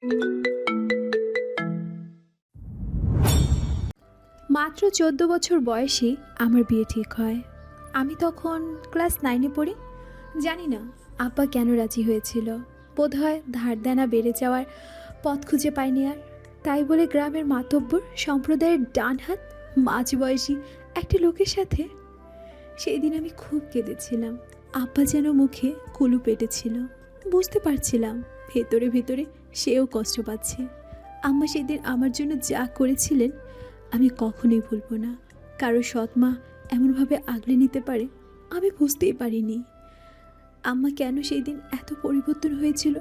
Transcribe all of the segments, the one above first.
মাত্র 14 বছর বয়সে আমার বিয়ে ঠিক হয়। আমি তখন ক্লাস 9-এ পড়ি। জানি না আব্বা কেন রাজি হয়েছিল। বোধহয় ধার দেনা বেড়ে যাওয়ার পথ খুঁজে পায়নি আর। তাই বলে গ্রামের মাতব্বর সম্প্রদায়ের ডান হাত মাঝবয়সী একটা লোকের সাথে। সেই দিন আমি খুব কেঁদেছিলাম। আব্বা যেন মুখে কুলু পেটেছিল। বুঝতে পারছিলাম ভেতরে ভেতরে সেও কষ্ট পাচ্ছে। আম্মা সেদিন আমার জন্য যা করেছিলেন আমি কখনোই ভুলবো না। কারো সৎ মা এমনভাবে আগলে নিতে পারে আমি বুঝতেই পারিনি। আম্মা কেন সেই দিন এত পরিবর্তন হয়েছিল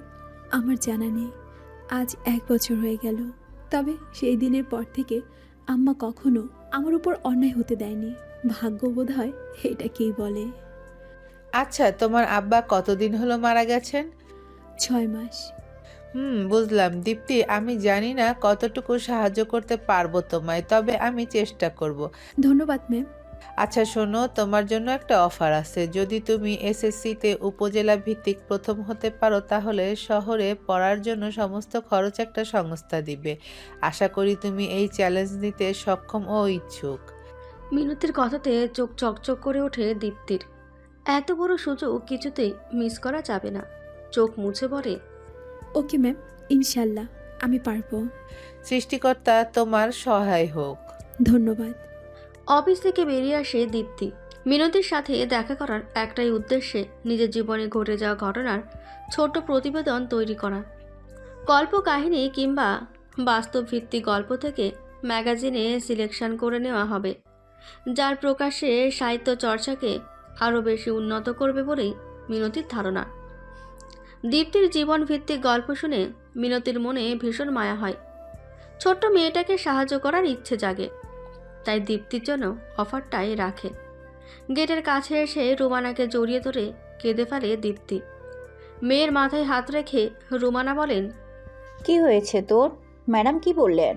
আমার জানা নেই। আজ 1 বছর হয়ে গেল। তবে সেই দিনের পর থেকে আম্মা কখনো আমার উপর অন্যায় হতে দেয়নি। ভাগ্য বোধ হয় এটাকেই বলে। আচ্ছা, তোমার আব্বা কতদিন হলো মারা গেছেন? 6 মাস। বুঝলাম। দীপ্তি, আমি জানি না কতটুকু সাহায্য করতে পারবো তোমায়, তবে আমি চেষ্টা করব। ধন্যবাদ ম্যাম। আচ্ছা শোনো, তোমার জন্য একটা অফার আছে। যদি তুমি এসএসসিতে উপজেলা ভিত্তিক প্রথম হতে পারো তাহলে শহরে পড়ার জন্য সমস্ত খরচ একটা সংস্থা দিবে। আশা করি তুমি এই চ্যালেঞ্জ নিতে সক্ষম ও ইচ্ছুক। মিনতির কথাতে চোখ চকচক করে ওঠে দীপ্তির। এত বড় সুযোগ কিছুতেই মিস করা যাবে না। চোখ মুছে বলে, ওকে ম্যাম, ইনশাল্লাহ আমি পারবো। সৃষ্টিকর্তা তোমার সহায় হোক। ধন্যবাদ। অফিস থেকে বেরিয়ে আসে দীপ্তি। মিনতির সাথে দেখা করার একটাই উদ্দেশ্যে, নিজের জীবনে ঘটে যাওয়া ঘটনার ছোট্ট প্রতিবেদন তৈরি করা। গল্প কাহিনী কিংবা বাস্তব ভিত্তিক গল্প থেকে ম্যাগাজিনে সিলেকশন করে নেওয়া হবে, যার প্রকাশে সাহিত্য চর্চাকে আরও বেশি উন্নত করবে বলেই মিনতির ধারণা। দীপ্তির জীবন ভিত্তিক গল্প শুনে মিনতির মনে ভীষণ মায়া হয়। ছোট্ট মেয়েটাকে সাহায্য করার ইচ্ছে জাগে। তাই দীপ্তির জন্য অফারটাই রাখে। গেটের কাছে এসে রুমানাকে জড়িয়ে ধরে কেঁদে ফেলে দীপ্তি। মেয়ের মাথায় হাত রেখে রুমানা বলেন, কি হয়েছে তোর? ম্যাডাম কি বললেন?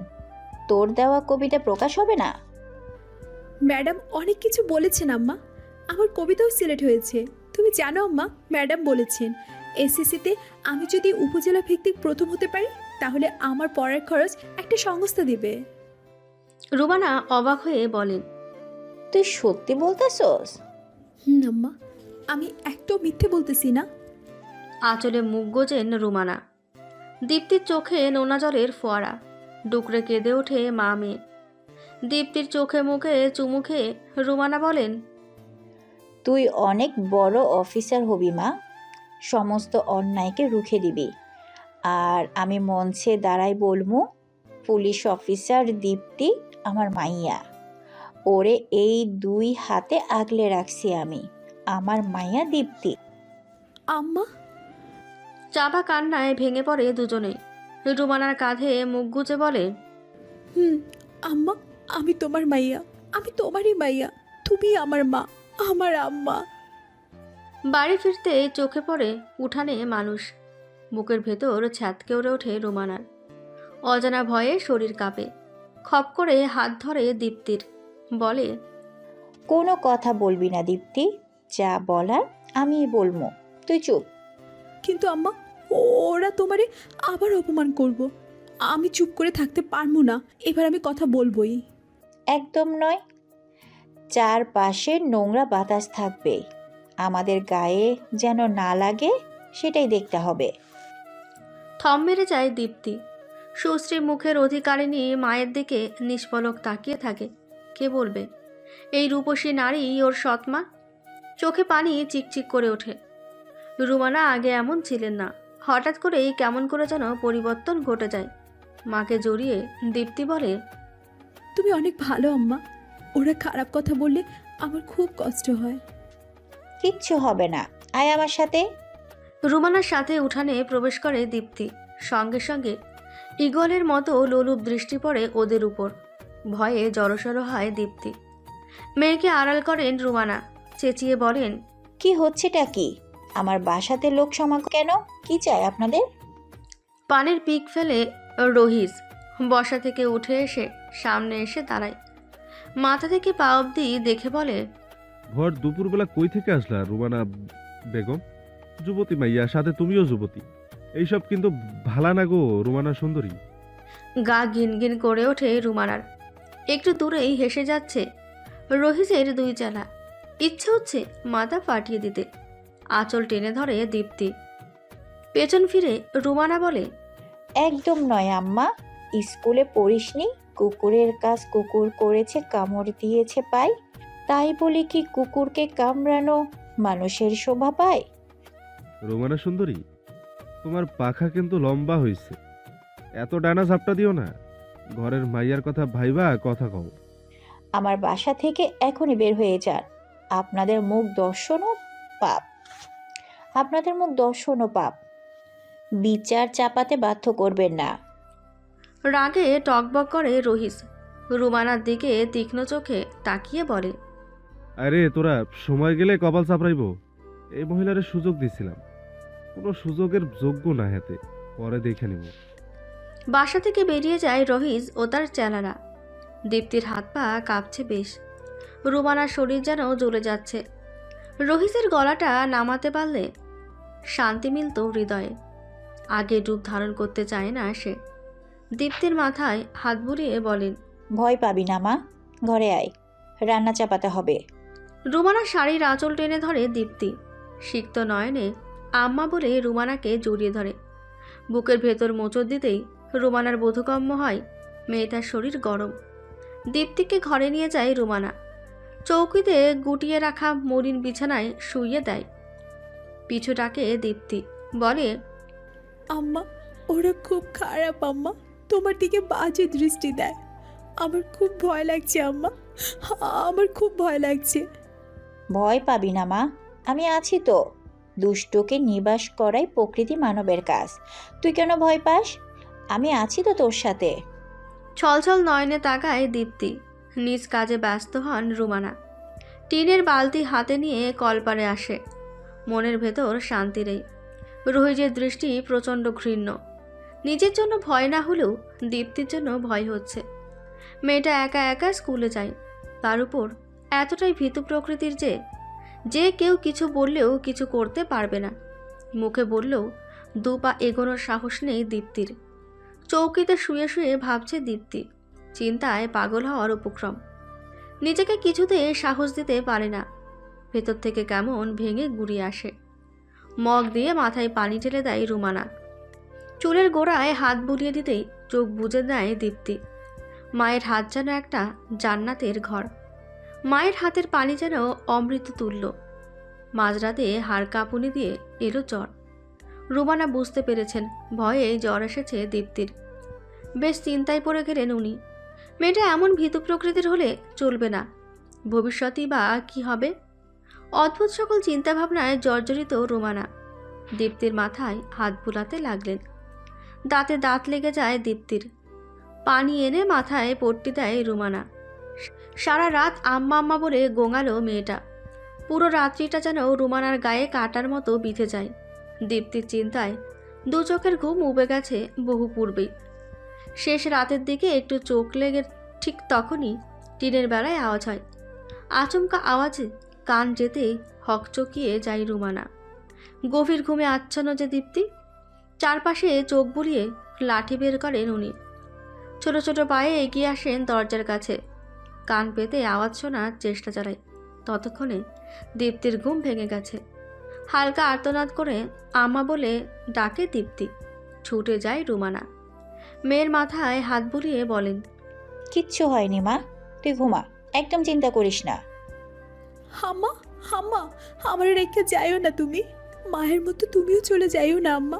তোর দেওয়া কবিতা প্রকাশ হবে না? ম্যাডাম অনেক কিছু বলেছেন আম্মা। আমার কবিতাও সিলেক্ট হয়েছে। তুমি জানো আম্মা, ম্যাডাম বলেছেন এসএসসিতে আমি যদি উপজেলা ভিত্তিক প্রথম হতে পারি তাহলে আমার পড়ার খরচ একটা সংস্থা দিবে। রুমানা অবাক হয়ে বলেন, তুই সত্যি বলতেছস? আম্মা, আমি একটাও মিথ্যে বলতেছি না। আঁচলে মুখ গোজেন রুমানা। দীপ্তির চোখে নোনা জলের ফোয়ারা। ডুকরে কেঁদে ওঠে মা মেয়ে। দীপ্তির চোখে মুখে চুমু খেয়ে রুমানা বলেন, তুই অনেক বড় অফিসার হবি মা। সমস্ত অন্যায়কে রুখে দিবি। আর আমি মঞ্চে দাঁড়াই বলমু, পুলিশ অফিসার দীপ্তি আমার মাইয়া। ওরে এই 2 হাতে আগলে রাখছি আমি, আমার মাইয়া দীপ্তি। আম্মা। চাপা কান্নায় ভেঙে পড়ে দুজনে। রুমানার কাঁধে মুখ গুজে বলে, আম্মা, আমি তোমার মাইয়া, আমি তোমারই মাইয়া, তুমি আমার মা, আমার আম্মা। বাড়ি ফিরতে চোখে পড়ে উঠানে মানুষ। বুকের ভেতর ছ্যাঁতকে উড়ে ওঠে রুমানার। অজানা ভয়ে শরীর কাঁপে। খপ করে হাত ধরে দীপ্তির, বলে, কোনো কথা বলবি না দীপ্তি, যা বলার আমি বলবো, তুই চুপ। কিন্তু আম্মা, ওরা তোমারে আবার অপমান করব। আমি চুপ করে থাকতে পারবো না। এবার আমি কথা বলবোই। একদম নয়। চারপাশে নোংরা বাতাস থাকবে, আমাদের গায়ে যেন না লাগে সেটাই দেখতে হবে। থম মেরে যায় দীপ্তি। সুশ্রী মুখের অধিকারিণী মায়ের দিকে নিষ্পলক তাকিয়ে থাকে। কে বলবে এই রূপসী নারী ওর সৎমা? চোখে পানি চিকচিক করে ওঠে। রুমানা আগে এমন ছিলেন না। হঠাৎ করেই কেমন করে যেন পরিবর্তন ঘটে যায়। মাকে জড়িয়ে দীপ্তি বলে, তুমি অনেক ভালো আম্মা। ওরা খারাপ কথা বললে আমার খুব কষ্ট হয়। কিচ্ছু হবে না, আয় আমার সাথে। রুমানার সাথে উঠানে প্রবেশ করে দীপ্তি। সঙ্গে সঙ্গে ঈগলের মতো লোলুপ দৃষ্টি পড়ে ওদের উপর। ভয়ে জড়সড় হয় দীপ্তি। মেয়েকে আড়াল করেন রুমানা। চেঁচিয়ে বলেন, কি হচ্ছেটা কি? আমার বাসাতে লোক সমাগম কেন? কি চাই আপনাদের? পানের পিক ফেলে রহিস বসা থেকে উঠে এসে সামনে এসে দাঁড়ায়। মাথা থেকে পা অবধি দেখে বলে, ভর দুপুরবেলা কই থেকে আসলা রুমানা বেগম? যুবতী মাইয়া, সাথে তুমিও যুবতী। এইসব কিন্তু ভালা না গো রুমানা সুন্দরী। গা গিনগিন করে ওঠে রুমানার। একটু দূরেই হেসে যাচ্ছে রহিজের দুই চেলা। ইচ্ছে হচ্ছে মাথা ফাটিয়ে দিতে। আঁচল টেনে ধরে দীপ্তি। পেছন ফিরে রুমানা বলে, একদম নয় আম্মা, স্কুলে পড়িসনি কুকুরের কাজ কুকুর করেছে কামড় দিয়েছে পাই, তাই বলি কি কুকুরকে কামড়ানো মানুষের শোভা পায়? রুমানা সুন্দরী, তোমার পাখা কিন্তু লম্বা হইছে, এত ডানা ঝাপটা দিও না। ঘরের মাইয়ার কথা ভাইবা কথা কও। আমার বাসা থেকে এখনই বের হয়ে যান। আপনাদের মুখ দর্শনও পাপ, আপনাদের মুখ দর্শনও পাপ। বিচার চাপাতে বাধ্য করবেন না। রাগে টকবক করে রহিস। রুমানার দিকে তীক্ষ্ণ চোখে তাকিয়ে বলে, আরে তোরা সময় গেলে কপাল চাপড়াইব। এই মহিলারে সুযোগ দিছিলাম, কোনো সুযোগের যোগ্য না হাতে, পরে দেখে নিব। বাসা থেকে বেরিয়ে যায় রহিস ও তার চেলারা। দীপ্তির হাত পা কাঁপছে বেশ। রুমানার শরীর যেন জ্বলে যাচ্ছে। রহিসের গলাটা নামাতে পারলে শান্তি মিলত হৃদয়ে। আগে রূপ ধারণ করতে চায় না সে। দীপ্তির মাথায় হাত বুলিয়ে বলেন, ভয় পাবি না মা, ঘরে আয়, রান্না চাপাতে হবে। রুমানার শাড়ির আঁচল টেনে ধরে দীপ্তি। সিক্ত নয়নে আম্মা বলে রুমানাকে জড়িয়ে ধরে। বুকের ভেতর মোচড় দিতেই রুমানার বোধগম্য হয় মেয়েটার শরীর গরম। দীপ্তিকে ঘরে নিয়ে যায় রুমানা। চৌকিতে গুটিয়ে রাখা মলিন বিছানায় শুইয়ে দেয়। পিছু ডাকে দীপ্তি, বলে, আম্মা, ওরা খুব খারাপ আম্মা, তোমার দিকে বাজে দৃষ্টি দেয়। আমার খুব ভয় লাগছে আম্মা, আমার খুব ভয় লাগছে। ভয় পাবি না মা, আমি আছি তো। দুষ্টকে নিবাস করাই প্রকৃতি মানবের কাজ। তুই কেন ভয় পাস? আমি আছি তো তোর সাথে। ছলছল নয়নে তাকায় দীপ্তি। নিজ কাজে ব্যস্ত হন রুমানা। টিনের বালতি হাতে নিয়ে কলপারে আসে। মনের ভেতর শান্তি নেই। রোহিজের দৃষ্টি প্রচণ্ড ঘৃণ্য। নিজের জন্য ভয় না হলেও দীপ্তির জন্য ভয় হচ্ছে। মেয়েটা একা একা স্কুলে যায়, তার উপর এতটাই ভীতু প্রকৃতির যে কেউ কিছু বললেও কিছু করতে পারবে না। মুখে বললেও 2 পা এগোনোর সাহস নেই দীপ্তির। চৌকিতে শুয়ে শুয়ে ভাবছে দীপ্তি, চিন্তায় পাগল হওয়ার উপক্রম। নিজেকে কিছুতে সাহস দিতে পারে না। ভেতর থেকে কেমন ভেঙে গুড়িয়ে আসে। মগ দিয়ে মাথায় পানি ঢেলে দেয় রুমানা। চুলের গোড়ায় হাত বুলিয়ে দিতেই চোখ বুজে দেয় দীপ্তি। মায়ের হাত যেন একটা জান্নাতের ঘর। মায়ের হাতের পানি যেন অমৃত তুল্য। মাঝরাতে হাড় কাঁপুনি দিয়ে এলো জ্বর। রুমানা বুঝতে পেরেছেন ভয়ে জ্বর এসেছে দীপ্তির। বেশ চিন্তায় পড়ে গেলেন উনি। মেয়েটা এমন ভীতু প্রকৃতির হলে চলবে না। ভবিষ্যতেই বা কী হবে? অদ্ভুত সকল চিন্তাভাবনায় জর্জরিত রুমানা। দীপ্তির মাথায় হাত বুলাতে লাগলেন। দাঁতে দাঁত লেগে যায় দীপ্তির। পানি এনে মাথায় পট্টি দেয় রুমানা। সারা রাত আম্মা আম্মা বলে গোঙালো মেয়েটা। পুরো রাত্রিটা যেন রুমানার গায়ে কাটার মতো বিঁধে যায়। দীপ্তির চিন্তায় 2 চোখের ঘুম উবে গেছে বহু পূর্বেই। শেষ রাতের দিকে একটু চোখ লেগে ঠিক তখনই টিনের বেলায় আওয়াজ হয়। আচমকা আওয়াজে কান যেতেই হকচকিয়ে যায় রুমানা। গভীর ঘুমে আচ্ছন্ন যে দীপ্তি। চারপাশে চোখ বুলিয়ে লাঠি বের করেন উনি। ছোট ছোট পায়ে এগিয়ে আসেন দরজার কাছে। কান পেতে আওয়াজ শোনার চেষ্টা চালায়। ততক্ষণে দীপ্তির ঘুম ভেঙে গেছে। হালকা আর্তনাদ করে আম্মা বলে ডাকে দীপ্তি। ছুটে যায় রুমানা। মেয়ের মাথায় হাত বুলিয়ে বলেন, কিচ্ছু হয়নি মা, তুই ঘুমা, একদম চিন্তা করিস না। আম্মা, আম্মা, আমার রেখে যাইও না তুমি। মায়ের মতো তুমিও চলে যাইও না আম্মা।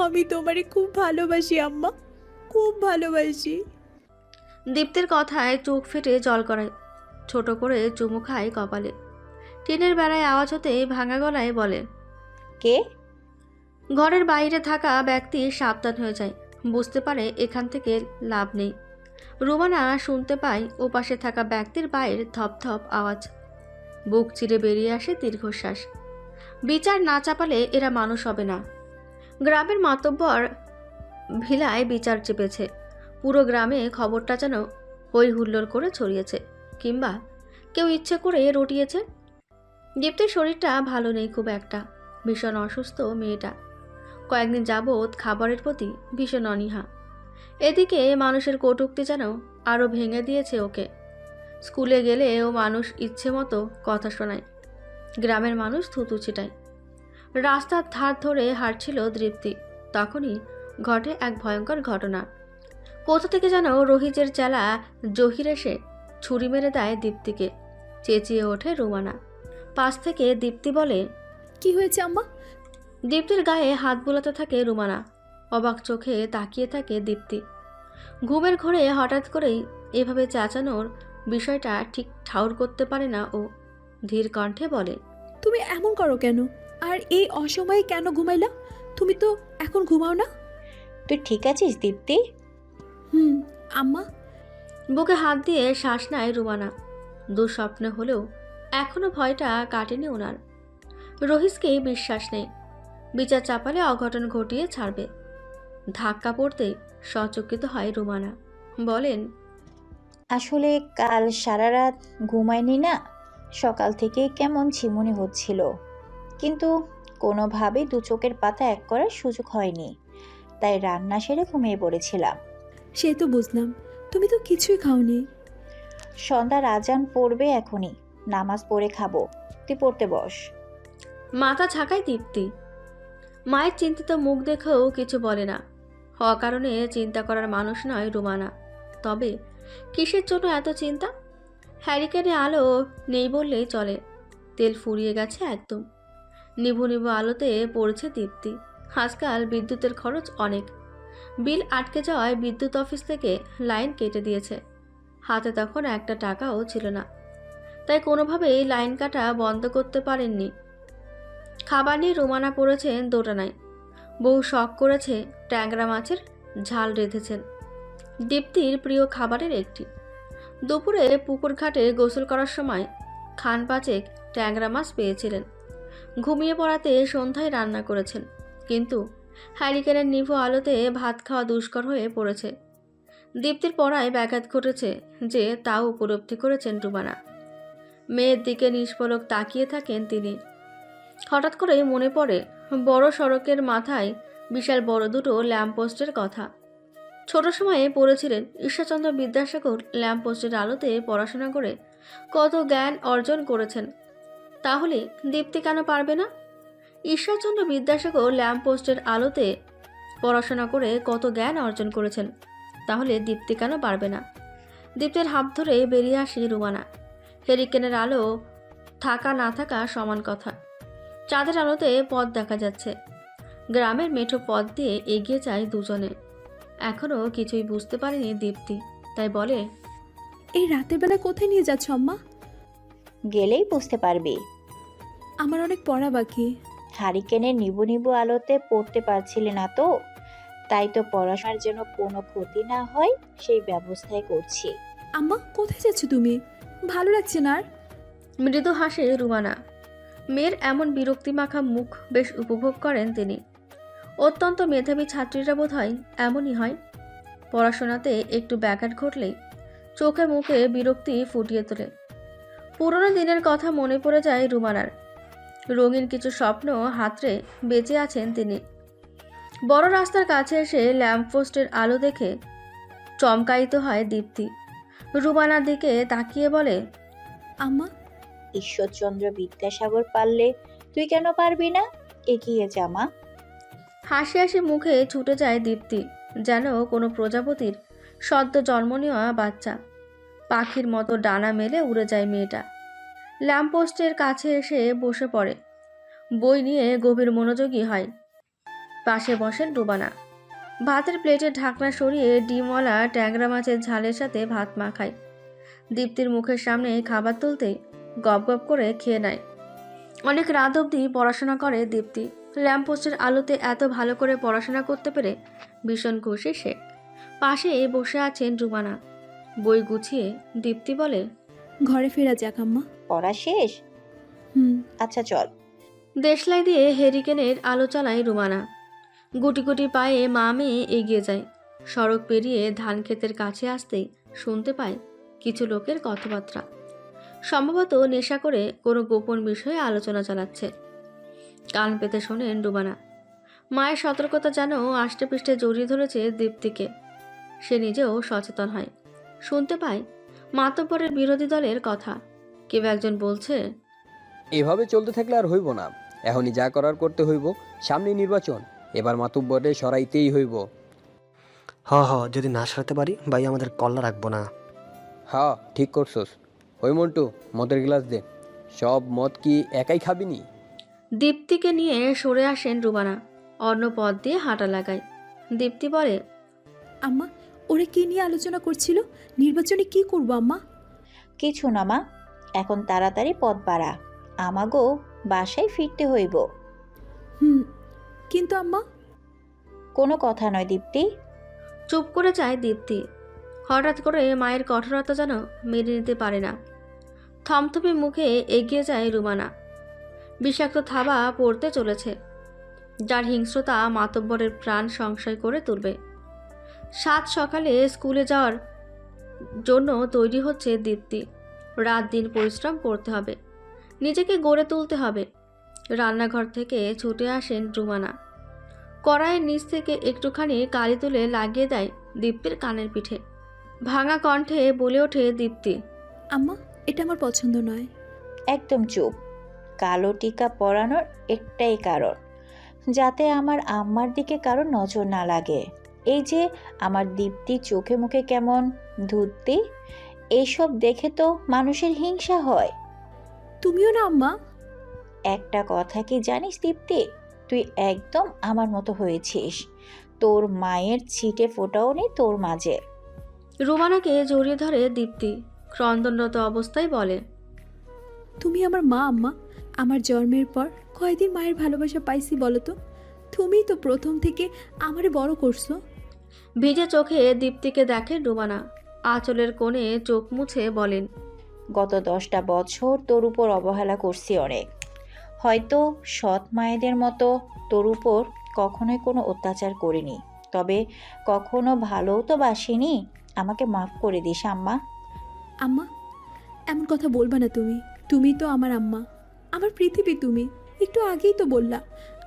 আমি তোমারে খুব ভালোবাসি আম্মা, খুব ভালোবাসি। দীপ্তির কথায় চোখ ফেটে জল করায়। ছোট করে চুমু খায় কপালে। টিনের বেড়ায় আওয়াজ হতে ভাঙা গলায় বলে, কে? ঘরের বাইরে থাকা ব্যক্তি সাবধান হয়ে যায়। বুঝতে পারে এখান থেকে লাভ নেই। রুমানা শুনতে পায় ওপাশে থাকা ব্যক্তির পায়ের ধপধপ আওয়াজ। বুক চিরে বেরিয়ে আসে দীর্ঘশ্বাস। বিচার না চাপালে এরা মানুষ হবে না। গ্রামের মাতব্বর ভিলায় বিচার চেপেছে। পুরো গ্রামে খবরটা যেন হই হুল্লোড় করে ছড়িয়েছে, কিংবা কেউ ইচ্ছে করে রটিয়েছে। দীপ্তির শরীরটা ভালো নেই খুব একটা। ভীষণ অসুস্থ মেয়েটা। কয়েকদিন যাবৎ খাবারের প্রতি ভীষণ অনীহা। এদিকে মানুষের কটূক্তি যেন আরও ভেঙে দিয়েছে ওকে। স্কুলে গেলেও মানুষ ইচ্ছে মতো কথা শোনায়, গ্রামের মানুষ থুতু ছিটায়। রাস্তার ধার ধরে হাঁটছিল দীপ্তি, তখনই ঘটে এক ভয়ঙ্কর ঘটনা। কোথা থেকে যেন রোহিজের চেলা জহির এসে ছুরি মেরে দেয় দীপ্তিকে। চেঁচিয়ে ওঠে রুমানা। পাশ থেকে দীপ্তি বলে, কি হয়েছে আম্মা? দীপ্তির গায়ে হাত বুলাতে থাকে রুমানা। অবাক চোখে তাকিয়ে থাকে দীপ্তি। ঘুমের ঘোরে হঠাৎ করেই এভাবে চেঁচানোর বিষয়টা ঠিক ঠাউর করতে পারে না ও। ধীর কণ্ঠে বলে, তুমি এমন করো কেন? আর এই অসময়ে কেন ঘুমাইলা? তুমি তো এখন ঘুমাও না। তুই ঠিক আছিস দীপ্তি? হুম আম্মা। বুকে হাত দিয়ে শ্বাস নেয় রুমানা। দুঃস্বপ্নে হলেও এখনো ভয়টা কাটেনি ওনার। রহিসকেই বিশ্বাস নেই, বিচার চাপালে অঘটন ঘটিয়ে ছাড়বে। ধাক্কা পড়তে সচকিত হয় রুমানা। বলেন, আসলে কাল সারা রাত ঘুমাইনি না, সকাল থেকে কেমন ঝিমুনি হচ্ছিল, কিন্তু কোনোভাবেই দু চোখের পাতা এক করার সুযোগ হয়নি, তাই রান্না সেরে ঘুমিয়ে পড়েছিলাম। সে তো বুঝলাম, তুমি তো কিছুই খাওনি। সন্ধ্যার আজান পড়বে এখনই, নামাজ পড়ে খাবো। তুই পড়তে বস। মাথা ঝাঁকায় দীপ্তি। মায়ের চিন্তিত মুখ দেখেও কিছু বলে না। অকারণে চিন্তা করার মানুষ নয় রুমানা। তবে কিসের জন্য এত চিন্তা? হ্যারিকেনে আলো নেই বললেই চলে। তেল ফুরিয়ে গেছে একদম। নিভু নিভু আলোতে পড়ছে দীপ্তি। আজকাল বিদ্যুতের খরচ অনেক। বিল আটকে যাওয়ায় বিদ্যুৎ অফিস থেকে লাইন কেটে দিয়েছে। হাতে তখন একটা টাকাও ছিল না, তাই কোনোভাবেই লাইন কাটা বন্ধ করতে পারেননি। খাবার নিয়ে রুমানা পড়েছেন দোটানায়। বহু শখ করেছে ট্যাংরা মাছের ঝাল রেঁধেছেন, দীপ্তির প্রিয় খাবারের একটি। দুপুরে পুকুর ঘাটে গোসল করার সময় খান পাচেক ট্যাংরা মাছ পেয়েছিলেন। ঘুমিয়ে পড়াতে সন্ধ্যায় রান্না করেছেন, কিন্তু হ্যারিকেনের নিভু আলোতে ভাত খাওয়া দুষ্কর হয়ে পড়েছে। দীপ্তির পড়ায় ব্যাঘাত ঘটেছে যে তাও উপলব্ধি করেছেন রুমানা। মেয়ের দিকে নিষ্পলক তাকিয়ে থাকেন তিনি। হঠাৎ করে মনে পড়ে বড় সড়কের মাথায় বিশাল বড় দুটো ল্যাম্পপোস্টের কথা। ছোট সময়ে পড়েছিলেন ঈশ্বরচন্দ্র বিদ্যাসাগর ল্যাম্পপোস্টের আলোতে পড়াশোনা করে কত জ্ঞান অর্জন করেছেন। তাহলে দীপ্তি কেন পারবে না? ঈশ্বরচন্দ্র বিদ্যাসাগর ল্যাম্পপোস্টের আলোতে পড়াশোনা করে কত জ্ঞান অর্জন করেছেন, তাহলে দীপ্তি কেন পারবে না? দীপ্তির হাত ধরে বেরিয়ে আসে রুমানা। হেরিকেনের আলো থাকা না থাকা সমান কথা। চাঁদের আলোতে পথ দেখা যাচ্ছে। গ্রামের মেঠো পথ দিয়ে এগিয়ে যায় দুজনে। এখনও কিছুই বুঝতে পারেনি দীপ্তি, তাই বলে, এই রাতের বেলা কোথায় নিয়ে যাচ্ছ আম্মা? গেলেই বুঝতে পারবি। আমার অনেক পড়া বাকি। হারিকেনের নিবু নিবু আলোতে পড়তে পারছিলি না তো, তাই তো পড়াশোনার জন্য কোনো ক্ষতি না হয় সেই ব্যবস্থাই করছি। আম্মা কোথায় যাচ্ছ তুমি? ভালো লাগছে না আর? মৃদু হাসে রুমানা। মেয়ের এমন বিরক্তিমাখা মুখ বেশ উপভোগ করেন তিনি। অত্যন্ত মেধাবী ছাত্রীরা বোধ হয় এমনই হয়। পড়াশোনাতে একটু ব্যাঘাত ঘটলেই চোখে মুখে বিরক্তি ফুটিয়ে তোলে। পুরনো দিনের কথা মনে পড়ে যায় রুমানার। রঙিন কিছু স্বপ্ন হাতড়ে বেঁচে আছেন তিনি। বড় রাস্তার কাছে এসে ল্যাম্পপোস্টের আলো দেখে চমকায়িত হয় দীপ্তি। রুমানার দিকে তাকিয়ে বলে, আম্মা ঈশ্বরচন্দ্র বিদ্যাসাগর পারলে তুই কেন পারবি না? এগিয়ে যা মা। হাসি হাসি মুখে ছুটে যায় দীপ্তি, যেন কোনো প্রজাপতির সদ্য জন্ম নেওয়া বাচ্চা। পাখির মতো ডানা মেলে উড়ে যায় মেয়েটা। ল্যাম্পপোস্টের কাছে এসে বসে পড়ে। বই নিয়ে গভীর মনোযোগী হয়। পাশে বসেন রুমানা। ভাতের প্লেটের ঢাকনা সরিয়ে ডিমওয়ালা ট্যাংরা মাছের ঝালের সাথে ভাত মাখায়। দীপ্তির মুখের সামনে খাবার তুলতেই গপ গপ করে খেয়ে নেয়। অনেক রাত অবধি পড়াশোনা করে দীপ্তি। ল্যাম্পপোস্টের আলোতে এত ভালো করে পড়াশোনা করতে পেরে ভীষণ খুশি সে। পাশে বসে আছেন রুমানা। বই গুছিয়ে দীপ্তি বলে, ঘরে ফেরা যাক আম্মা। পড়া শেষ? হুম। আচ্ছা চল। দেশলাই দিয়ে হেরিকেনের আলো চালায় রুমানা। গুটি গুটি পায়ে মা মেয়ে এগিয়ে যায়। সড়ক পেরিয়ে ধান ক্ষেতের কাছে আসতেই শুনতে পায় কিছু লোকের কথাবার্তা। সম্ভবত নেশা করে কোনো গোপন বিষয়ে আলোচনা চালাচ্ছে। কান পেতে শোনেন রুমানা। মায়ের সতর্কতা যেন আষ্টেপৃষ্ঠে জড়িয়ে ধরেছে দীপ্তিকে। সে নিজেও সচেতন হয়, শুনতে পায় মাতব্বরের বিরোধী দলের কথা। কেউ একজন বলছে, এভাবে চলতে থাকলে আর হইব না, এখনই যা করার করতে হইব। সামনে নির্বাচন, এবার মাতুব্বরে সরাইতেই হইব। যদি না সারতে পারি ভাই আমাদের কল্লা রাখবো না। ঠিক করছস। ওই মন্টু, মদের গ্লাস দে। সব মদ কি একাই খাবিনি? দীপ্তিকে নিয়ে সরে আসেন রুমানা। অন্য পথ দিয়ে হাঁটা লাগায়। দীপ্তি বলে, আম্মা, ওরা কি নিয়ে আলোচনা করছিল? নির্বাচনে কি করবো আম্মা? কিছু না মা, এখন তাড়াতাড়ি পথ বাড়া, আমাগো বাসায় ফিরতে হইব। কিন্তু আম্মা। কোনো কথা নয় দীপ্তি। চুপ করে যায় দীপ্তি। হঠাৎ করে মায়ের কঠোরতা যেন মেনে নিতে পারে না। থমথমে মুখে এগিয়ে যায় রুমানা। বিষাক্ত থাবা পড়তে চলেছে, যার হিংস্রতা মাতব্বরের প্রাণ সংশয় করে তুলবে। সাত সকালে স্কুলে যাওয়ার জন্য তৈরি হচ্ছে দীপ্তি। রাত দিন পরিশ্রম করতে হবে, নিজেকে গড়ে তুলতে হবে। রান্নাঘর থেকে ছুটে আসেন রুমানা। কড়াইয়ের নিচ থেকে একটুখানি কালি তুলে লাগিয়ে দেয় দীপ্তির কানের পিঠে। ভাঙা কণ্ঠে বলে ওঠে দীপ্তি, আম্মা, এটা আমার পছন্দ নয়। একদম চুপ। কালো টিকা পরানোর একটাই কারণ, যাতে আমার আম্মার দিকে কারো নজর না লাগে। এই যে আমার দীপ্তি চোখে মুখে কেমন ধূর্তি, এইসব দেখে তো মানুষের হিংসা হয়। তুমিও না আম্মা? একটা কথা কি জানিস দীপ্তি, তুই একদম আমার মতো হয়েছিস। তোর মায়ের ছিটে ফোটাও নেই তোর মাঝে। রুমানাকে জড়িয়ে ধরে দীপ্তি ক্রন্দনরত অবস্থায় বলে, তুমি আমার মা আম্মা। আমার জন্মের পর কয়দিন মায়ের ভালোবাসা পাইছি বলো তো? তুমিই তো প্রথম থেকে আমারে বড় করছো। ভিজে চোখে দীপ্তিকে দেখে রুমানা। আঁচলের কোণে চোখ মুছে বলেন, গত 10টা বছর তোর উপর অবহেলা করছি অনেক। হয়তো সৎ মায়েদের মতো তোর উপর কখনোই কোনো অত্যাচার করিনি, তবে কখনো ভালোও তো বাসিনি। আমাকে মাফ করে দিস আম্মা। আম্মা, এমন কথা বলবা না তুমি। তুমি তো আমার আম্মা, আমার পৃথিবী তুমি। একটু আগেই তো বললা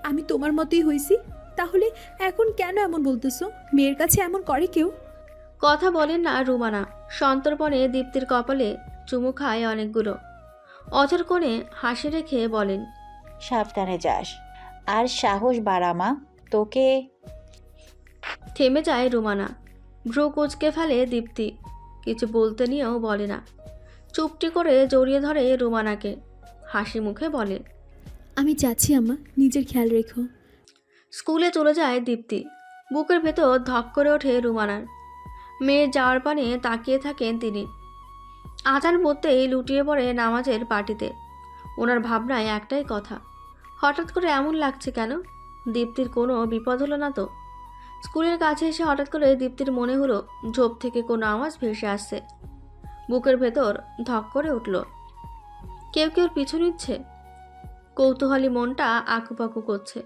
আমি তোমার মতোই হয়েছি। তাহলে এখন কেন এমন বলতেছো? মেয়ের কাছে এমন করে কেউ? কথা বলেন না রুমানা। সন্তর্পণে দীপ্তির কপালে চুমু খায় অনেকগুলো। অঝর কোণে হাসি রেখে বলেন, সাবধানে যাস, আর সাহস বাড়া মা। তোকে থেমে যায় রুমানা। ভ্রু কুঁচকে ফেলে দীপ্তি। কিছু বলতে নিয়েও বলে না, চুপটি করে জড়িয়ে ধরে রুমানাকে। হাসি মুখে বলে, আমি যাচ্ছি আম্মা, নিজের খেয়াল রেখো। স্কুলে চলে যায় দীপ্তি। বুকের ভেতর ধক করে ওঠে রুমানার। মেয়ের যাওয়ার পানে তাকিয়ে থাকেন তিনি। আজান পড়তেই লুটিয়ে পড়ে নামাজের পাটিতে। ওনার ভাবনায় একটাই কথা, হঠাৎ করে এমন লাগছে কেন? দীপ্তির কোনো বিপদ হলো না তো? স্কুলের কাছে এসে হঠাৎ করে দীপ্তির মনে হলো ঝোপ থেকে কোনো আওয়াজ ভেসে আসছে। বুকের ভেতর ধক করে উঠল। কেউ কেউ পিছু নিচ্ছে। কৌতূহলী মনটা আকুপাকু করছে।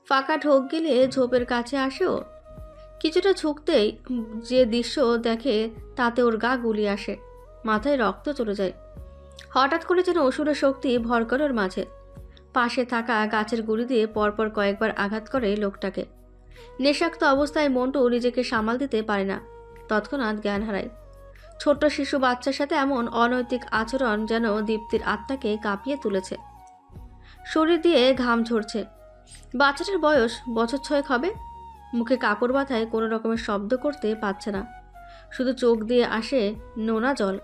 ফাঁকা ঢোক গেলে ঝোপের কাছে আসেও। কিছুটা ঝুঁকতেই যে দৃশ্য দেখে তাতে ওর গা গুলিয়ে আসে, মাথায় রক্ত চলে যায়। হঠাৎ করে যেন অসুরের শক্তি ভর করে ওর মাঝে। পাশে থাকা গাছের গুঁড়ি দিয়ে পরপর কয়েকবার আঘাত করে লোকটাকে। নেশাক্ত অবস্থায় মন্টু নিজেকে সামাল দিতে পারে না, তৎক্ষণাৎ জ্ঞান হারায়। ছোট্ট শিশু বাচ্চার সাথে এমন অনৈতিক আচরণ যেন দীপ্তির আত্মাকে কাঁপিয়ে তুলেছে। শরীর দিয়ে ঘাম ঝরছে। বাচ্চাটার বয়স বছর 6 হবে। মুখে কাপড় বাঁধায় কোনো রকমের শব্দ করতে পারছে না, শুধু চোখ দিয়ে আসে নোনা জল।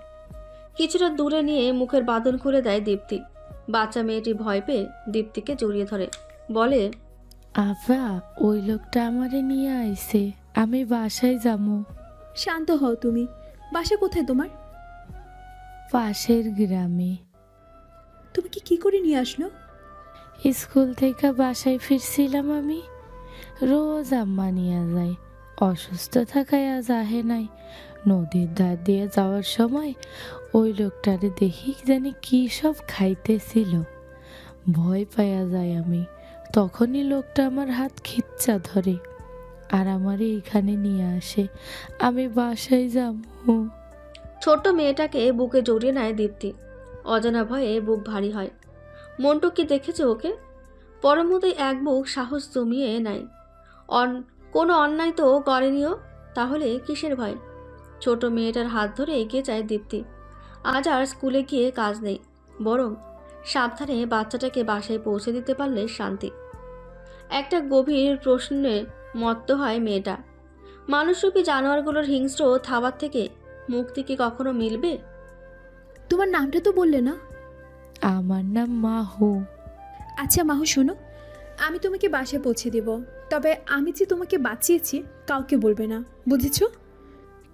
কিছুটা দূরে নিয়ে মুখের বাঁধন খুলে দেয় দীপ্তি। বাচ্চা মেয়েটি ভয় পেয়ে দীপ্তিকে জড়িয়ে ধরে, বলে, আফা, ওই লোকটা আমারে নিয়ে আইছে, আমি বাসায় যাবো। শান্ত হও তুমি। বাসা কোথায় তোমার? পাশের গ্রামে। তোমাকে কি করে নিয়ে আসলো? স্কুল থেকে বাসায় ফিরছিলাম আমি। রোজ আম্মা নিয়ে যায়, অসুস্থ থাকায় আজ আহে নাই। নদীর ধার দিয়ে যাওয়ার সময় ওই লোকটারে দেখি জানি কি সব খাইতেছিল। ভয় পাইয়া যায় আমি। তখনই লোকটা আমার হাত খিচ্চা ধরে আর আমারে এখানে নিয়ে আসে। আমি বাসায় যাবো। ছোট্ট মেয়েটাকে বুকে জড়িয়ে নেয় দীপ্তি। অজানা ভয়ে বুক ভারী হয়। মন্টু কি দেখেছে ওকে? পরমতেই এক বুক সাহস জমিয়ে নেয়। কোনো অন্যায় তো করেনিও, তাহলে কিসের ভয়? ছোট মেয়েটার হাত ধরে এগিয়ে যায় দীপ্তি। আজ আর স্কুলে গিয়ে কাজ নেই, বরং সাবধানে বাচ্চাটাকে বাসায় পৌঁছে দিতে পারলে শান্তি। একটা গভীর প্রশ্নে মত্ত হয় মেয়েটা। মানুষরূপী জানোয়ারগুলোর হিংস্র থাবার থেকে মুক্তি কি কখনো মিলবে? তোমার নামটা তো বললে না? আমার নাম মাহু। আচ্ছা মাহু, শোনো, আমি তোমাকে বাসায় পৌঁছে দেব, তবে আমি যে তোমাকে বাঁচিয়েছি কাউকে বলবে না, বুঝেছো?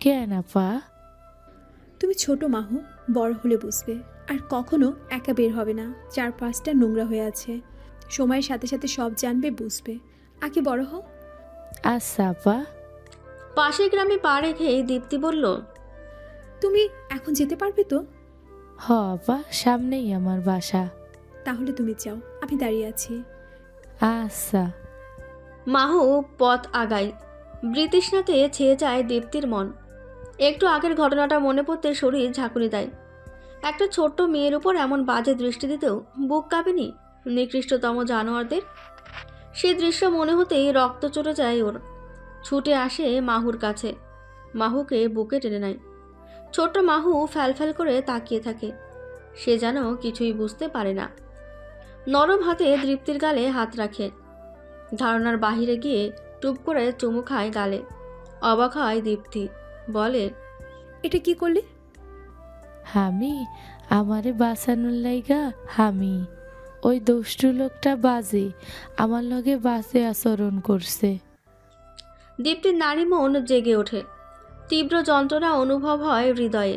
কেন আপা? তুমি ছোট মাহু, বড় হলে বুঝবে। আর কখনো একা বের হবে না, চারপাশটা নোংরা হয়ে আছে। সময়ের সাথে সাথে সব জানবে, বুঝবে। আগে বড় হও। আচ্ছা আপা। পাশের গ্রামে পা রেখে দীপ্তি বলল, তুমি এখন যেতে পারবে তো? হ আপা, সামনেই আমার বাসা। তাহলে তুমি যাও, আমি দাঁড়িয়ে আছি। আচ্ছা। মাহু পথ আগায়। বৃতৃষ্ণাতে ছেয়ে যায় দীপ্তির মন। একটু আগের ঘটনাটা মনে পড়তে শরীর ঝাঁকুনি দেয়। একটা ছোট্ট মেয়ের উপর এমন বাজে দৃষ্টি দিতেও বুক কাঁপেনি নিকৃষ্টতম জানোয়ারদের? সেই দৃশ্য মনে হতেই রক্ত চড়ে যায় ওর। ছুটে আসে মাহুর কাছে, মাহুকে বুকে টেনে নেয়। ছোট্ট মাহু ফ্যালফ্যাল করে তাকিয়ে থাকে। সে যেন কিছুই বুঝতে পারে না। নরম হাতে দীপ্তির গালে হাত রাখে। ধারণার বাহিরে গিয়ে টুপ করে চুমু খায় গালে। অবাক হয় দীপ্তি, বলে, এটা কি করলে? আমি আমারে বাঁচানোর লাইগা আমি ওই দুষ্টু লোকটা বাজে আমার লগে বাজে আচরণ করছে। দীপ্তির নারী মন জেগে ওঠে। তীব্র যন্ত্রণা অনুভব হয় হৃদয়ে।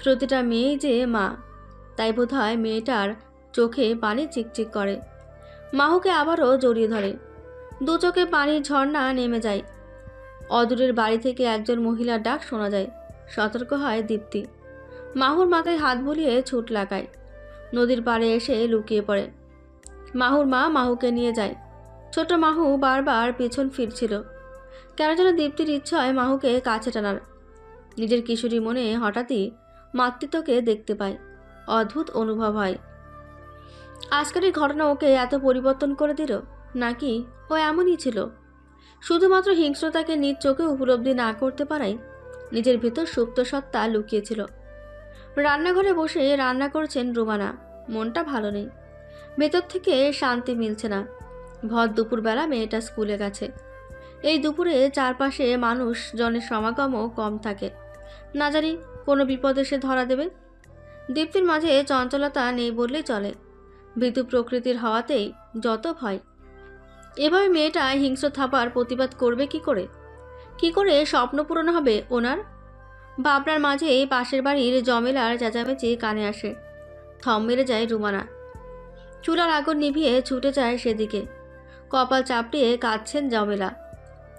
প্রতিটা মেয়েই যে মা, তাই বোধ হয় মেয়েটার চোখে পানি চিকচিক করে। মাহুকে আবারও জড়িয়ে ধরে। দু চোখে পানির ঝর্ণা নেমে যায়। অদূরের বাড়ি থেকে একজন মহিলার ডাক শোনা যায়। সতর্ক হয় দীপ্তি। মাহুর মাথায় হাত বুলিয়ে ছুট লাগায়। নদীর পাড়ে এসে লুকিয়ে পড়ে। মাহুর মা মাহুকে নিয়ে যায়। ছোট মাহু বারবার পেছন ফিরছিল। কেন যেন দীপ্তির ইচ্ছা হয় মাহুকে কাছে টানার। নিজের কিশোরী মনে হঠাৎই মাতৃত্বকে দেখতে পায়। অদ্ভুত অনুভব হয়। আজকের এই ঘটনা ওকে এত পরিবর্তন করে দিল, নাকি ও এমনই ছিল? শুধুমাত্র হিংস্রতাকে নিজ চোখে উপলব্ধি না করতে পারায় নিজের ভিতর সুপ্ত সত্তা লুকিয়েছিল। রান্নাঘরে বসে রান্না করছেন রুমানা। মনটা ভালো নেই। ভেতর থেকে শান্তি মিলছে না। ভর দুপুরবেলা মেয়েটা স্কুলে গেছে। এই দুপুরে চারপাশে মানুষ জনের সমাগমও কম থাকে। না জানি কোনো বিপদে সে ধরা দেবে। দীপ্তির মাঝে চঞ্চলতা নেই বললেই চলে। ভীতু প্রকৃতির হওয়াতেই যত ভয়। এভাবে মেয়েটা হিংস্র থাপার প্রতিবাদ করবে কি করে? কি করে স্বপ্ন পূরণ হবে ওনার? ভাবনার মাঝে পাশের বাড়ির জমেলার চেঁচামেচি কানে আসে। থম মেরে যায় রুমানা। চুলার আগুন নিভিয়ে ছুটে যায় সেদিকে। কপাল চাপড়িয়ে কাঁদছেন জমেলা।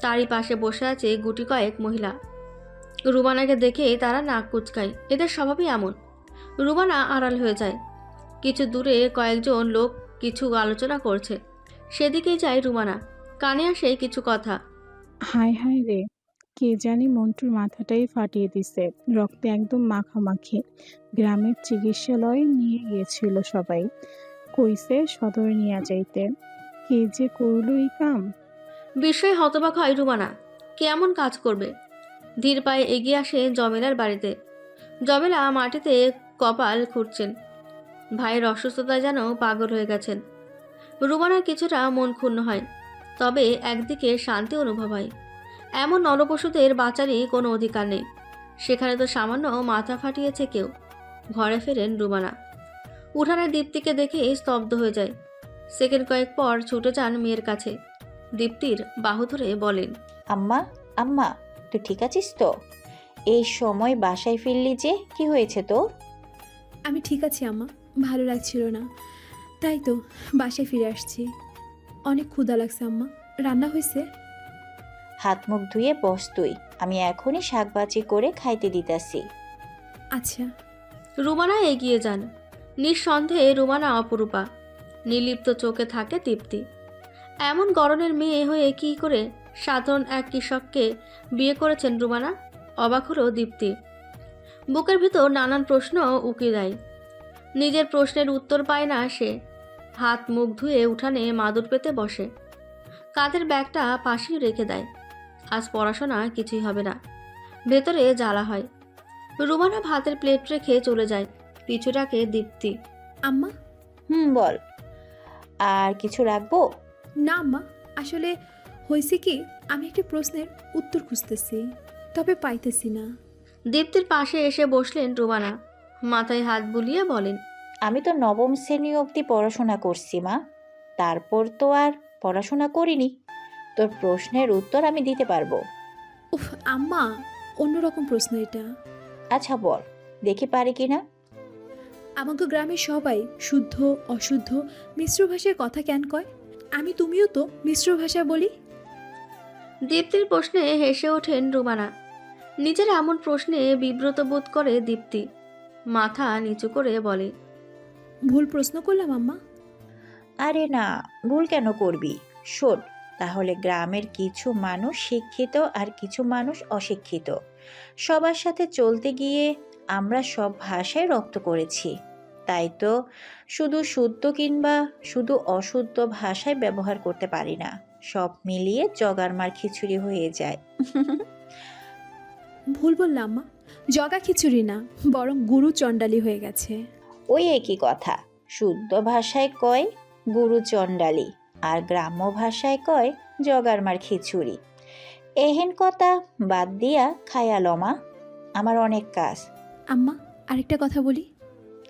তারই পাশে বসে আছে গুটি কয়েক মহিলা। রুমানাকে দেখে তারা নাক কুচকায়। এদের স্বভাবই এমন। রুমানা আড়াল হয়ে যায়। কিছু দূরে কয়েকজন লোক কিছু আলোচনা করছে। সেদিকেই যায় রুমানা। কানে আসে কিছু কথা। হায় হায় রে, কে জানি মন্টুর মাথাটাই ফাটিয়ে দিছে, রক্তে একদম মাখামাখি। গ্রামের চিকিৎসালয়ে নিয়ে গিয়েছিল সবাই, কইছে সদরে নিয়ে যাইতে। কে যে করলো এই কাম? বিস্ময়ে হতবাক হয় রুমানা। কেমন কাজ করবে? ধীর পায়ে এগিয়ে আসে জমেলার বাড়িতে। জমেলা মাটিতে কপাল খুঁড়ছেন। ভাইয়ের অসুস্থতায় যেন পাগল হয়ে গেছেন। রুমানার কিছুটা মন ক্ষুণ্ণ হয়, তবে একদিকে শান্তি অনুভব হয়। এমন নরপশুদের বাঁচারই কোনো অধিকার নেই। সেখানে তো সামান্য মাথা ফাটিয়েছে কেউ। ঘরে ফেরেন রুমানা। উঠানের দীপ্তিকে দেখে স্তব্ধ হয়ে যায়। সেকেন্ড কয়েক পর ছুটে যান মেয়ের কাছে। দীপ্তির বাহু ধরে বলেন, আম্মা, আম্মা, তুই ঠিক আছিস তো? এই সময় বাসায় ফিরলি যে, কি হয়েছে তোর? আমি ঠিক আছি আম্মা, ভালো লাগছিল না, তাই তো বাসায় ফিরে আসছি। অনেক ক্ষুধা লাগছে আম্মা। রান্না হয়েছে? হাত মুখ ধুয়ে বস তুই, আমি এখনই শাকবাজি করে খাইতে দিতাছি। আচ্ছা। রুমানা এগিয়ে যান। নিঃসন্দেহে রুমানা অপরূপা। নির্লিপ্ত চোখে থাকে তৃপ্তি। এমন গড়নের মেয়ে হয়ে কি করে সাধারণ এক কৃষককে বিয়ে করেছেন রুমানা? অবাক হলো দীপ্তি। বুকের ভিতর নানান প্রশ্ন উকি দেয়। নিজের প্রশ্নের উত্তর পায় না সে। হাত মুখ ধুয়ে উঠানে মাদুর পেতে বসে, কাঁধের ব্যাগটা পাশেই রেখে দেয়। আজ পড়াশোনা কিছুই হবে না, ভেতরে জ্বালা হয়। রুমানা ভাতের প্লেট রেখে চলে যায়, পিছু ডাকে দীপ্তি। আম্মা। বল। আর কিছু রাখবো? না আম্মা, আসলে হয়েছে কি, আমি একটা প্রশ্নের উত্তর খুঁজতেছি, তবে পাইতেছি না। দীপ্তির পাশে এসে বসলেন রুমানা, মাথায় হাত বুলিয়ে বলেন, আমি তো নবম শ্রেণী অবধি পড়াশোনা করছি মা, তারপর তো আর পড়াশোনা করিনি। তোর প্রশ্নের উত্তর আমি দিতে পারবো। উফ আম্মা, অন্যরকম প্রশ্ন এটা। আচ্ছা বল, দেখি পারি কিনা। আমাকে গ্রামের সবাই শুদ্ধ অশুদ্ধ মিশ্র ভাষায় কথা কেন কয়? তুমিও তো মিশ্র ভাষা বলি। দীপ্তির প্রশ্নে হেসে ওঠেন রুমানা। নিজের এমন প্রশ্নে বিব্রত বোধ করে দীপ্তি, মাথা নিচু করে বলে, ভুল প্রশ্ন করলাম আম্মা? আরে না, ভুল কেন করবি? শোন, তাহলে গ্রামের কিছু মানুষ শিক্ষিত আর কিছু মানুষ অশিক্ষিত। সবার সাথে চলতে গিয়ে আমরা সব ভাষায় রপ্ত করেছি, তাই তো শুধু শুদ্ধ কিংবা শুধু অশুদ্ধ ভাষায় ব্যবহার করতে পারি না। সব মিলিয়ে জগারমার খিচুড়ি হয়ে যায়। ভুল বললাম আম্মা, জগা খিচুড়ি না, বরং গুরু চণ্ডালি হয়ে গেছে। ওই একই কথা, শুদ্ধ ভাষায় কয় গুরু চণ্ডালী আর গ্রাম্য ভাষায় কয় জগারমার খিচুড়ি। এহেন কথা বাদ দিয়া খায়া লমা, আমার অনেক কাজ। আম্মা, আরেকটা কথা বলি।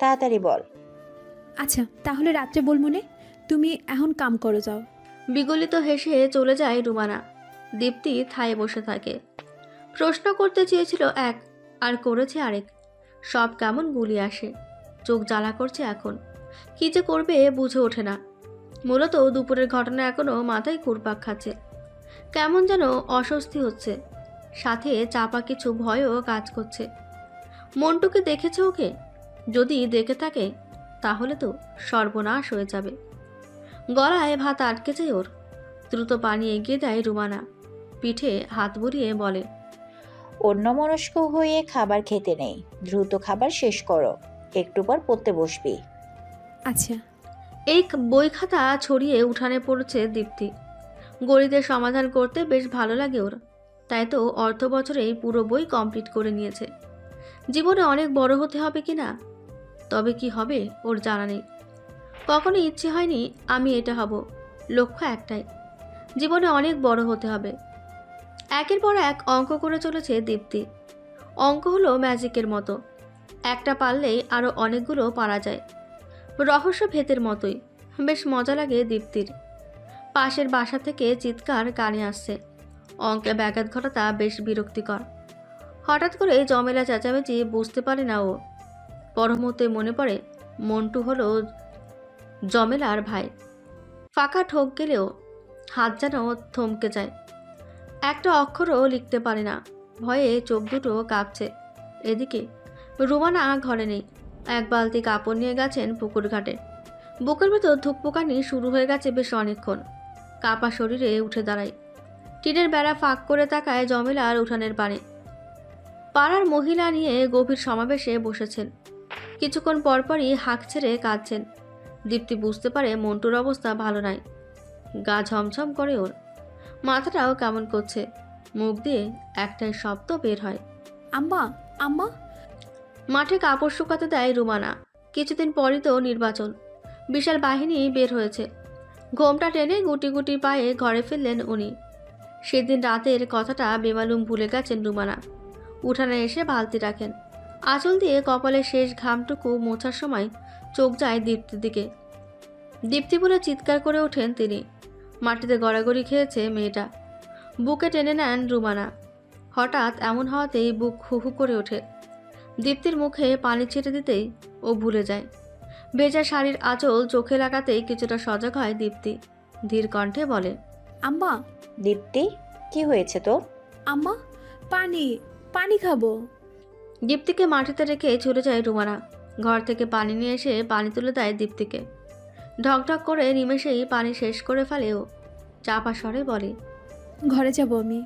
তাড়াতাড়ি বল। আচ্ছা তাহলে রাত্রে বলমুনে, তুমি এখন কাম করো যাও। বিগলিত হেসে চলে যায় রুমানা। দীপ্তি থায়ে বসে থাকে। প্রশ্ন করতে চেয়েছিল এক, আর করেছে আরেক। সব কেমন গুলি আসে, চোখ জ্বালা করছে এখন। কি যে করবে বুঝে ওঠে না। মূলত দুপুরের ঘটনা এখনো মাথায় ঘুরপাক খাচ্ছে। কেমন যেন অস্বস্তি হচ্ছে, সাথে চাপা কিছু ভয়ও কাজ করছে। মন্টুকে দেখেছে ওকে? যদি দেখে থাকে তাহলে তো সর্বনাশ হয়ে যাবে। গলায় ভাত আটকে যায় ওর। দ্রুত পানি এগিয়ে দেয় রুমানা, পিঠে হাত বুলিয়ে বলে, অন্যমনস্ক হয়ে খাবার খেতে নেই, দ্রুত খাবার শেষ করো, একটু পর পড়তে বসবি। আচ্ছা। এই বই খাতা ছড়িয়ে উঠানে পড়েছে দীপ্তি। গণিতের সমাধান করতে বেশ ভালো লাগে ওর, তাই তো অর্থ বছরেই পুরো বই কমপ্লিট করে নিয়েছে। জীবনে অনেক বড় হতে হবে কি না, তবে কি হবে ওর জানা নেই। কখনো ইচ্ছে হয়নি আমি এটা হব, লক্ষ্য একটাই, জীবনে অনেক বড় হতে হবে। একের পর এক অঙ্ক করে চলেছে দীপ্তি। অঙ্ক হলো ম্যাজিকের মতো, একটা পারলেই আরও অনেকগুলো পারা যায়। রহস্য ভেদের মতোই, বেশ মজা লাগে দীপ্তির। পাশের বাসা থেকে চিৎকার কানে আসছে। অঙ্কে ব্যাঘাত ঘটাটা বেশ বিরক্তিকর। হঠাৎ করে জমেলা চেঁচামেচি বুঝতে পারে না ও। পরমুহূর্তে মনে পড়ে মন্টু হলো জমেলার ভাই। ফাঁকা ঠোক গেলেও হাত যেন থমকে যায়। একটা অক্ষরও লিখতে পারে না, ভয়ে চোখ দুটো কাঁপছে। এদিকে রুমানা ঘরে নেই। এক বালতি কাপড় নিয়ে গেছেন পুকুর ঘাটে। বুকের ভেতর ধুকপুকানি শুরু হয়ে গেছে বেশ অনেকক্ষণ। কাপা শরীরে উঠে দাঁড়ায়। টিনের বেড়া ফাঁক করে তাকায় জমেলার উঠানের পানে। পাড়ার মহিলা নিয়ে গভীর সমাবেশে বসেছেন। কিছুক্ষণ পরপরই হাঁক ছেড়ে কাঁদছেন। দীপ্তি বুঝতে পারে মন্টুর অবস্থা ভালো নয়। গা ঝমঝম করে ওর, মাথাটাও কেমন করছে। মুখ দিয়ে একটাই শব্দ বের হয়, আম্মা আম্মা। মাঠে কাপড় শুকাতে দেয় রুমানা। কিছুদিন পরই তো নির্বাচন। বিশাল বাহিনী বের হয়েছে। ঘোমটা টেনে গুটি গুটি পায়ে ঘরে ফিরলেন উনি। সেদিন রাতের কথাটা বেমালুম ভুলে গেছেন রুমানা। উঠানে এসে বালতি রাখেন। আঁচল দিয়ে কপালের শেষ ঘামটুকু মোছার সময় চোখ যায় দীপ্তির দিকে। দীপ্তি বলে চিৎকার করে ওঠেন তিনি। মাটিতে গড়াগড়ি খেয়েছে মেয়েটা। বুকে টেনে নেন রুমানা। হঠাৎ এমন হওয়াতেই বুক হুহু করে ওঠে। দীপ্তির মুখে পানি ছেটে দিতেই ও ভুলে যায়। ভেজা শাড়ির আঁচল চোখে লাগাতেই কিছুটা সজাগ হয় দীপ্তি। ধীর কণ্ঠে বলে, আম্মা। দীপ্তি, কি হয়েছে তোর? আম্মা, পানি পানি খাবো। দীপ্তিকে মাটিতে রেখে চলে যায় রুমানা। ঘর থেকে পানি নিয়ে এসে পানি তুলে দেয় দীপ্তিকে। ঢকঢক করে নিমেষেই পানি শেষ করে ফেলেও চাপা স্বরে বলে, ঘরে যাব আমি।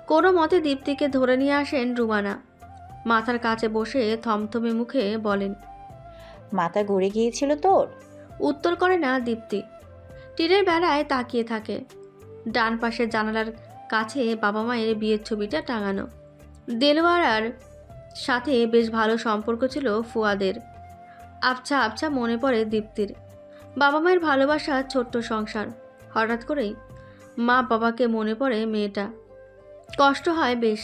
কোনো মতে দীপ্তিকে ধরে নিয়ে আসেন রুমানা। মাথার কাছে বসে থমথমে মুখে বলেন, মাথা ঘুরে গিয়েছিল তোর? উত্তর করে না দীপ্তি। টিনের বেড়ায় তাকিয়ে থাকে। ডান পাশের জানালার কাছে বাবা মায়ের বিয়ের ছবিটা টাঙানো। দেলোয়ারার সাথে বেশ ভালো সম্পর্ক ছিল ফুয়াদের। আবছা আবছা মনে পড়ে দীপ্তির। বাবা মায়ের ভালোবাসা, ছোট্ট সংসার। হঠাৎ করেই মা বাবাকে মনে পড়ে মেয়েটা। কষ্ট হয় বেশ,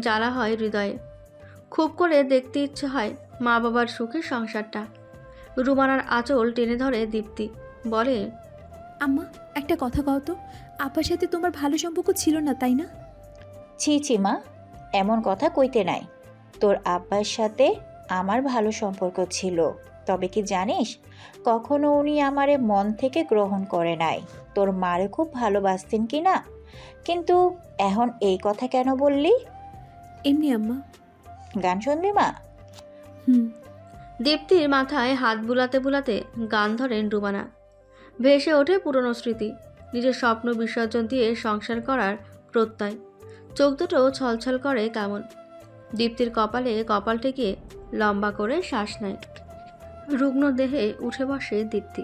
জ্বালা হয় হৃদয়ে। খুব করে দেখতে ইচ্ছে হয় মা বাবার সুখের সংসারটা। রুমানার আঁচল টেনে ধরে দীপ্তি, বলে, আম্মা, একটা কথা কও তো, আপার সাথে তোমার ভালো সম্পর্ক ছিল না, তাই না? ছি ছি মা, এমন কথা কইতে নাই। তোর আব্বার সাথে আমার ভালো সম্পর্ক ছিল, তবে কি জানিস, কখনো উনি আমারে মন থেকে গ্রহণ করে নাই। তোর মারে খুব ভালোবাসতেন কি না, কিন্তু এখন এই কথা কেন বললি? এমনি আম্মা। গান শুনবি মা? হুম। দীপ্তির মাথায় হাত বুলাতে বুলাতে গান ধরেন রুমানা। ভেসে ওঠে পুরনো স্মৃতি, নিজের স্বপ্ন বিসর্জন দিয়ে সংসার করার প্রত্যয়। চোখ দুটো ছলছল করে কেমন। দীপ্তির কপালে কপাল ঠেকিয়ে লম্বা করে শ্বাস নেয়। রুগ্ন দেহে উঠে বসে দীপ্তি।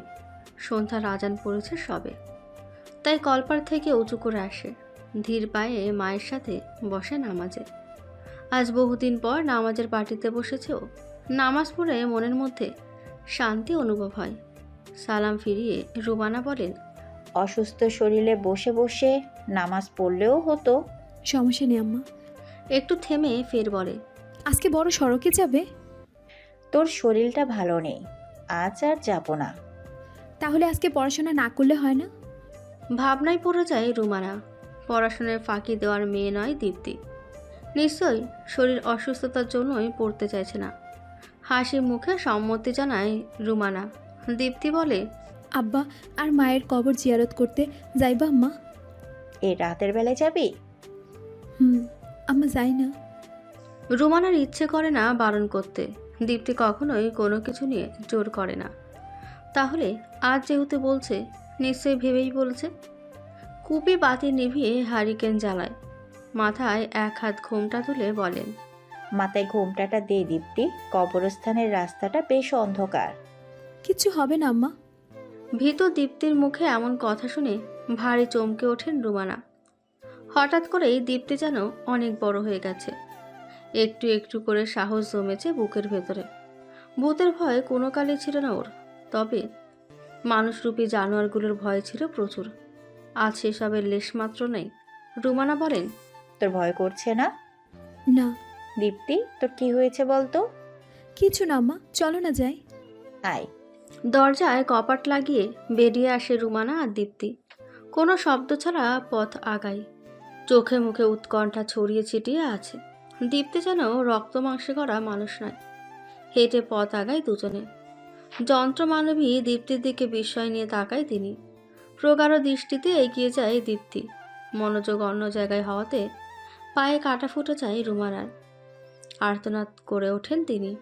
সন্ধ্যার আজান পড়েছে সবে, তাই কলপার থেকে উঁচু করে আসে। ধীর পায়ে মায়ের সাথে বসে নামাজে। আজ বহুদিন পর নামাজের পার্টিতে বসেছেও। নামাজ পড়ে মনের মধ্যে শান্তি অনুভব হয়। সালাম ফিরিয়ে রুমানা বলেন, অসুস্থ শরীরে বসে বসে নামাজ পড়লেও হতো। সমস্যা নেই আম্মা। একটু থেমে ফের বলে, আজকে বড় সড়কে যাবে? তোর শরীরটা ভালো নেই, আজ আর যাব না। তাহলে আজকে পড়াশোনা না করলে হয় না? ভাবনায় পড়ে যায় রুমানা। পড়াশোনায় ফাঁকি দেওয়ার মেয়ে নয় দীপ্তি। নিশ্চয়ই শরীর অসুস্থতার জন্যই পড়তে চাইছে না। হাসি মুখে সম্মতি জানায় রুমানা। দীপ্তি বলে, আব্বা আর মায়ের কবর জিয়ারত করতে যাইবা আম্মা? এই রাতের বেলায় যাবি? হুম। আম্মা, যাই না। রুমানার ইচ্ছে করে না বারণ করতে। দীপ্তি কখনোই কোনো কিছু নিয়ে জোর করে না। তাহলে আজ যেহেতু বলছে, নিশ্চয়ই ভেবেই বলছে। কুপি বাতি নিভিয়ে হারিকেন জ্বালায়। মাথায় এক হাত ঘোমটা তুলে বলেন, মাথায় ঘোমটাটা দে দীপ্তি, কবরস্থানের রাস্তাটা বেশ অন্ধকার। কিচ্ছু হবে না আম্মা। ভীত দীপ্তির মুখে এমন কথা শুনে ভারী চমকে ওঠেন রুমানা। হঠাৎ করেই দীপ্তি যেন অনেক বড় হয়ে গেছে। একটু একটু করে সাহস জমেছে বুকের ভেতরে। ভূতের ভয় কোনো কালে ছিল না ওর, তবে মানুষরূপী জানোয়ারগুলোর ভয় ছিল প্রচুর। আজ সেসবের লেশমাত্র নেই। রুমানা বলেন, তোর ভয় করছে না? না। দীপ্তি, তোর কি হয়েছে বলতো? কিছু না আম্মা, চলো না যাই। আয়। দরজায় কপাট লাগিয়ে বেরিয়ে আসে রুমানা আর দীপ্তি। কোনো শব্দ ছাড়া পথ আগায়। চোখে মুখে উৎকণ্ঠা ছড়িয়ে ছিটিয়ে আছে। দীপ্তি যেন রক্ত মাংসে করা মানুষ নয়। হেঁটে পথ আগায় দুজনে। যন্ত্রমানবী দীপ্তির দিকে বিস্ময় নিয়ে তাকায় তিনি। প্রগাঢ় দৃষ্টিতে এগিয়ে যায় দীপ্তি। মনোযোগ অন্য জায়গায় হওয়াতে পায়ে কাটা ফুটে যায় রুমানার। আর্তনাদ করে ওঠেন তিনি।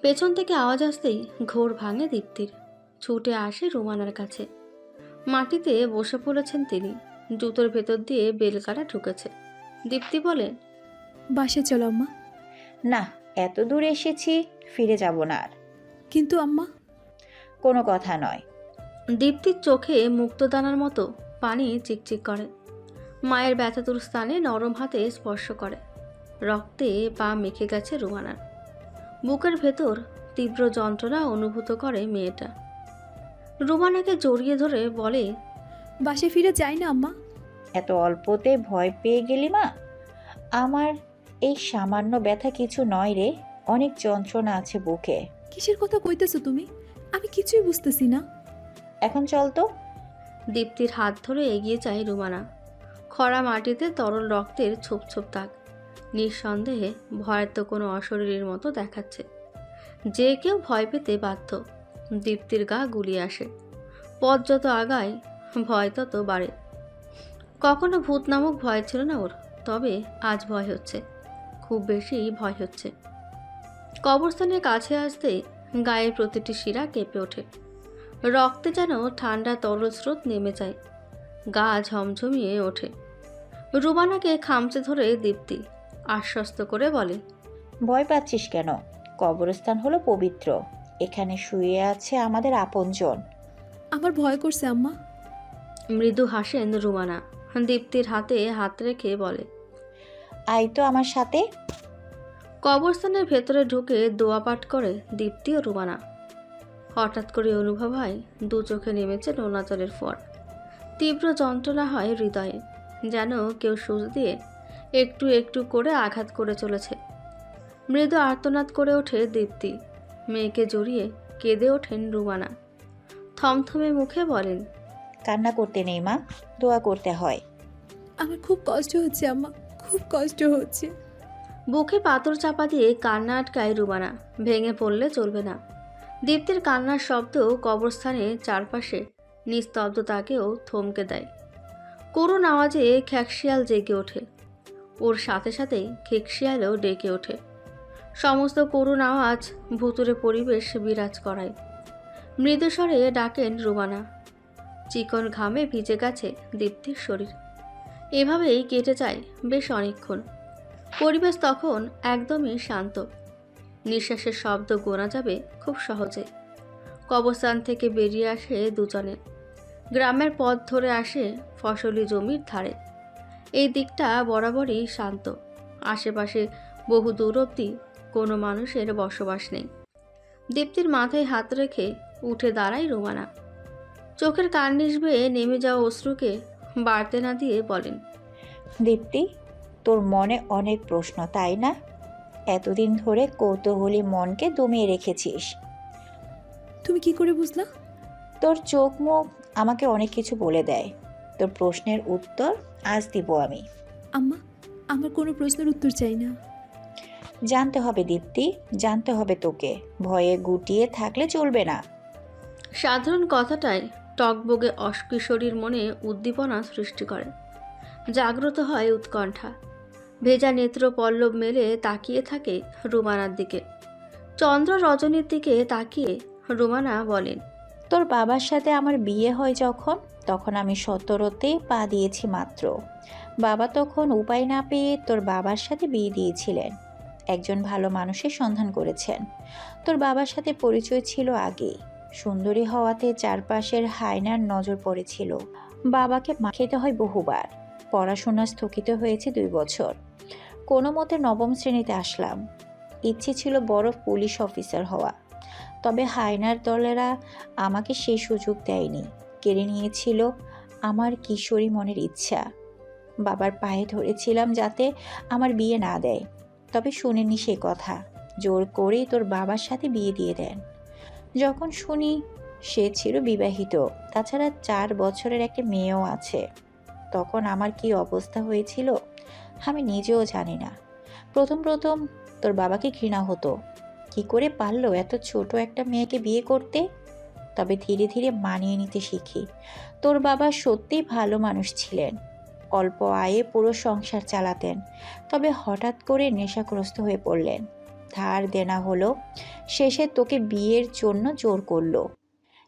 পেছন থেকে আওয়াজ আসতেই ঘোর ভাঙে দীপ্তির। ছুটে আসে রুমানার কাছে। মাটিতে বসে পড়েছেন তিনি। জুতোর ভেতর দিয়ে বেলকাটা ঢুকেছে। দীপ্তি বলে, বাসায় চলো আম্মা। না, এত দূর এসেছি, ফিরে যাব না আর। কিন্তু আম্মা। কোনো কথা নয়। দীপ্তির চোখে মুক্তদানার মতো পানি চিকচিক করে। মায়ের ব্যথাতুর স্থানে নরম হাতে স্পর্শ করে। রক্তে পা মেখে গেছে রুমানার। বুকের ভেতর তীব্র যন্ত্রণা অনুভূত করে মেয়েটা। রুমানাকে জড়িয়ে ধরে বলে, বাসায় ফিরে যাই না আম্মা। এত অল্পতে ভয় পেয়ে গেলি মা? আমার এই সামান্য ব্যথা কিছু নয় রে, অনেক যন্ত্রণা আছে বুকে। কিসের কথা কইতেছো তুমি? আমি কিছুই বুঝতেছি না। এখন চল তো। দীপ্তির হাত ধরে এগিয়ে যায় রুমানা। খরা মাটিতে তরল রক্তের ছোপ ছোপ দাগ। নিঃসন্দেহে ভয়ের তো কোনো অশরীরের মতো দেখাচ্ছে। যে কেউ ভয় পেতে বাধ্য। দীপ্তির গা গুলিয়ে আসে। পথ যত আগায় ভয় তত বাড়ে। কখনো ভূত নামক ভয় ছিল না ওর, তবে আজ ভয় হচ্ছে, খুব বেশি ভয় হচ্ছে। কবরস্থানের কাছে আসতেই গায়ের প্রতিটি শিরা কেঁপে ওঠে। রক্তে যেন ঠান্ডা তরল স্রোত নেমে যায়। গা ঝমঝমিয়ে ওঠে। রুমানাকে খামচে ধরে দীপ্তি আশ্বস্ত করে বলে, ভয় পাচ্ছিস কেন? কবরস্থান হলো পবিত্র, এখানে শুয়ে আছে আমাদের আপনজন। আমার ভয় করছে আম্মা। মৃদু হাসেন রুমানা। দীপ্তির হাতে হাত রেখে বলে, আয় তো আমার সাথে। কবরস্থানের ভেতরে ঢুকে দোয়া পাঠ করে দীপ্তি ও রুমানা। হঠাৎ করে অনুভব হয় দু চোখে নেমেছে নোনা জলের ফোঁটা। তীব্র যন্ত্রণা হয় হৃদয়ে, যেন কেউ সুচ দিয়ে একটু একটু করে আঘাত করে চলেছে। মৃদু আর্তনাদ করে ওঠে দীপ্তি। মেয়েকে জড়িয়ে কেঁদে ওঠেন রুমানা। থমথমে মুখে বলেন, কান্না করতে নেই মা, দোয়া করতে হয়। আমার খুব কষ্ট হচ্ছে আম্মা, খুব কষ্ট হচ্ছে। বুকে পাথর চাপা দিয়ে কান্না আটকায় রুমানা। ভেঙে পড়লে চলবে না। দীপ্তির কান্নার শব্দ কবরস্থানের চারপাশে নিস্তব্ধতাকেও থমকে দেয়। করুণ আওয়াজে খ্যাকশিয়াল জেগে ওঠে। ওর সাথে সাথেই খেকশিয়ালও ডেকে ওঠে। সমস্ত করুণ আওয়াজ ভুতুরে পরিবেশ বিরাজ করায়। মৃদুস্বরে ডাকেন রুমানা। চিকন ঘামে ভিজে গেছে দীপ্তির শরীর। এভাবেই কেটে যায় বেশ অনেকক্ষণ। পরিবেশ তখন একদমই শান্ত। নিঃশ্বাসের শব্দ গোনা যাবে খুব সহজে। কবরস্থান থেকে বেরিয়ে আসে দুজনে। গ্রামের পথ ধরে আসে ফসলি জমির ধারে। এই দিকটা বরাবরই শান্ত। আশেপাশে বহু দূর অবধি কোনো মানুষের বসবাস নেই। দীপ্তির মাথায় হাত রেখে উঠে দাঁড়ায় রুমানা। চোখের কার্নিশ বেয়ে নেমে যাওয়া অশ্রুকে বাড়তে না দিয়ে বলেন, দীপ্তি, তোর মনে অনেক প্রশ্ন, তাই না? এতদিন ধরে কৌতূহলী মনকে দমিয়ে রেখেছিস। তুমি কি করে বুঝলা? তোর চোখ মুখ আমাকে অনেক কিছু বলে দেয়। তোর প্রশ্নের উত্তর আজ দিব আমি। আম্মা, আমার কোনো প্রশ্নের উত্তর চাই না। জানতে হবে দীপ্তি, জানতে হবে তোকে। ভয়ে গুটিয়ে থাকলে চলবে না। সাধারণ কথাটাই টকবগে অকিশোরীর মনে উদ্দীপনা সৃষ্টি করে। জাগ্রত হয় উৎকণ্ঠা। ভেজা নেত্র পল্লব মেলে তাকিয়ে থাকে রুমানার দিকে। চন্দ্র রজনীর দিকে তাকিয়ে রুমানা বলেন, তোর বাবার সাথে আমার বিয়ে হয় যখন, তখন আমি 17তে পা দিয়েছি মাত্র। বাবা তখন উপায় না পেয়ে তোর বাবার সাথে বিয়ে দিয়েছিলেন। একজন ভালো মানুষের সন্ধান করেছেন। তোর বাবার সাথে পরিচয় ছিল আগেই। সুন্দরী হওয়াতে চারপাশের হায়নার নজর পড়েছিল। বাবাকে মা খেতে হয় বহুবার। পড়াশোনা স্থগিত হয়েছে 2 বছর। কোনো মতে 9ম শ্রেণীতে আসলাম। ইচ্ছে ছিল বড় পুলিশ অফিসার হওয়া, তবে হায়নার দলেরা আমাকে সেই সুযোগ দেয়নি। কেড়ে নিয়েছিল আমার কিশোরী মনের ইচ্ছা। বাবার পায়ে ধরেছিলাম যাতে আমার বিয়ে না দেয়, তবে শুনেনি সে কথা। জোর করেই তোর বাবার সাথে বিয়ে দিয়ে দেন। যখন শুনি সে ছিল বিবাহিত, তাছাড়া 4 বছরের একটা মেয়েও আছে, তখন আমার কি অবস্থা হয়েছিল আমি নিজেও জানি না। প্রথম তোর বাবাকে ঘৃণা হতো। কি করে পারলো এত ছোট একটা মেয়েকে বিয়ে করতে? তবে ধীরে ধীরে মানিয়ে নিতে শিখি। তোর বাবা সত্যিই ভালো মানুষ ছিলেন। অল্প আয়ে পুরো সংসার চালাতেন, তবে হঠাৎ করে নেশাগ্রস্ত হয়ে পড়লেন। ধার দেনা হলো, শেষে তোকে বিয়ের জন্য জোর করলো।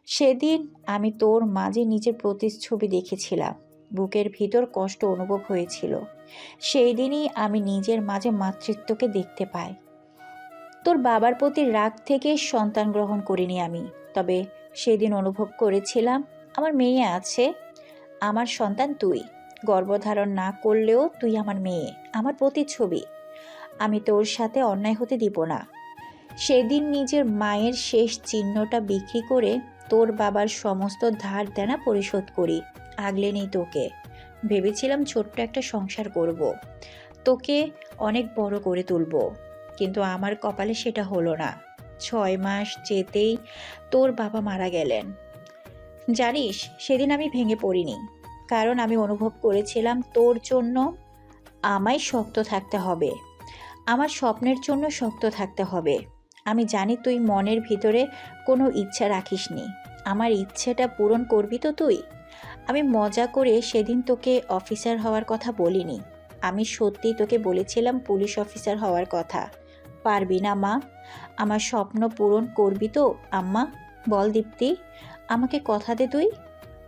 সেদিন আমি তোর মাঝে নিজের প্রতিচ্ছবি দেখেছিলাম। বুকের ভিতর কষ্ট অনুভব হয়েছিল। সেই দিনই আমি নিজের মাঝে মাতৃত্বকে দেখতে পাই। তোর বাবার প্রতি রাগ থেকে সন্তান গ্রহণ করিনি আমি, তবে সেদিন অনুভব করেছিলাম আমার মেয়ে আছে, আমার সন্তান তুই। গর্ভধারণ না করলেও তুই আমার মেয়ে, আমার প্রতিচ্ছবি। আমি তোর সাথে অন্যায় হতে দিব না। সেদিন নিজের মায়ের শেষ চিহ্নটা বিক্রি করে তোর বাবার সমস্ত ধার দেনা পরিশোধ করি। আগলে নেই তোকে। ভেবেছিলাম ছোট্ট একটা সংসার করব, তোকে অনেক বড় করে তুলব, কিন্তু আমার কপালে সেটা হলো না। 6 মাস যেতেই তোর বাবা মারা গেলেন। জানিস, সেদিন আমি ভেঙে পড়িনি, কারণ আমি অনুভব করেছিলাম তোর জন্য আমায় শক্ত থাকতে হবে, আমার স্বপ্নের জন্য শক্ত থাকতে হবে। আমি জানি তুই মনের ভিতরে কোনো ইচ্ছা রাখিসনি। আমার ইচ্ছেটা পূরণ করবি তো তুই? আমি মজা করে সেদিন তোকে অফিসার হওয়ার কথা বলিনি। আমি সত্যি তোকে বলেছিলাম পুলিশ অফিসার হওয়ার কথা। পারবি না মা? আমার স্বপ্ন পূরণ করবি তো আম্মা? বল দীপ্তি, আমাকে কথা দে তুই।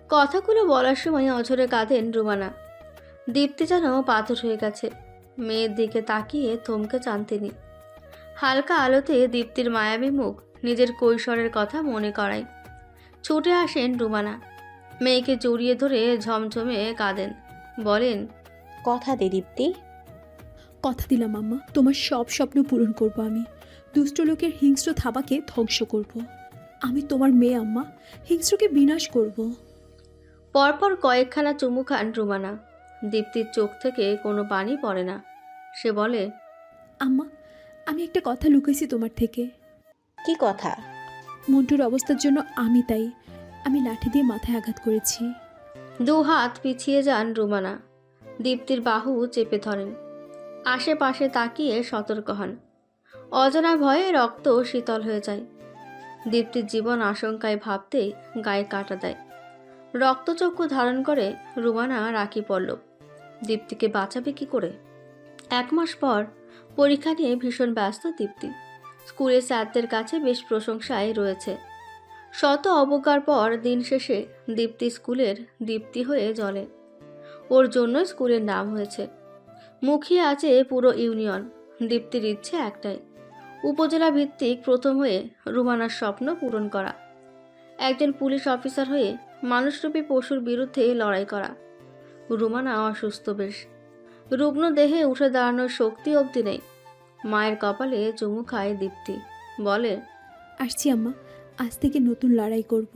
কথাগুলো বলার সময় অঝরে কাঁদেন রুমানা। দীপ্তি যেন পাথর হয়ে গেছে। মেয়ের দিকে তাকিয়ে থমকে চান তিনি। হালকা আলোতে দীপ্তির মায়াবী মুখ নিজের কৈশোরের কথা মনে করায়। ছুটে আসেন রুমানা। মেয়েকে জড়িয়ে ধরে ঝমঝমে কাঁদেন, বলেন, কথা দে দীপ্তি। কথা দিলাম আম্মা, তোমার সব স্বপ্ন পূরণ করব আমি। দুষ্ট লোকের হিংস্র থাবাকে ধ্বংস করব। আমি তোমার মেয়ে আম্মা, হিংস্রকে বিনাশ করব। পরপর কয়েকখানা চুমু খান রুমানা। দীপ্তির চোখ থেকে কোনো পানি পড়ে না। সে বলে, আম্মা, আমি একটা কথা লুকাইছি তোমার থেকে। কি কথা? মন্টুর অবস্থার জন্য আমি দায়ী। আমি লাঠি দিয়ে মাথায় আঘাত করেছি। দু হাত পিছিয়ে যান রুমানা। দীপ্তির বাহু চেপে ধরেন। আশেপাশে তাকিয়ে সতর্ক হন। অজানা ভয়ে রক্ত শীতল হয়ে যায়। দীপ্তির জীবন আশঙ্কায় ভাবতেই গায়ে কাটা দেয়। রক্তচক্ষু ধারণ করে রুমানা রাখি পড়ল। দীপ্তিকে বাঁচাবে কি করে? 1 মাস পর পরীক্ষা নিয়ে ভীষণ ব্যস্ত দীপ্তি। স্কুলের স্যারদের কাছে বেশ প্রশংসায় রয়েছে। শত অবজ্ঞার পর দিন শেষে দীপ্তি স্কুলের দীপ্তি হয়ে জ্বলে। ওর জন্য স্কুলের নাম হয়েছে। মুখিয়ে আছে পুরো ইউনিয়ন। দীপ্তির ইচ্ছে একটাই, উপজেলা ভিত্তিক প্রথম হয়ে রুমানার স্বপ্ন পূরণ করা। একজন পুলিশ অফিসার হয়ে মানুষরূপী পশুর বিরুদ্ধে লড়াই করা। রুমানা অসুস্থ বেশ। রুগ্ন দেহে উঠে দাঁড়ানোর শক্তি অবধি নেই। মায়ের কপালে চুমু খায় দীপ্তি, বলে, আসছি আম্মা, আজ থেকে নতুন লড়াই করব।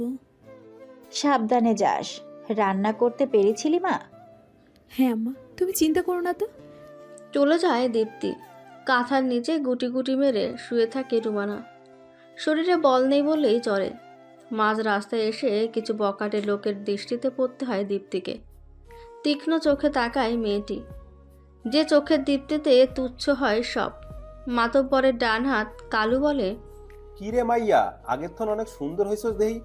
সাবধানে যাস। রান্না করতে পেরেছিলি মা? হ্যাঁ আম্মা, তুমি চিন্তা করো না তো। চলে যায় দীপ্তি। কাঁথার নিচে গুটি গুটি মেরে শুয়ে থাকে রুমানা। শরীরে বল নেই বললেই চলে। মাঝ রাস্তায় এসে কিছু বকাটে লোকের দৃষ্টিতে পড়তে হয় দীপ্তিকে। তীক্ষ্ণ চোখে তাকায় মেয়েটি, যে চোখের দীপ্তিতে তুচ্ছ হয় সব। মাতব্বরের ডান হাত কালু বলে, কি রে মাইয়া, আগের থন অনেক সুন্দর হইছস দেহি,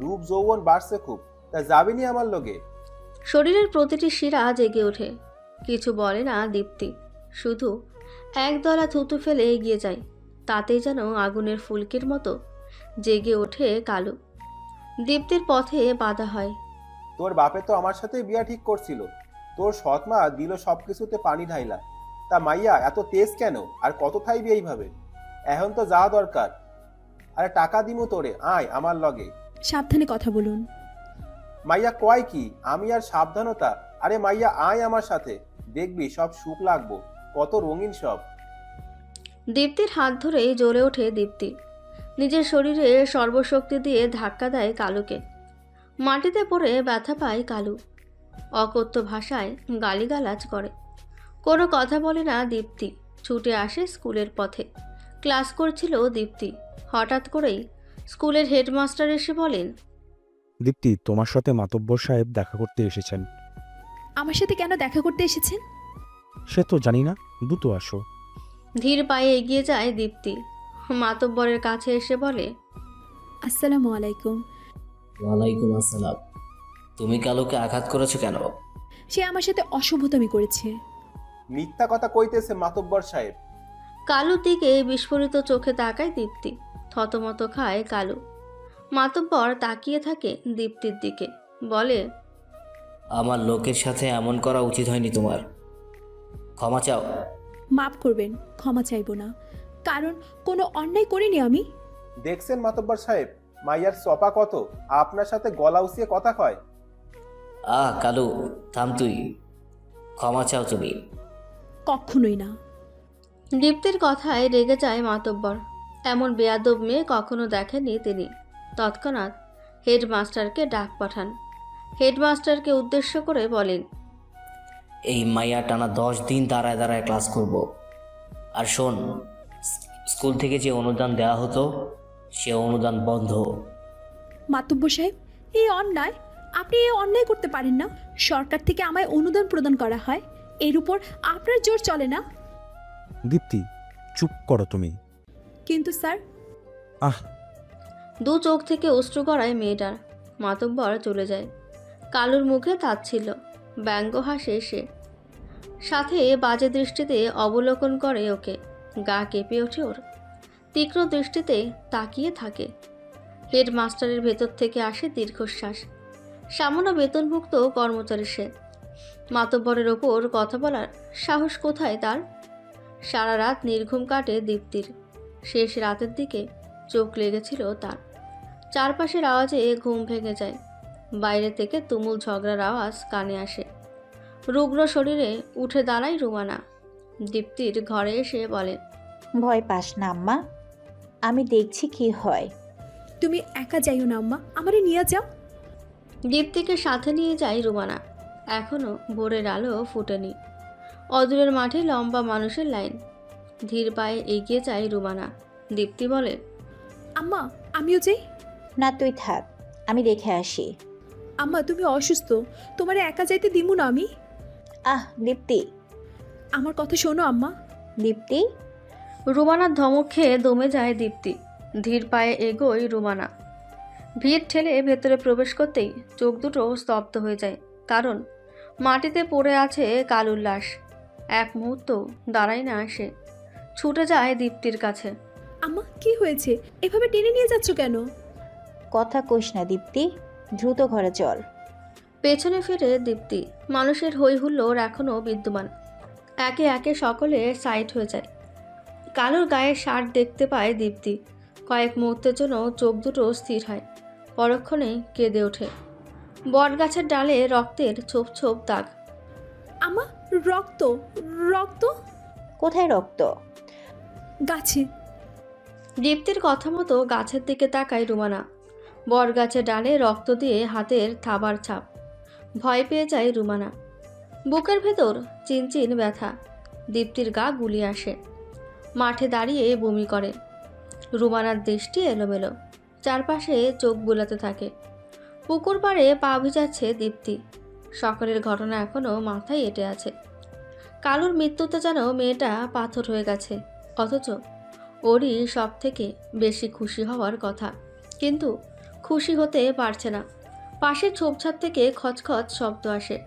রূপ যৌবন বাড়ছে খুব, তা যাবিনি আমার লগে? শরীরের প্রতিটি শিরা জেগে ওঠে। কিছু বলে না দীপ্তি, শুধু একদলা থুতু ফেলে এগিয়ে যায়। তাতেই যেন আগুনের ফুলকির মতো জেগে ওঠে কালু। দীপ্তির পথে বাধা হয়। তোর বাপে তো আমার সাথে বিয়া ঠিক করছিল, তোর সৎমা দিল সবকিছুতে পানি ঢাইলা। তা মাইয়া এত তেজ কেন, আর কত থাইবি এইভাবে? এখন তো যাওয়া দরকার। আরে টাকা দিমু তোরে, আয় আমার লগে। সাবধানে কথা বলুন। মাইয়া কয় কি, আমি আর সাবধানতা? আরে মাইয়া আয় আমার সাথে, দেখবি সব সুখ লাগবো, কত রঙিন সব। দীপ্তির হাত ধরে জ্বলে ওঠে দীপ্তি। নিজের শরীরে সর্বশক্তি দিয়ে ধাক্কা দেয় কালুকে। মাটিতে পড়ে ব্যথা পায় কালু। অকথ্য ভাষায় গালিগালাজ করে। কোনো কথা বলে না দীপ্তি। ছুটে আসে স্কুলের পথে। ক্লাস করছিল দীপ্তি। হঠাৎ করেই স্কুলের হেডমাস্টার এসে বলেন, দীপ্তি, তোমার সাথে মাতব্বর সাহেব দেখা করতে এসেছেন। আমার সাথে কেন দেখা করতে এসেছেন? সে তো জানি না, দ্রুত আসো। ধীর পায়ে এগিয়ে যায় দীপ্তি। মাতব্বরের কাছে এসে বলে, আসসালামু আলাইকুম। ওয়ালাইকুম আসসালাম। তুমি কালুকে আঘাত করেছো কেন? সে আমার সাথে অসভ্যতামি করেছে। মিথ্যা কথা কইতেছে মাতব্বর সাহেব। কালুর দিকে বিস্ফোরিত চোখে তাকায় দীপ্তি। থতমত খায় কালু। মাতব্বর তাকিয়ে থাকে দীপ্তির দিকে, বলে, আমার লোকের সাথে এমন করা উচিত হয়নি তোমার। ক্ষমা চাও। মাফ করবেন, ক্ষমা চাইব না, কারণ কোনো অন্যায় করিনি আমি। দেখছেন মাতব্বর সাহেব, মাইয়ার সপা কত, আপনার সাথে গলা উঁচিয়ে কথা কয়। কালু থাম তুই, ক্ষমা চাও তুমি। কখনোই না। দীপ্তির কথায় রেগে যায় মাতব্বর। এমন বেয়াদব মেয়ে কখনো দেখেনি তিনি। তৎক্ষণাৎ হেডমাস্টারকে ডাক পাঠান। হেডমাস্টারকে উদ্দেশ্য করে বলেন, এই মাইয়া টানা 10 দিন দাঁড়ায় দাঁড়ায় ক্লাস করব। আর শোন, স্কুল থেকে যে অনুদান দেওয়া হতো সে অনুদান বন্ধ। মাতব্বর সাহেব, এই অন্যায়, আপনি এই অন্যায় করতে পারেন না। সরকার থেকে আমায় অনুদান প্রদান করা হয়, এর উপর আপনার জোর চলে না। দীপ্তি, চুপ করো তুমি। কিন্তু স্যার। দু চোখ থেকে অশ্রু গড়ায় মেয়েটার। মাতব্বর চলে যায়। কালুর মুখে তাচ্ছিল্য, ব্যঙ্গ হাসে সে। সাথে বাজে দৃষ্টিতে অবলোকন করে ওকে। গা কেঁপে ওঠে ওর। তীক্ষ্ণ দৃষ্টিতে তাকিয়ে থাকে। হেডমাস্টারের ভেতর থেকে আসে দীর্ঘশ্বাস। সামান্য বেতনভুক্ত কর্মচারী সে। মাতব্বরের ওপর কথা বলার সাহস কোথায় তার? সারা রাত নির্ঘুম কাটে দীপ্তির। শেষ রাতের দিকে চোখ লেগেছিল তার। চারপাশের আওয়াজে ঘুম ভেঙে যায়। বাইরে থেকে তুমুল ঝগড়ার আওয়াজ কানে আসে। রুগ্ন শরীরে উঠে দাঁড়ায় রুমানা। দীপ্তির ঘরে এসে বলে, ভয় পাস না আম্মা, আমি দেখছি কি হয়। তুমি একা যাইও না আম্মা, আমারে নিয়ে যাও। দীপ্তিকে সাথে নিয়ে যায় রুমানা। এখনো ভোরের আলো ফুটেনি। অদূরের মাঠে লম্বা মানুষের লাইন। ধীর পায়ে এগিয়ে যায় রুমানা। দীপ্তি বলে, আম্মা আমিও যাই। না তুই থাক, আমি দেখে আসি। আম্মা তুমি অসুস্থ, তোমারে একা যাইতে দিমু না আমি। আহ দীপ্তি। আমার কথা শোনো আম্মা। দীপ্তি। রুমানার ধমক খেয়ে দমে যায় দীপ্তি। ধীর পায়ে এগোয় রুমানা। ভিড় ঠেলে ভেতরে প্রবেশ করতেই চোখ দুটো স্তব্ধ হয়ে যায়, কারণ মাটিতে পড়ে আছে কালুর লাশ। এক মুহূর্ত দাঁড়ায় না সে, ছুটে যায় দীপ্তির কাছে। আম্মা কি হয়েছে, এভাবে টেনে নিয়ে যাচ্ছ কেন? কথা কইস না দীপ্তি, দ্রুত ঘরে চল। পেছনে ফিরে দীপ্তি। মানুষের হই হুল্লোড় এখনও বিদ্যমান। একে একে সকলে সাইড হয়ে যায়। কালুর গায়ে শার্ট দেখতে পায় দীপ্তি। কয়েক মুহূর্তের জন্য চোখ দুটো স্থির হয়, পরক্ষণে কেঁদে ওঠে। বটগাছের ডালে রক্তের ছোপ ছোপ দাগ। আম্মা রক্ত, রক্ত কোথায় রক্ত? গাছে। দীপ্তির কথা মতো গাছের দিকে তাকায় রুমানা। বটগাছের ডালে রক্ত দিয়ে হাতের থাবার ছাপ। ভয় পেয়ে যায় রুমানা। বুকের ভেতর চিনচিন ব্যথা। দীপ্তির গা গুলিয়ে আসে। মাঠে দাঁড়িয়ে বমি করে। রুমানার দৃষ্টি এলোমেলো, চারপাশে চোখ বুলাতে থাকে। পুকুর পাড়ে পা ভিজাচ্ছে দীপ্তি। সকালের ঘটনা এখনও মাথায় এঁটে আছে। কালুর মৃত্যুতে যেন মেয়েটা পাথর হয়ে গেছে, অথচ ওরই সব থেকে বেশি খুশি হওয়ার কথা, কিন্তু খুশি হতে পারছে না। পাশের ঝোপঝাড় থেকে খচখচ শব্দ আসে।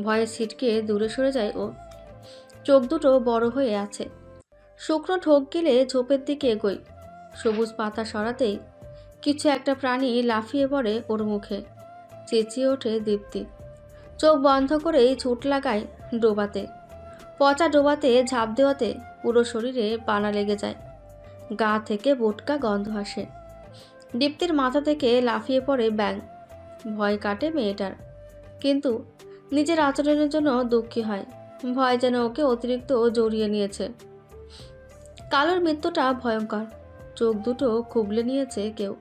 ভয়ে ছিটকে দূরে সরে যায় ও। চোখ দুটো বড় হয়ে আছে। শুকনো ঠোক গেলে ঝোপের দিকে এগোয়। সবুজ পাতা সরাতেই কিছু একটা প্রাণী লাফিয়ে পড়ে ওর মুখে। চেঁচিয়ে ওঠে দীপ্তি। চোখ বন্ধ করেই ছুট লাগায় ডোবাতে। পচা ডোবাতে ঝাঁপ দেওয়াতে পুরো শরীরে পানা লেগে যায়। গা থেকে বোটকা গন্ধ আসে। দীপ্তির মাথা থেকে লাফিয়ে পড়ে ব্যাঙ। ভয় কাটে মেয়েটার, কিন্তু নিজের আচরণের জন্য দুঃখী হয়। ভয় যেন ওকে অতিরিক্ত জড়িয়ে নিয়েছে। কালোর মৃত্যুটা ভয়ঙ্কর। চোখ দুটো খুবলে নিয়েছে কেউ।